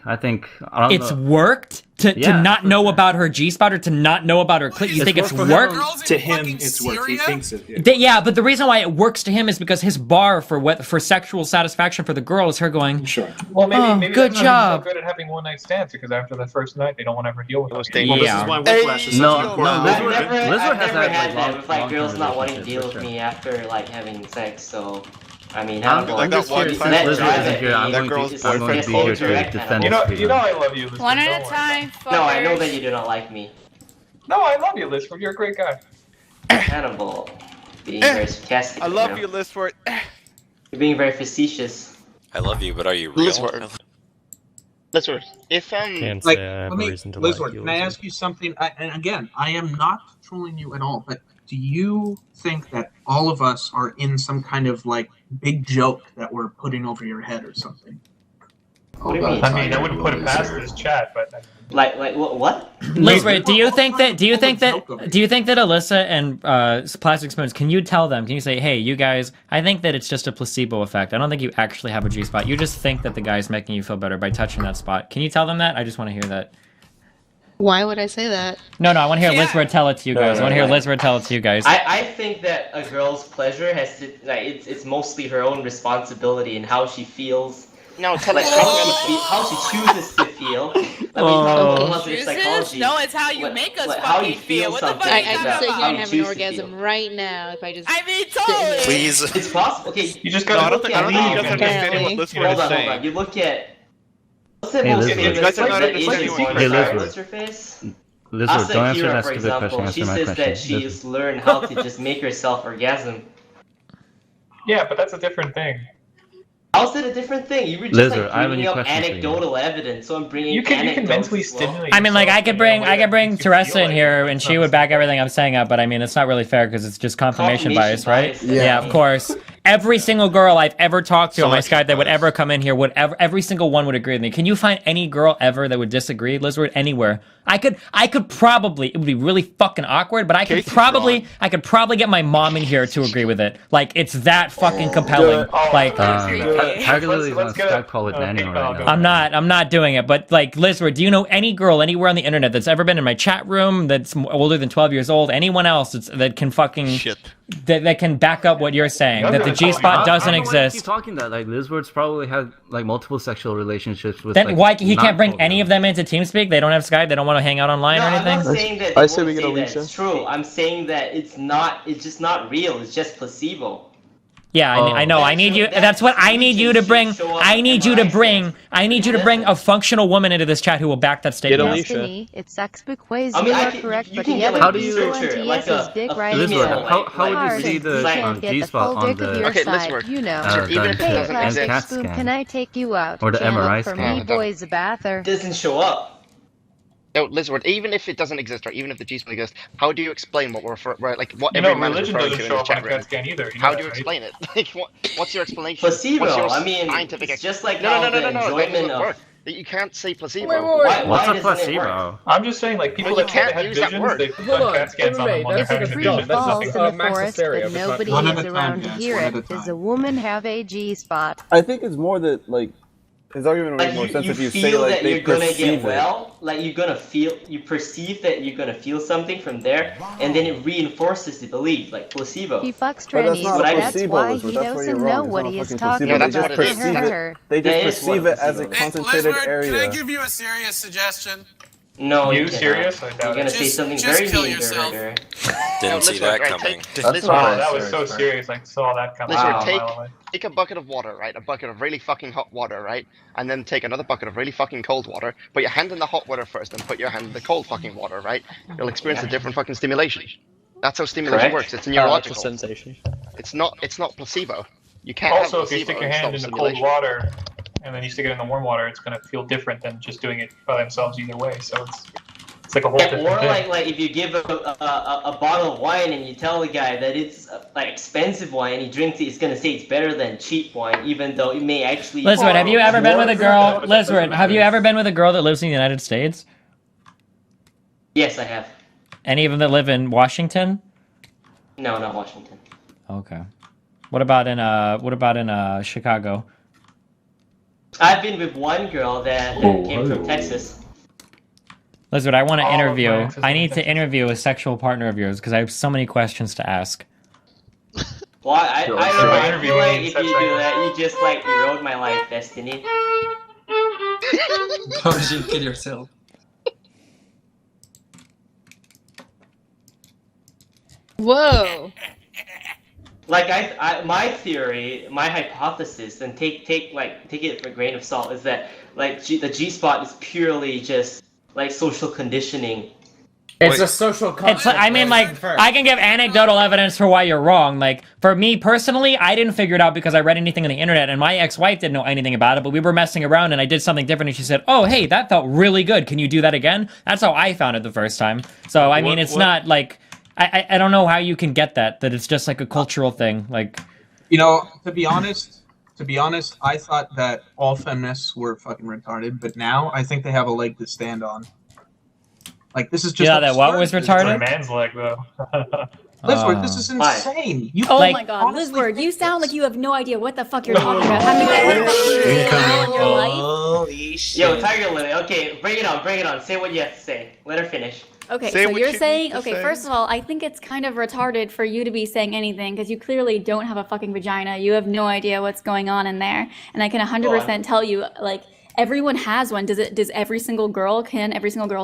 It's know. worked to not know about her G spot or to not know about her clit. You think it's worked? To him, it's work. He thinks it. Yeah, but the reason why it works to him is because his bar for sexual satisfaction for the girl is her going, sure. Well, maybe good they're job. so good at having one night stands because after the first night they don't want to ever deal with it. Well, this is why Whiplash is such an important. I've never had that with like girls not wanting to deal with me after like having sex. So, I mean, how I'm just curious. I'm going to be here to defend You this. know I love you, Lisward. One at a time. No, I know fuckers. that you do not like me. No, I love you, Lisward. You're a great guy. Cannibal. Being very sarcastic. I love you, Lisward. You're being very facetious. I love you, but are you real? Lisward, if Like, Lisward, can I ask you something? And again, I am not trolling you at all, but do you think that all of us are in some kind of like big joke that we're putting over your head or something? What do you mean? I mean, I wouldn't put it past this chat, but like what? Lisward, do you think that Alyssa and Plastic Spoons, can you tell them, can you say, hey, you guys, I think that it's just a placebo effect. I don't think you actually have a G spot. You just think that the guy's making you feel better by touching that spot. Can you tell them that? I just want to hear that. Why would I say that? No, I want to hear Lisward tell it to you guys. I want to hear Lisward tell it to you guys. I think that a girl's pleasure has to like it's mostly her own responsibility and how she feels. No, tell like how she chooses to feel. I mean, Chooses? No, it's how you make us how fucking you feel. What the fuck I are you can talking sit about? here and have an orgasm right now if I just. I mean, totally. Please. It's possible. Okay, you just gotta. I don't think you guys understand what Lisward is saying. Hold on. You look at. Hey, you guys are not understanding what Hey, What's her face? Lisward, don't answer Akira, that for stupid example, question. she Answer my says question. that she's learned how to just make herself orgasm. Yeah, but that's a different thing. How's it a different thing? You were just Lizard, like I have a bringing new up question for you. anecdotal evidence, so I'm bringing. You can mentally anecdotes as well. stimulate. I mean, like, I could bring yourself Teresa in here, and she would back everything I'm saying up. But I mean, it's not really fair because it's just confirmation bias, right? Yeah, of course. Every single girl I've ever talked to on my Skype that would ever come in here every single one would agree with me. Can you find any girl ever that would disagree, Lisward? Anywhere? I could probably. It would be really fucking awkward, but I could probably get my mom in here to agree with it. Like, it's that fucking compelling. Like, Tigerlily's on Skype call with Daniel right now. I'm not doing it. But like, Lisward, do you know any girl anywhere on the internet that's ever been in my chat room that's older than 12 years old? Anyone else that can fucking that can back up what you're saying? That the G spot doesn't exist. Keep talking that like Lisward's probably had like multiple sexual relationships with. Then like, why he can't bring any of them into TeamSpeak? They don't have Skype. They don't want to hang out online or anything. I'm not saying that. I say we get Alicia. It's true. I'm saying that it's not. It's just not real. It's just placebo. Yeah, I know. I need you. That's what I need you to bring. I need you to bring a functional woman into this chat who will back that statement. Destiny, it's sexpic ways I mean, you I are can- correct, you but can the get, other like, How do you- people like NTS's a dick female, right Lisward, here. how would Hard you see and the can't get the G-spot full on dick of your the side, Lisward. you know. Even if it Hey, doesn't Plastic CAT Spoon, scan. can I take you out? Or the Jam up MRI for scan. me, boys, a bather. It doesn't show up. No, Lisward, even if it doesn't exist, right? Even if the G-spot exists, how do you explain what we're like what You every know, man is religion referring doesn't to in show the up on chat a room? CAT scan either. You know How that, do you right? explain it? Like, what's your explanation? Placebo. What's your I mean, scientific it's just like no, how no, the that enjoyment doesn't of. work. You can't say placebo. Why What's a doesn't it placebo? work? I'm just saying, like, people Well, you that have can't use that visions, word. they put CAT scans on them when they're having a Tree vision. That's falls nothing. in the Max forest, hysteria, but but nobody one is at a time, around to guys, hear one it. at a Does time. a woman have a G spot? I think it's more that like his argument would make more sense if you say like that they you're gonna perceive get well, like you perceive that you're gonna feel something from there, and then it reinforces the belief, like placebo. He fucks trannies, that's why he doesn't know what he is talking about. They just perceive it. They just perceive it as a concentrated area. Can I give you a serious suggestion? No, you serious? You're gonna say something very mean to her. Didn't see that coming. Wow, that was so serious. I saw that coming. Take a bucket of water, right? A bucket of really fucking hot water, right? And then take another bucket of really fucking cold water. Put your hand in the hot water first, then put your hand in the cold fucking water, right? You'll experience a different fucking stimulation. That's how stimulation works. It's neurological. Sensation. It's not placebo. You can't. Also, have if you placebo stick your hand in the cold water and then you stick it in the warm water, it's gonna feel different than just doing it by themselves either way. So it's like a whole different thing. Or like if you give a bottle of wine and you tell the guy that it's like expensive wine, he drinks it, he's gonna say it's better than cheap wine, even though it may actually. Lisward, have you ever been with a girl? Lisward, have you ever been with a girl that lives in the United States? Yes, I have. Any of them that live in Washington? No, not Washington. Okay. What about in Chicago? I've been with one girl that came from Texas. Lisward, I want to interview. I need to interview a sexual partner of yours because I have so many questions to ask. Well, I feel like if you do that, you just like erode my life destiny. How did you kill yourself? Whoa. Like my theory, my hypothesis, and take it for a grain of salt, is that like the G spot is purely just like social conditioning. It's a social construct. I mean, like, I can give anecdotal evidence for why you're wrong. Like, for me personally, I didn't figure it out because I read anything on the internet, and my ex-wife didn't know anything about it, but we were messing around, and I did something different, and she said, oh, hey, that felt really good. Can you do that again? That's how I found it the first time. So, I mean, it's not, like, I don't know how you can get that it's just, like, a cultural thing. Like, you know, to be honest, I thought that all feminists were fucking retarded, but now I think they have a leg to stand on. Like, this is just that what was retarded? A man's leg, though. Lisward, this is insane. Oh my god, Lisward, you sound like you have no idea what the fuck you're talking about. How many in your life? Holy shit. Yo, Tiger Lily, okay, bring it on. Say what you have to say. Let her finish. Okay, so you're saying, first of all, I think it's kind of retarded for you to be saying anything because you clearly don't have a fucking vagina. You have no idea what's going on in there. And I can 100% tell you, like, everyone has one. Can every single girl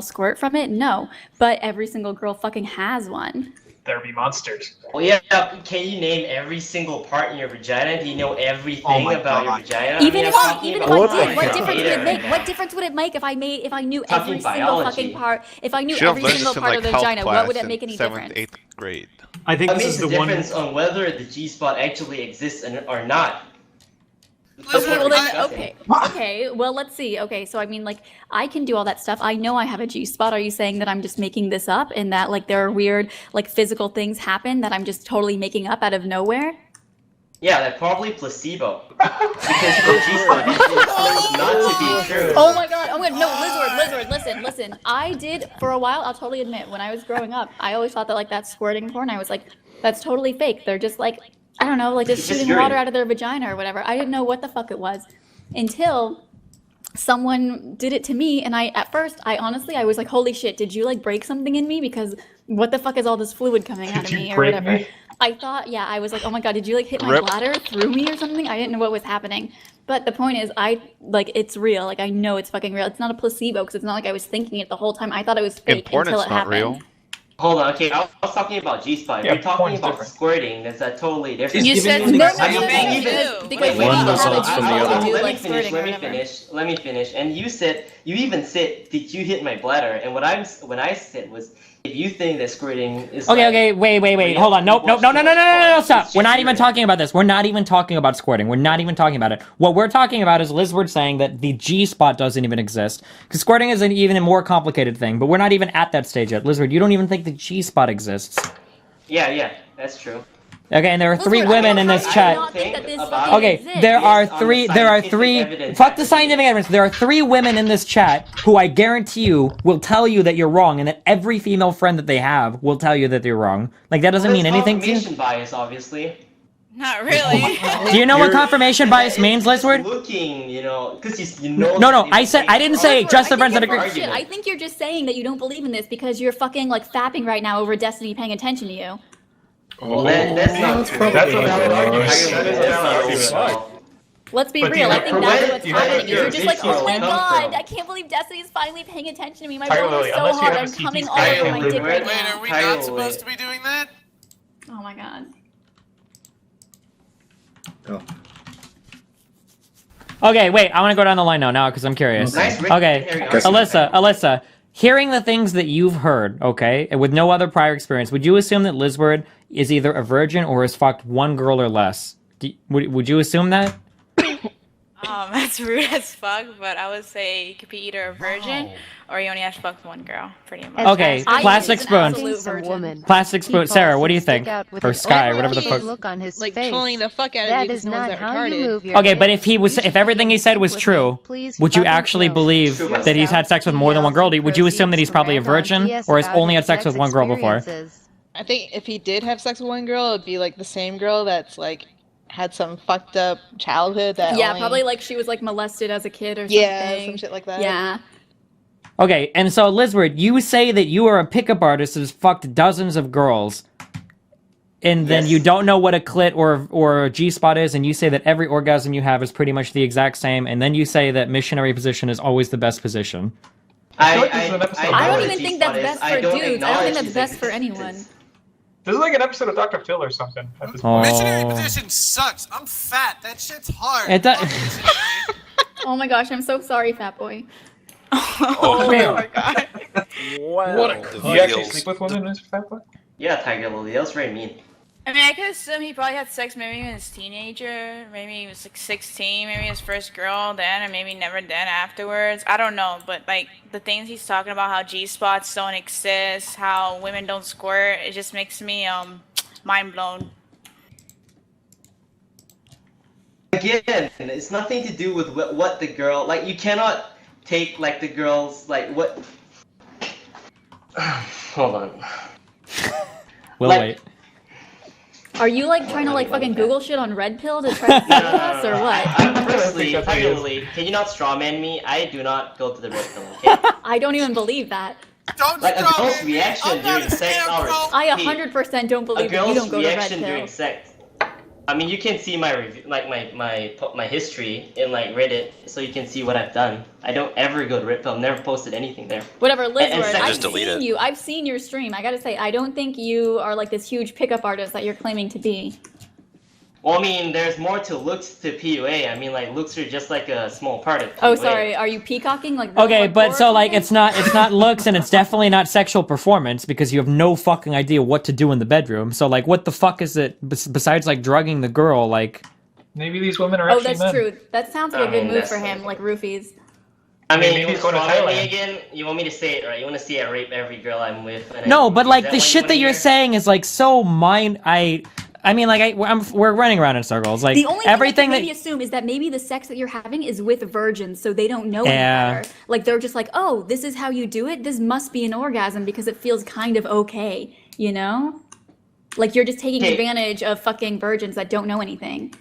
squirt from it? No. But every single girl fucking has one. There be monsters. Well, yeah, can you name every single part in your vagina? Do you know everything about your vagina? Even if I did, what difference would it make if I knew every single fucking part? If I knew every single part of the vagina, what would it make any difference? 7th, 8th grade. I think this is the difference on whether the G-spot actually exists or not. Okay, well then, okay, well let's see. Okay, so I mean, like, I can do all that stuff. I know I have a G-spot. Are you saying that I'm just making this up and that, like, there are weird, like, physical things happen that I'm just totally making up out of nowhere? Yeah, that's probably placebo. Because the G-spot is not to be true. Oh my god, no, Lisward, listen. I did, for a while, I'll totally admit, when I was growing up, I always thought that, like, that squirting porn, I was like, that's totally fake. They're just, like, I don't know, like just shooting water out of their vagina or whatever. I didn't know what the fuck it was until someone did it to me. And at first, I was like, holy shit, did you like break something in me? Because what the fuck is all this fluid coming out of me or whatever? I thought, yeah, I was like, oh my god, did you like hit my bladder through me or something? I didn't know what was happening. But the point is, it's real. Like, I know it's fucking real. It's not a placebo because it's not like I was thinking it the whole time. I thought it was fake until it happened. Real. Hold on, okay, I was talking about G-spot. You're talking about squirting. That's totally different. You said no, because one results from the other. Let me finish. And you even said, did you hit my bladder? And what I said was, if you think that squirting is okay, wait, hold on. No, stop. We're not even talking about this. We're not even talking about squirting. We're not even talking about it. What we're talking about is Lisward saying that the G-spot doesn't even exist. Because squirting is an even more complicated thing, but we're not even at that stage yet. Lisward, you don't even think the G-spot exists. Yeah, that's true. Okay, and there are three women in this chat. Okay, there are three. Fuck the scientific evidence. There are 3 women in this chat who I guarantee you will tell you that you're wrong, and that every female friend that they have will tell you that they're wrong. Like, that doesn't mean anything to you. Confirmation bias, obviously. Not really. Do you know what confirmation bias means, Lisward? Looking, you know, because you know. No, I didn't say just the friends that agree. I think you're just saying that you don't believe in this because you're fucking like fapping right now over Destiny paying attention to you. Oh, that's not true. That's not Let's be real. I think that's what's happening. You're just like, oh my god, I can't believe Destiny's finally paying attention to me. My phone is so hard. I'm coming all over my dick right now. Are we not supposed to be doing that? Oh my god. Oh. Okay, wait. I want to go down the line now because I'm curious. Okay, Alyssa. Hearing the things that you've heard, okay, and with no other prior experience, would you assume that Lisward is either a virgin or has fucked one girl or less? Would you assume that? That's rude as fuck, but I would say you could be either a virgin or you only have to fuck one girl, pretty much. Okay, plastic spoon. Plastic spoon. Sarah, what do you think? Or Sky, whatever the fuck. Look on his like trolling the fuck out of you because he knows that retarded. Okay, but if everything he said was true, would you actually believe that he's had sex with more than one girl? Would you assume that he's probably a virgin or has only had sex with one girl before? I think if he did have sex with one girl, it'd be like the same girl that's like had some fucked up childhood that probably like she was like molested as a kid or something. Yeah, some shit like that. Yeah. Okay, and so Lisward, you say that you are a pickup artist who's fucked dozens of girls, and then you don't know what a clit or a G-spot is, and you say that every orgasm you have is pretty much the exact same, and then you say that missionary position is always the best position. I don't even think that's best for dudes. I don't think that's best for anyone. This is like an episode of Dr. Phil or something. At this point. Missionary position sucks. I'm fat. That shit's hard. It does. Oh my gosh, I'm so sorry, fat boy. Oh my god. Wow. Do you actually sleep with women, Mr. Fat Boy? Yeah, Tiger Lily. That was very mean. I mean, I could assume he probably had sex maybe when he was a teenager, maybe he was like 16, maybe his first girl then, and maybe never then afterwards. I don't know, but like the things he's talking about, how G-spots don't exist, how women don't squirt, it just makes me mind blown. Again, it's nothing to do with what the girl, like you cannot take like the girls, like what. Hold on. We'll wait. Are you like trying to like fucking Google shit on Red Pill to try to save us or what? Firstly, Tiger Lily, can you not strawman me? I do not go to the Red Pill, okay? I don't even believe that. Don't like a girl's reaction during sex. I 100% don't believe that you don't go to Red reaction Pill. during sex. I mean, you can see my review, like my history in like Reddit, so you can see what I've done. I don't ever go to Red Pill. I've never posted anything there. Whatever, Lisward, I've seen your stream. I gotta say, I don't think you are like this huge pickup artist that you're claiming to be. Well, I mean, there's more to looks to PUA. I mean, like looks are just like a small part of PUA. Oh, sorry. Are you peacocking? Like okay, but so like it's not looks and it's definitely not sexual performance because you have no fucking idea what to do in the bedroom. So like, what the fuck is it besides like drugging the girl? Like maybe these women are actually that's men. True. That sounds like a good move for him, like roofies. I mean, maybe you want to me again? You want me to say it, right? You want to see I rape every girl I'm with? No, but like the shit that you're saying is like so I mean, like we're running around in circles. Like the only everything thing I can maybe assume is that maybe the sex that you're having is with virgins, so they don't know any better. Like they're just like, oh, this is how you do it. This must be an orgasm because it feels kind of okay, you know? Like you're just taking advantage of fucking virgins that don't know anything.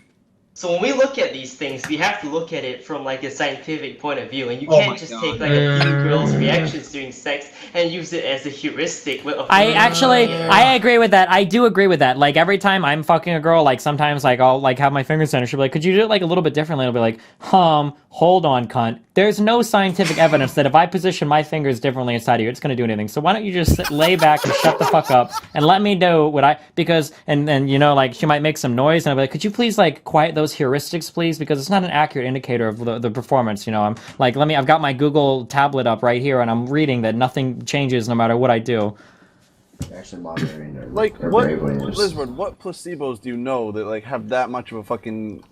So when we look at these things, we have to look at it from like a scientific point of view, and you can't just take like a few girls' reactions during sex and use it as a heuristic. I agree with that. I do agree with that. Like every time I'm fucking a girl, like sometimes like I'll like have my fingers in her, she'll be like, "Could you do it like a little bit differently?" I'll be like, hold on, cunt. There's no scientific evidence that if I position my fingers differently inside of you, it's gonna do anything. So why don't you just lay back and shut the fuck up and let me do what and you know like she might make some noise and I'll be like, "Could you please like quiet those heuristics, please, because it's not an accurate indicator of the performance." You know, I'm like, I've got my Google tablet up right here, and I'm reading that nothing changes no matter what I do. Actually, like what, Lisward? What placebos do you know that like have that much of a fucking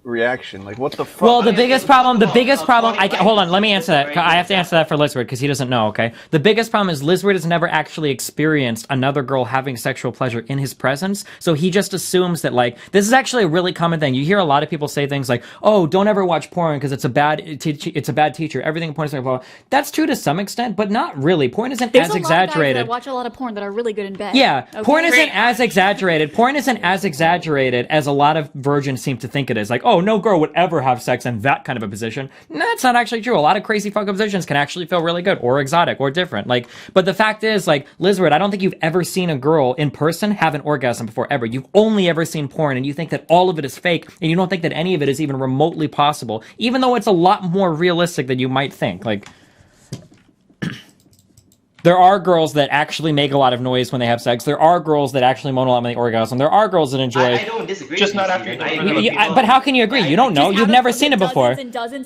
reaction. Like, what the fuck? Well, the biggest problem, hold on, let me answer that. I have to answer that for Lisward, because he doesn't know, okay? The biggest problem is Lisward has never actually experienced another girl having sexual pleasure in his presence, so he just assumes that, like, this is actually a really common thing. You hear a lot of people say things like, oh, don't ever watch porn because it's a bad teacher. Everything in porn is like, well, that's true to some extent, but not really. Porn isn't There's as a lot of guys exaggerated. that watch a lot of porn that are really good in bed. Yeah, okay? porn isn't as exaggerated. Porn isn't as exaggerated as a lot of virgins seem to think it is. Like, oh, no girl would ever have sex in that kind of a position. No, that's not actually true. A lot of crazy fucking positions can actually feel really good or exotic or different. Like, but the fact is, like, Lisward, I don't think you've ever seen a girl in person have an orgasm before, ever. You've only ever seen porn, and you think that all of it is fake, and you don't think that any of it is even remotely possible, even though it's a lot more realistic than you might think. Like, there are girls that actually make a lot of noise when they have sex. There are girls that actually moan a lot when they orgasm. There are girls that enjoy... I don't disagree. Just not after but how can you agree? You don't know. You've never seen it before.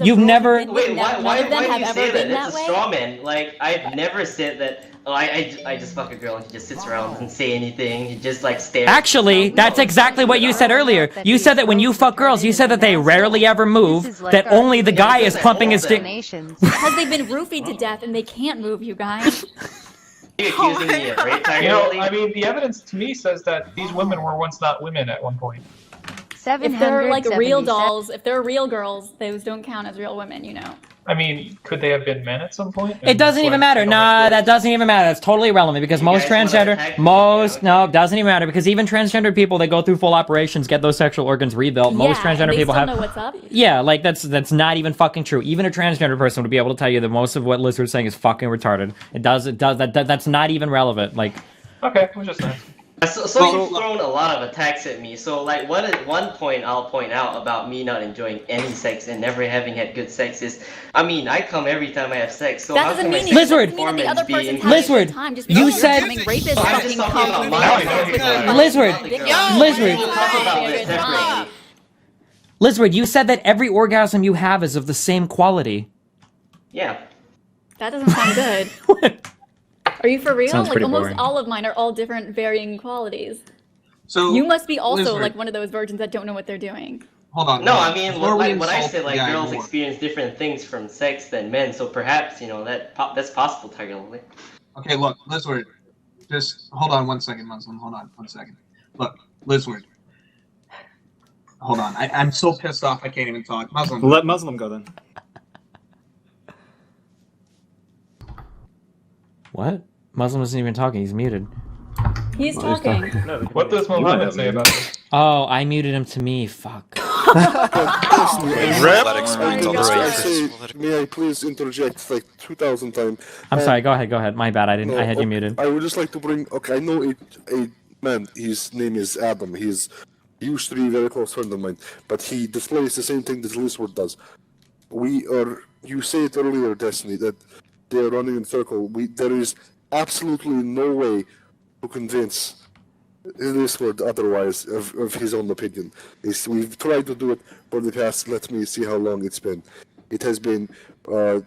You've never... Wait, why do you say that? That's a straw man. Like, I've never said that... Oh, I just fuck a girl and he just sits around and doesn't say anything. He just, like, stares. Actually, that's exactly what you said earlier. You said that when you fuck girls, you said that they rarely ever move, that only the guy is pumping his dick. Because they've been roofied to death and they can't move, you guys. Accusing me of rape, You know, I mean, the evidence to me says that these women were once not women at one point. If they're like real dolls, if they're real girls, those don't count as real women, you know. I mean, could they have been men at some point? It doesn't even matter. Nah, that doesn't even matter. That's totally irrelevant because most transgender, no, it doesn't even matter because even transgender people that go through full operations get those sexual organs rebuilt. Most transgender people have. Know what's up. Yeah, like that's not even fucking true. Even a transgender person would be able to tell you that most of what Lisward's saying is fucking retarded. That's not even relevant. Like. Okay, we'll just say. So you've thrown a lot of attacks at me. So like one point I'll point out about me not enjoying any sex and never having had good sex is, I mean, I come every time I have sex. So that doesn't mean Lisward, you said Lisward, you said that every orgasm you have is of the same quality. Yeah. That doesn't sound good. Are you for real? Sounds like almost boring. all of mine are all different varying qualities. So you must be also Lisward, like one of those virgins that don't know what they're doing. Hold on. No, I mean, Before we when I insult said like the guy girls more. experience different things from sex than men, so perhaps, you know, that's possible, Tiger Lily. Okay, look, Lisward, just hold on 1 second, Muslim. Hold on 1 second. Look, Lisward. Hold on. I'm so pissed off I can't even talk. Muslim. Let Muslim go then. What? Muslim isn't even talking. He's muted. He's talking. What does Mohammed say about this? Oh, I muted him to me. Fuck. May I please interject like 2,000 times? I'm sorry. Go ahead. My bad. I had you muted. I would just like to bring. Okay, I know a man. His name is Adam. He used to be a very close friend of mine, but he displays the same thing that Lisward does. You said earlier, Destiny, that they're running in circle. There is absolutely no way to convince Lisward otherwise of his own opinion. We've tried to do it for the past, let me see how long it's been. It has been, I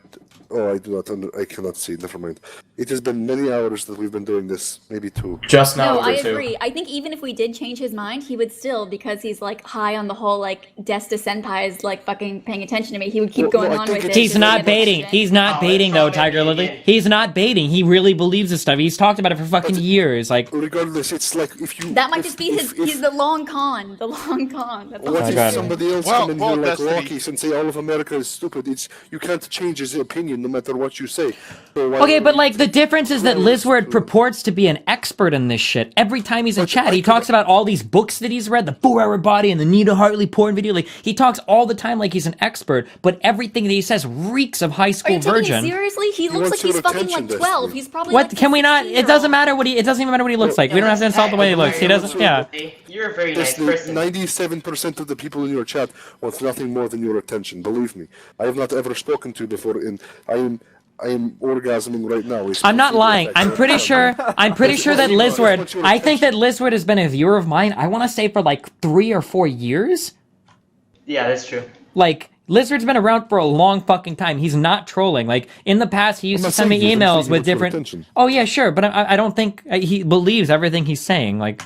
cannot see, never mind. It has been many hours that we've been doing this, maybe 2. Just now. No, I agree. I think even if we did change his mind, he would still, because he's like high on the whole like Desta Senpai is like fucking paying attention to me. He would keep going on with it. He's not baiting. He's not baiting though, Tiger Lily. He's not baiting. He really believes this stuff. He's talked about it for fucking years. Like regardless, it's like if you. That might just be he's the long con. The long con. That's all. What if somebody else come in here like Rockies and say all of America is stupid? You can't change his opinion no matter what you say. So okay, but like the difference is that Lisward purports to be an expert in this shit. Every time he's in chat, he talks about all these books that he's read, the 4-Hour Body and the Nita Hartley porn video. Like he talks all the time like he's an expert, but everything that he says reeks of high school virgin. Are you taking it seriously? He looks like he's fucking like 12. He's probably what? Like Can we not? It doesn't matter what he. It doesn't even matter what he looks like. We don't have to insult the way he looks. He doesn't. Yeah. You're a very nice person. 97% of the people in your chat want nothing more than your attention. Believe me, I have not ever spoken to you before, and I am orgasming right now. I'm not lying. I'm pretty sure that Lisward. I think that Lisward has been a viewer of mine. I want to say for like 3 or 4 years. Yeah, that's true. Like Lisward's been around for a long fucking time. He's not trolling. Like in the past, he used to send me emails with different. Oh yeah, sure, but I don't think he believes everything he's saying. Like.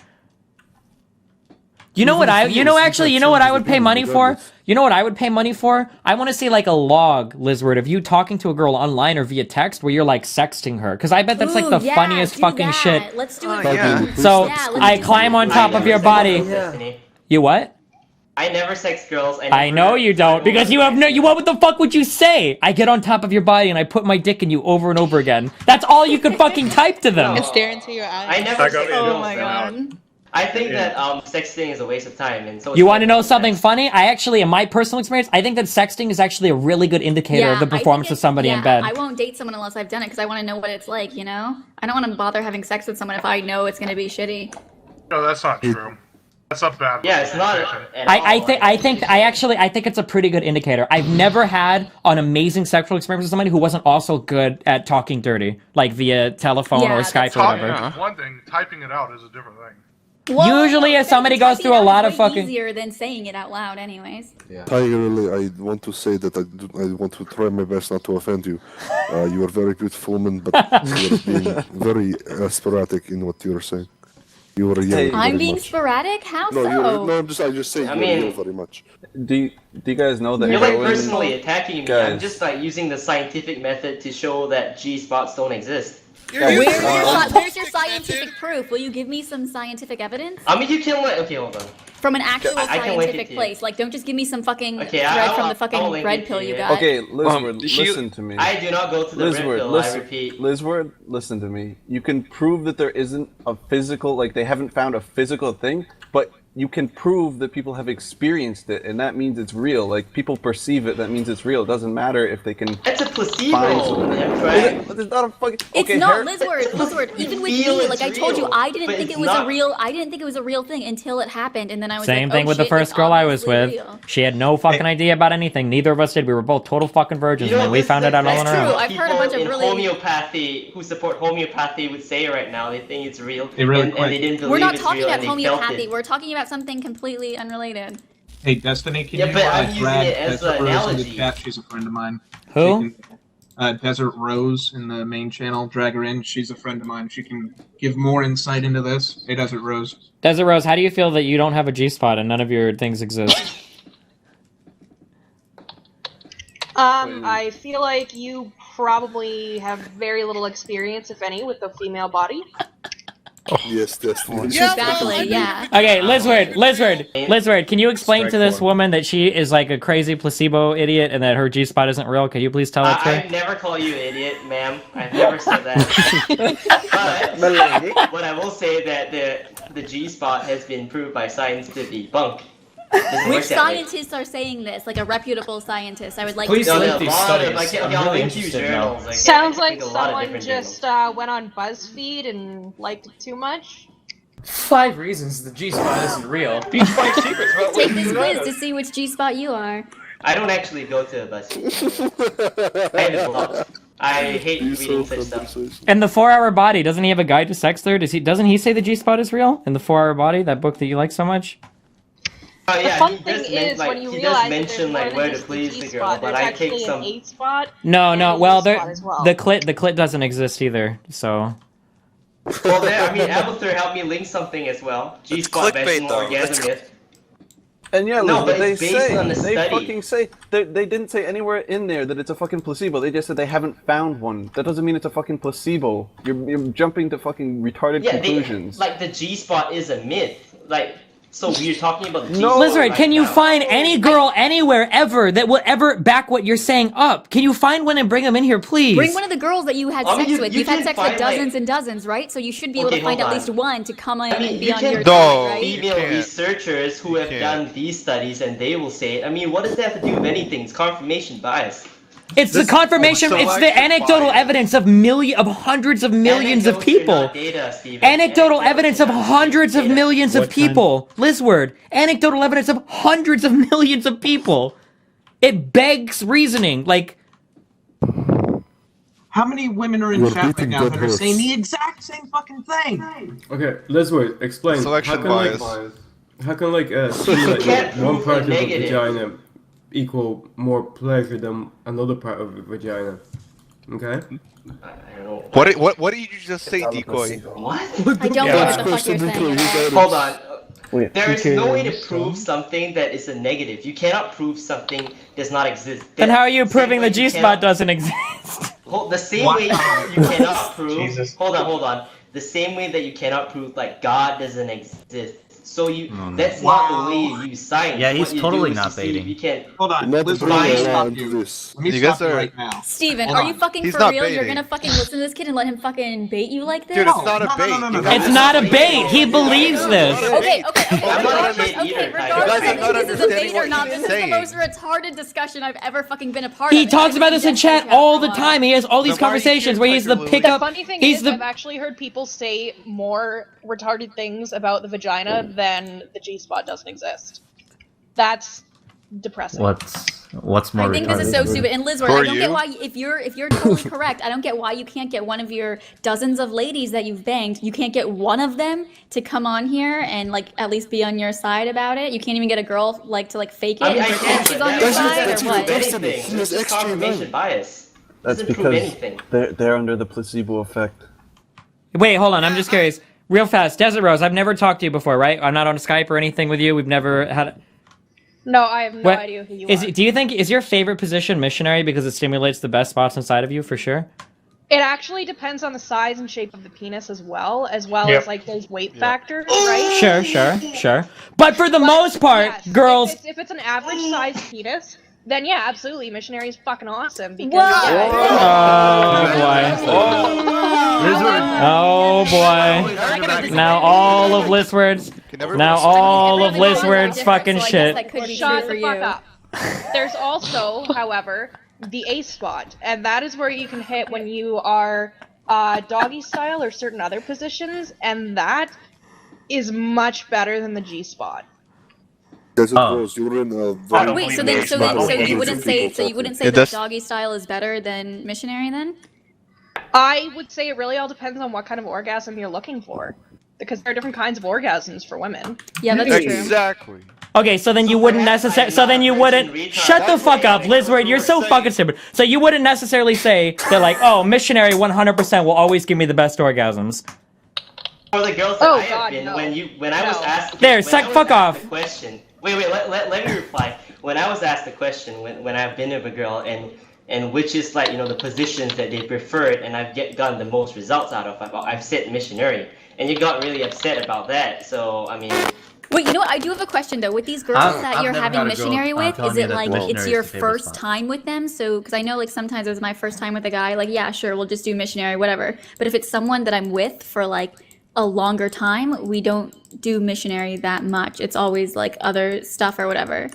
You know what you know what I would pay money for? You know what I would pay money for? I want to see like a log, Lisward, of you talking to a girl online or via text where you're like sexting her. Because I bet that's like the funniest fucking shit. Let's do it. So I climb on top of your body. You what? I never sex girls. I know you don't, because you have no. What the fuck would you say? I get on top of your body and I put my dick in you over and over again. That's all you could fucking type to them. And stare into your eyes. I never sex girls. Oh my god. I think that sexting is a waste of time, and so. You want to know something funny? I actually, in my personal experience, I think that sexting is actually a really good indicator of the performance of somebody in bed. I won't date someone unless I've done it because I want to know what it's like. You know, I don't want to bother having sex with someone if I know it's going to be shitty. No, that's not true. That's not bad. Yeah, it's not. I think it's a pretty good indicator. I've never had an amazing sexual experience with somebody who wasn't also good at talking dirty, like via telephone or Skype or whatever. Talking is one thing. Typing it out is a different thing. Well, usually, if somebody goes through a lot of fucking easier than saying it out loud, anyways. Yeah. Tiger, I want to say that I want to try my best not to offend you. You are a very beautiful woman, but you are being very sporadic in what you are saying. You are yelling. I'm being sporadic. How so? No, I just say you yell very much. Do you guys know that you're like personally attacking me? I'm just like using the scientific method to show that G spots don't exist. Where's your scientific proof? Will you give me some scientific evidence? I mean, you can let. Okay, hold on. From an actual scientific place. Like, don't just give me some fucking thread from the fucking red pill you got. Okay, Lisward, listen to me. I do not go to the red pill, I repeat. Lisward, listen to me. You can prove that there isn't a physical, like, they haven't found a physical thing, but you can prove that people have experienced it, and that means it's real. Like, people perceive it, that means it's real. It doesn't matter if they can. It's a placebo. It's not a fucking. It's not Lisward. Even with me, like I told you, I didn't think it was a real. I didn't think it was a real thing until it happened, and then I was same like, thing with the first girl I was with. Real. She had no fucking idea about anything. Neither of us did. We were both total fucking virgins, and we found it out all on our own. I've heard a bunch of really homeopathy who support homeopathy would say right now they think it's real, and they didn't believe We're not it's talking real, about and they homeopathy. felt it. We're talking about something completely unrelated. Hey, Destiny, can you but I'm using drag it as Desert an Rose analogy. into chat? She's a friend of mine. Who? Desert Rose in the main channel. Drag her in. She's a friend of mine. She can give more insight into this. Hey, Desert Rose. Desert Rose, how do you feel that you don't have a G-spot and none of your things exist? I feel like you probably have very little experience, if any, with the female body. Yes, Destiny. Exactly, yeah. Okay, Lisward, can you explain to this woman that she is like a crazy placebo idiot and that her G-spot isn't real? Can you please tell that to her? I never call you an idiot, ma'am. I've never said that. But what I will say that the G-spot has been proved by science to be bunk. Which scientists are saying this? Like a reputable scientist? I would like Please to link these studies. I'm really interested now. Sounds like someone just went on BuzzFeed and liked it too much. 5 reasons the G-spot isn't real. These 5 secrets about take this quiz to see which G-spot you are. I don't actually go to BuzzFeed. I hate reading such stuff. And the 4-Hour Body, doesn't he have a guide to sex there? Doesn't he say the G-spot is real in the 4-Hour Body, that book that you like so much? Oh yeah, the fun thing is when you realize mention like where to please the girl, but I take some. An 8 spot. No, well, the clit clit doesn't exist either, so. Well, I mean, Abathur helped me link something as well. G-spot vaginal orgasm myth. And yeah, no, but they it's based on a they study. fucking say they didn't say anywhere in there that it's a fucking placebo. They just said they haven't found one. That doesn't mean it's a fucking placebo. You're jumping to fucking retarded conclusions. Like the G-spot is a myth. Like. So we're talking about the Lisward, can you find any girl anywhere ever that will ever back what you're saying up? Can you find one and bring them in here, please? Bring one of the girls that you had sex with. You've had sex with dozens and dozens, right? So you should be able to find at least one to come in and be on your side, right? Female researchers who have done these studies and they will say, I mean, what does that have to do with anything? It's confirmation bias. It's the confirmation. It's the anecdotal evidence of hundreds of millions of people. Anecdotal evidence of hundreds of millions of people. Lisward. Anecdotal evidence of hundreds of millions of people. It begs reasoning. Like, how many women are in chat right now that are saying the exact same fucking thing? Okay, Lisward, explain. Selection bias. How can one part of the vagina equal more pleasure than another part of the vagina? Okay. What did you just say, Decoy? What? I don't know what the fuck you're saying. Hold on. Wait, there is no way to prove something that is a negative. You cannot prove something does not exist. Then how are you proving the G-spot doesn't exist? The same way you cannot prove. Hold on. The same way that you cannot prove like God doesn't exist. So that's not the way you use science. Yeah, he's What you totally do is not you see baiting. if you can. Hold on. Not Liz, to let me bring stop around you. this. Let me You guys stop you are- right now. Steven, Hold are on. you fucking He's for not real? You're baiting. gonna fucking listen to this kid and let him fucking bait you like this? Dude, it's not a bait. It's not a bait. He believes this. Okay. I'm not a bait Okay, either, regardless You guys are of not if this is a bait understanding or what not, he's this is the saying. most retarded discussion I've ever fucking been a part of. He talks about this in chat all the time. He has all these Then why are you conversations where he's the here, Lou? pickup. The funny thing He's is, the I've actually heard people say more retarded things about the vagina than the G-spot doesn't exist. That's depressing. What's more I think this is so retarded? stupid. And Lisward, I don't get why if you're totally correct, I don't get why you can't get one of your dozens of ladies that you've banged. You can't get one of them to come on here and like at least be on your side about it. You can't even get a girl like to like fake it I mean, and I pretend can, she's but on your that side doesn't or what? prove anything. It's just confirmation bias. That's Doesn't prove because anything. they're under the placebo effect. Wait, hold on. I'm just curious. Real fast, Desert Rose. I've never talked to you before, right? I'm not on Skype or anything with you. We've never had. No, I have no What- idea who you Is are. do you think is your favorite position missionary because it stimulates the best spots inside of you for sure? It actually depends on the size and shape of the penis as well Yep. as like those weight factors, right? Sure. But for the most part, Yes, girls. If it's an average sized penis, then yeah, absolutely, missionary is fucking awesome because Oh boy. Now all of Lisward's. Now all of Lisward's fucking shit. Shut the fuck up. There's also, however, the A spot, and that is where you can hit when you are doggy style or certain other positions, and that is much better than the G spot. That's you're in a very Wait, so you wouldn't say It that does- doggy style is better than missionary then? I would say it really all depends on what kind of orgasm you're looking for, because there are different kinds of orgasms for women. Yeah, that's true. Exactly. Okay, so then you wouldn't necessarily. So then you wouldn't. Shut the fuck up, Lisward. You're so fucking stupid. So you wouldn't necessarily say that, like, oh, missionary 100% will always give me the best orgasms. For the girls that I have been, when I was asked. There, when I was fuck asked off. the question. Wait, let me reply. When I was asked the question, when I've been with a girl and which is like the positions that they preferred, and I've gotten the most results out of, I've said missionary, and you got really upset about that. So I mean. Wait, you know what? I do have a question though. With these girls that you're having missionary with, is it like it's your first time with them? So, because I know like sometimes it was my first time with a guy. Like, yeah, sure, we'll just do missionary, whatever. But if it's someone that I'm with for like a longer time, we don't do missionary that much. It's always like other stuff or whatever.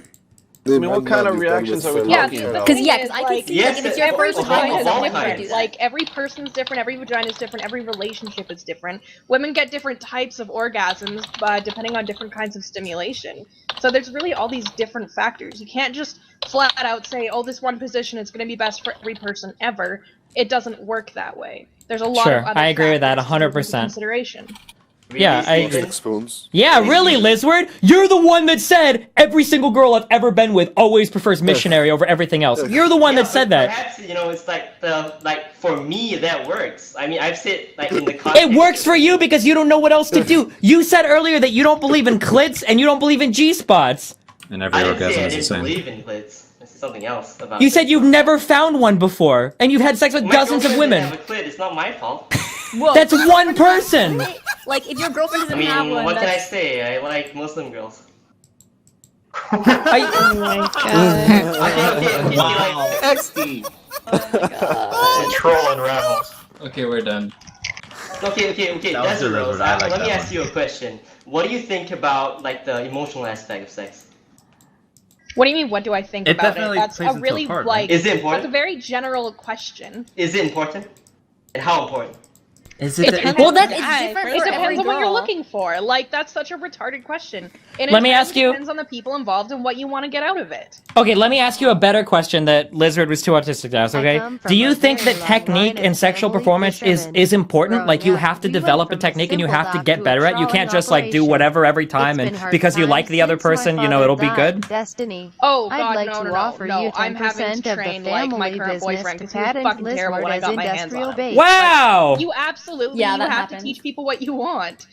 I mean, what kind of reactions are we talking about? Because I can see like if it's your first time, it's different. different. Like every person's different, every vagina is different, every relationship is different. Women get different types of orgasms depending on different kinds of stimulation. So there's really all these different factors. You can't just flat out say, oh, this one position is going to be best for every person ever. It doesn't work that way. There's a lot of other I agree with that factors to take into 100%. consideration. Yeah, I agree. Spoons. Yeah, really, Lisward? You're the one that said every single girl I've ever been with always prefers missionary over everything else. You're the one that said that. Perhaps it's like for me that works. I mean, I've said like in the context. It works for you because you don't know what else to do. You said earlier that you don't believe in clits and you don't believe in G-spots. And every I didn't orgasm say I is the didn't same. believe in clits. This is something else about. You said you've never found one before, and you've had sex with dozens of girlfriend women. didn't have a clit. It's not my fault. Whoa. That's one person. Like if your girlfriend I doesn't mean, have one, what can I that's- say? I like Muslim girls. Oh my god. Wow. XD. Troll unravels. Okay, we're done. Okay. That was That's a a rose. Lisward. I like Let me that ask you a question. What do you think about like the emotional aspect of sex? What do you mean? What do I think It about it? definitely That's plays a into really a part, like. right? Is it important? That's a very general question. Is it important? And how important? Is It depends Well, on that the is guy. different It for depends every on what you're girl. looking for. Like that's such a retarded question. And Let me ask you- Depends on the people involved and what you want to get out of it. Okay, let me ask you a better question that Lizard was too autistic to ask, okay? come from Do you a think that technique in sexual performance is important? Like, you have to develop a technique and you have to get better at it? You can't just, like, do whatever every time and because you like the other person, it'll be good? Destiny. Oh I'd God, like no, to no, offer no. you I'm having 10% to of the train like my family current business boyfriend to because he was patent fucking terrible when I Lisward got as my hands on industrial him. base. Wow! You absolutely Yeah, you that have happens. to teach people what you want.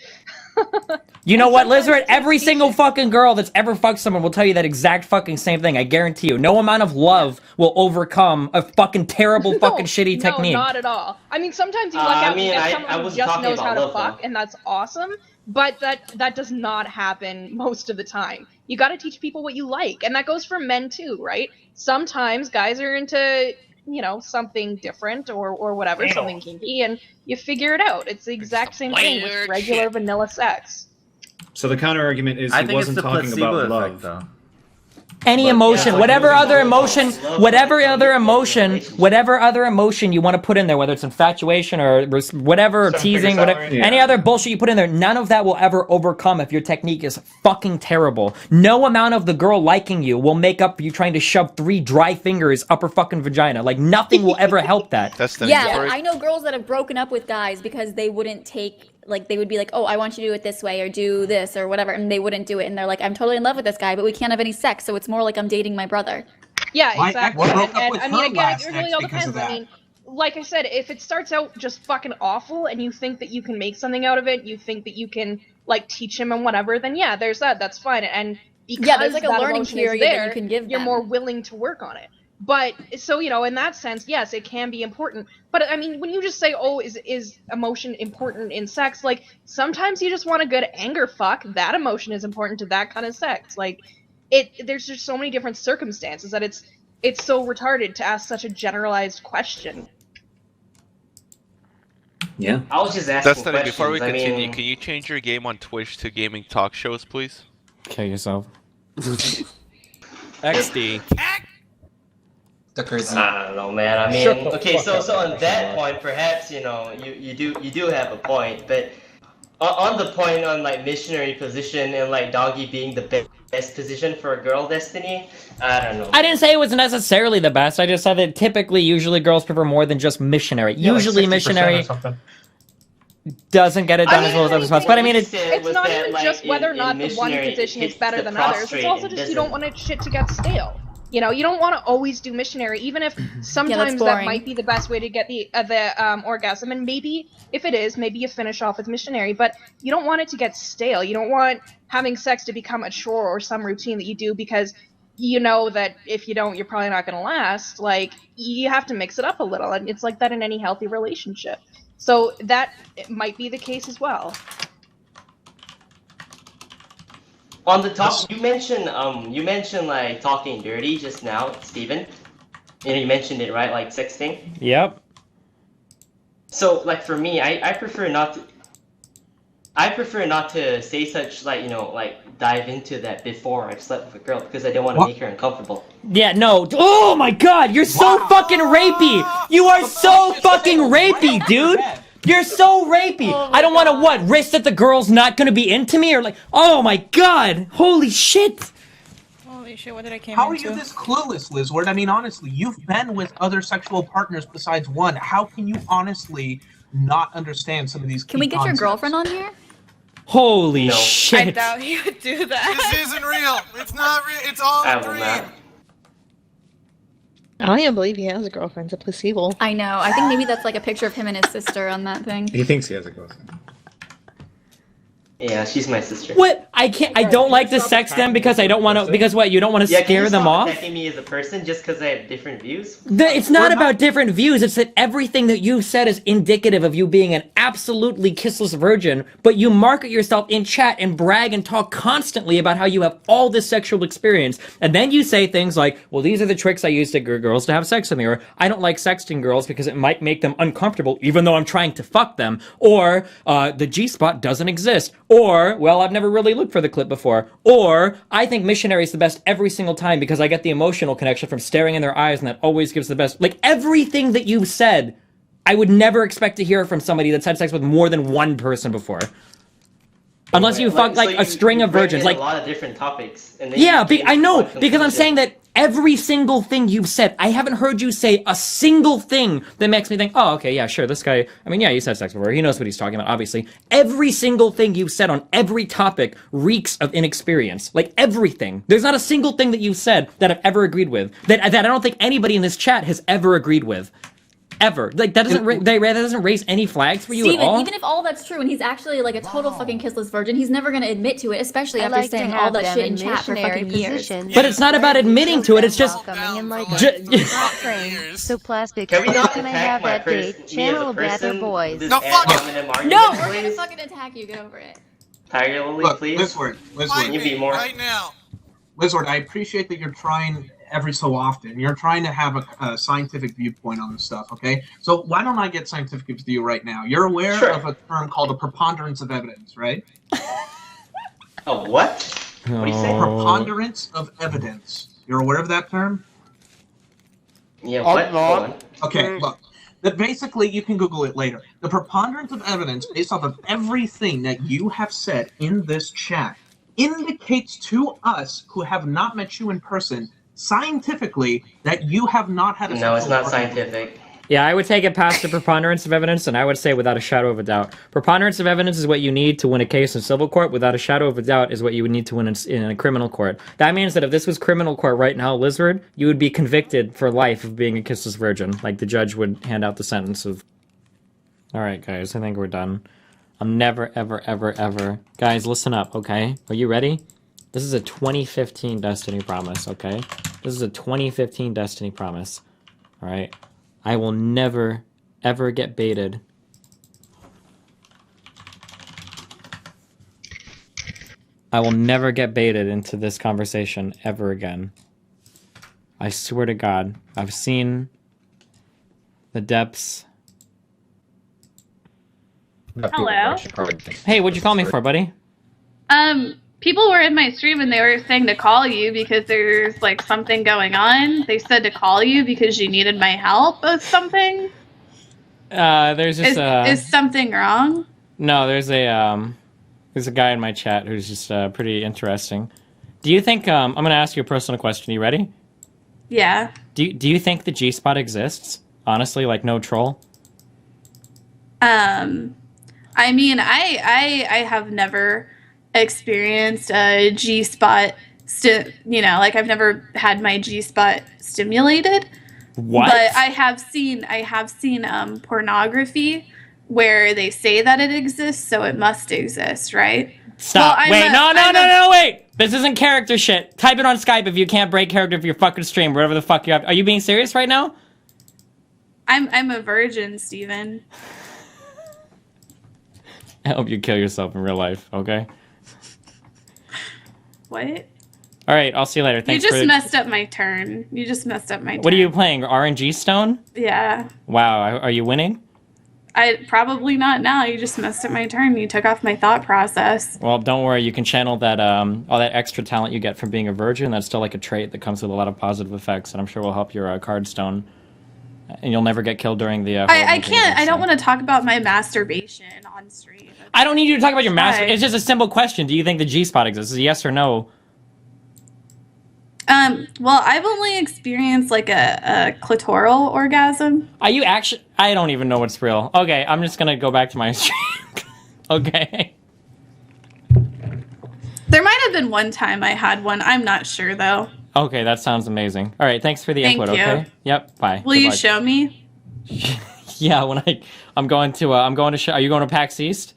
You know what, Lisward? Every single fucking girl that's ever fucked someone will tell you that exact fucking same thing. I guarantee you. No amount of love will overcome a fucking terrible fucking shitty technique. No, not at all. I mean, sometimes you luck out and get someone who just knows how to fuck, and that's awesome. But that does not happen most of the time. You got to teach people what you like, and that goes for men too, right? Sometimes guys are into, you know, something different or whatever, something kinky, and you figure it out. It's the exact same thing with regular vanilla sex. So the counter argument is he wasn't talking about love. Though. Any emotion, whatever other emotion you want to put in there, whether it's infatuation or whatever, or teasing, whatever, any other bullshit you put in there, none of that will ever overcome if your technique is fucking terrible. No amount of the girl liking you will make up for you trying to shove 3 dry fingers up her fucking vagina. Like, nothing will ever help that. Yeah, I know girls that have broken up with guys because they wouldn't take, like, they would be like, oh, I want you to do it this way or do this or whatever, and they wouldn't do it, and they're like, I'm totally in love with this guy, but we can't have any sex, so it's more like I'm dating my brother. Yeah, exactly. And I mean, again, it really all depends. I mean, like I said, if it starts out just fucking awful and you think that you can make something out of it, you think that you can, like, teach him and whatever, then yeah, there's that. That's fine. And because there's like a learning period that you can give them. You're more willing to work on it. But, so, you know, in that sense, yes, it can be important. But, I mean, when you just say, oh, is emotion important in sex, like, sometimes you just want a good anger fuck. That emotion is important to that kind of sex. Like, there's just so many different circumstances that it's so retarded to ask such a generalized question. Yeah. I was just asking Destiny, before we continue, can you change your game on Twitch to gaming talk shows, please? Kill yourself. XD. I don't know, man. I mean, okay, so on that point, perhaps, you know, you do have a point, but on the point on, like, missionary position and, like, doggy being the best position for a girl, Destiny, I don't know. I didn't say it was necessarily the best. I just said that typically, usually girls prefer more than just missionary. Yeah, usually like missionary doesn't get it done as well as other spots. But I mean, it's not even just whether or not the one position is better than others. It's also just you don't want shit to get stale. You know, you don't want to always do missionary, even if sometimes that might be the best way to get the orgasm. And maybe, if it is, maybe you finish off with missionary. But you don't want it to get stale. You don't want having sex to become a chore or some routine that you do because you know that if you don't, you're probably not going to last. Like, you have to mix it up a little. And it's like that in any healthy relationship. So that might be the case as well. On the top, you mentioned like talking dirty just now, Steven. You know, you mentioned it, right? Like sexting. Yep. So, like, for me, I prefer not to. I prefer not to say such, like, you know, like, dive into that before I've slept with a girl because I don't want to make her uncomfortable. Yeah, no. Oh my god, you're so fucking rapey! You are so fucking rapey, dude! You're so rapey! I don't want to, risk that the girl's not gonna be into me? Or like, oh my god! Holy shit! Holy shit, what did I came How into? are you this clueless, Lisward? I mean, honestly, you've been with other sexual partners besides one. How can you honestly not understand some of these key Can we get concepts? your girlfriend on here? Holy shit! I doubt he would do that. This isn't real. It's not real. It's all a dream. I don't even believe he has a girlfriend. It's a placebo. I know. I think maybe that's like a picture of him and his sister on that thing. He thinks he has a girlfriend. Yeah, she's my sister. What? I don't like to sex them because I don't want to. Because what? You don't want to scare them off? Attacking me as a person just because I have different views. It's not about different views. It's that everything that you've said is indicative of you being an absolutely kissless virgin. But you market yourself in chat and brag and talk constantly about how you have all this sexual experience, and then you say things like, "Well, these are the tricks I use to get girls to have sex with me," or "I don't like sexting girls because it might make them uncomfortable, even though I'm trying to fuck them," or "The G-spot doesn't exist." Or, well, I've never really looked for the clip before. Or, I think missionary is the best every single time because I get the emotional connection from staring in their eyes and that always gives the best. Like, everything that you've said, I would never expect to hear from somebody that's had sex with more than one person before. Unless you fuck, like, a string of virgins. Like, a lot of different topics. And yeah, I know, because I'm saying that every single thing you've said, I haven't heard you say a single thing that makes me think, oh, okay, yeah, sure, this guy, I mean, yeah, he's had sex before, he knows what he's talking about, obviously. Every single thing you've said on every topic reeks of inexperience. Like, everything. There's not a single thing that you've said that I've ever agreed with. That I don't think anybody in this chat has ever agreed with. ever. Like that doesn't raise any flags for you Steven, at all. even if all that's true and he's actually like a total fucking kissless virgin, he's never gonna admit to it, especially after saying all that shit in chat for fucking years. But it's not about admitting to it. It's just. So plastic. Can we not Can I attack have my that date? Channel better boys. No, we're gonna fucking attack you. Get over it. Tiger Lily, Look, please. Lisward, Can you be more? Right now. Lisward, I appreciate that you're trying every so often. You're trying to have a scientific viewpoint on this stuff, okay? So why don't I get scientific with you right now? You're aware of a term called a preponderance of evidence, right? A what? What do you say? Preponderance of evidence. You're aware of that term? Yeah, what? Okay, look. That basically, you can Google it later. The preponderance of evidence based off of everything that you have said in this chat indicates to us who have not met you in person scientifically that you have not had a No, it's not sexual scientific. Yeah, I would take it past the preponderance of evidence, and I would say without a shadow of a doubt. Preponderance of evidence is what you need to win a case in civil court. Without a shadow of a doubt is what you would need to win in a criminal court. That means that if this was criminal court right now, Lisward, you would be convicted for life of being a kissless virgin. Like, the judge would hand out the sentence of... Alright, guys, I think we're done. I'm never, ever, ever, ever... Guys, listen up, okay? Are you ready? This is a 2015 Destiny promise, okay? This is a 2015 Destiny promise. Alright? I will never, ever get baited. I will never get baited into this conversation ever again. I swear to God, I've seen the depths. Hello? Hey, what'd you call me for, buddy? People were in my stream and they were saying to call you because there's like something going on. They said to call you because you needed my help with something. There's just Is something wrong? No, there's a guy in my chat who's just pretty interesting. Do you think I'm gonna ask you a personal question? Are you ready? Yeah. Do you think the G-spot exists? Honestly, like no troll. I mean, I have never experienced a G-spot, like I've never had my G-spot stimulated. What? But I have seen pornography where they say that it exists, so it must exist, right? Stop. Well, Wait, no, wait. This isn't character shit. Type it on Skype if you can't break character for your fucking stream, whatever the fuck you have. Are you being serious right now? I'm a virgin, Steven. I hope you kill yourself in real life, okay? What? All right, I'll see you later. Thanks you just for... messed up my turn. You just messed up my turn. What are you playing? RNG Stone? Yeah. Wow, are you winning? I probably not now. You just messed up my turn. You took off my thought process. Well, don't worry. You can channel that all that extra talent you get from being a virgin. That's still like a trait that comes with a lot of positive effects, and I'm sure will help your card stone. And you'll never get killed during the... I can't. I don't want to talk about my masturbation on stream. I don't need you to talk about your master. It's just a simple question. Do you think the G-spot exists? Is it yes or no? Well, I've only experienced like a clitoral orgasm. Are you actually... I don't even know what's real. Okay, I'm just gonna go back to my stream. Okay. There might have been one time I had one. I'm not sure though. Okay, that sounds amazing. All right, thanks for the input. Thank you. Okay. Yep. Bye. Will you show me? Yeah, when I'm going to are you going to PAX East?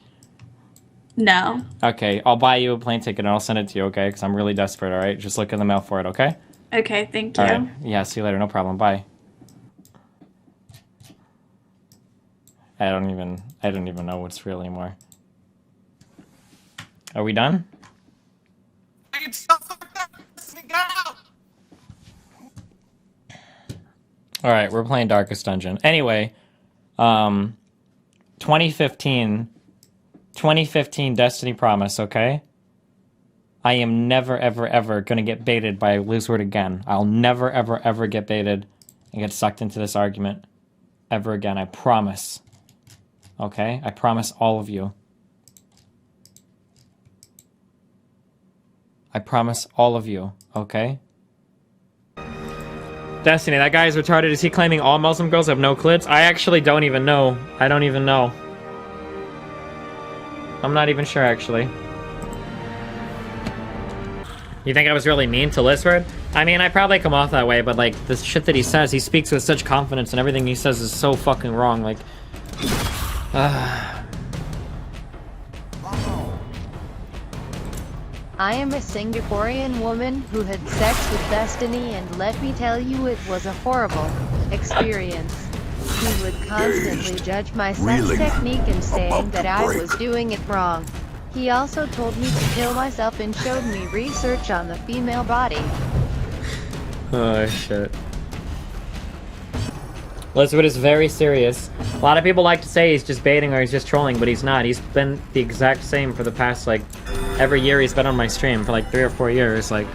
No. Okay, I'll buy you a plane ticket and I'll send it to you, okay? Because I'm really desperate, all right? Just look in the mail for it, okay? Okay, thank you. All right. Yeah, see you later. No problem. Bye. I don't even know what's real anymore. Are we done? All right, we're playing Darkest Dungeon. Anyway, 2015 Destiny Promise, okay? I am never, ever, ever going to get baited by Lisward again. I'll never, ever, ever get baited and get sucked into this argument ever again. I promise. Okay? I promise all of you. I promise all of you, okay? Destiny, that guy is retarded. Is he claiming all Muslim girls have no clits? I actually don't even know. I don't even know. I'm not even sure, actually. You think I was really mean to Lisward? I mean, I probably come off that way, but like the shit that he says, he speaks with such confidence, and everything he says is so fucking wrong. Like, I am a Singaporean woman who had sex with Destiny, and let me tell you, it was a horrible experience. He would constantly judge my sex technique and saying that I was doing it wrong. He also told me to kill myself and showed me research on the female body. oh shit. Lisward is very serious. A lot of people like to say he's just baiting or he's just trolling, but he's not. He's been the exact same for the past, like, every year he's been on my stream for like 3 or 4 years. Like,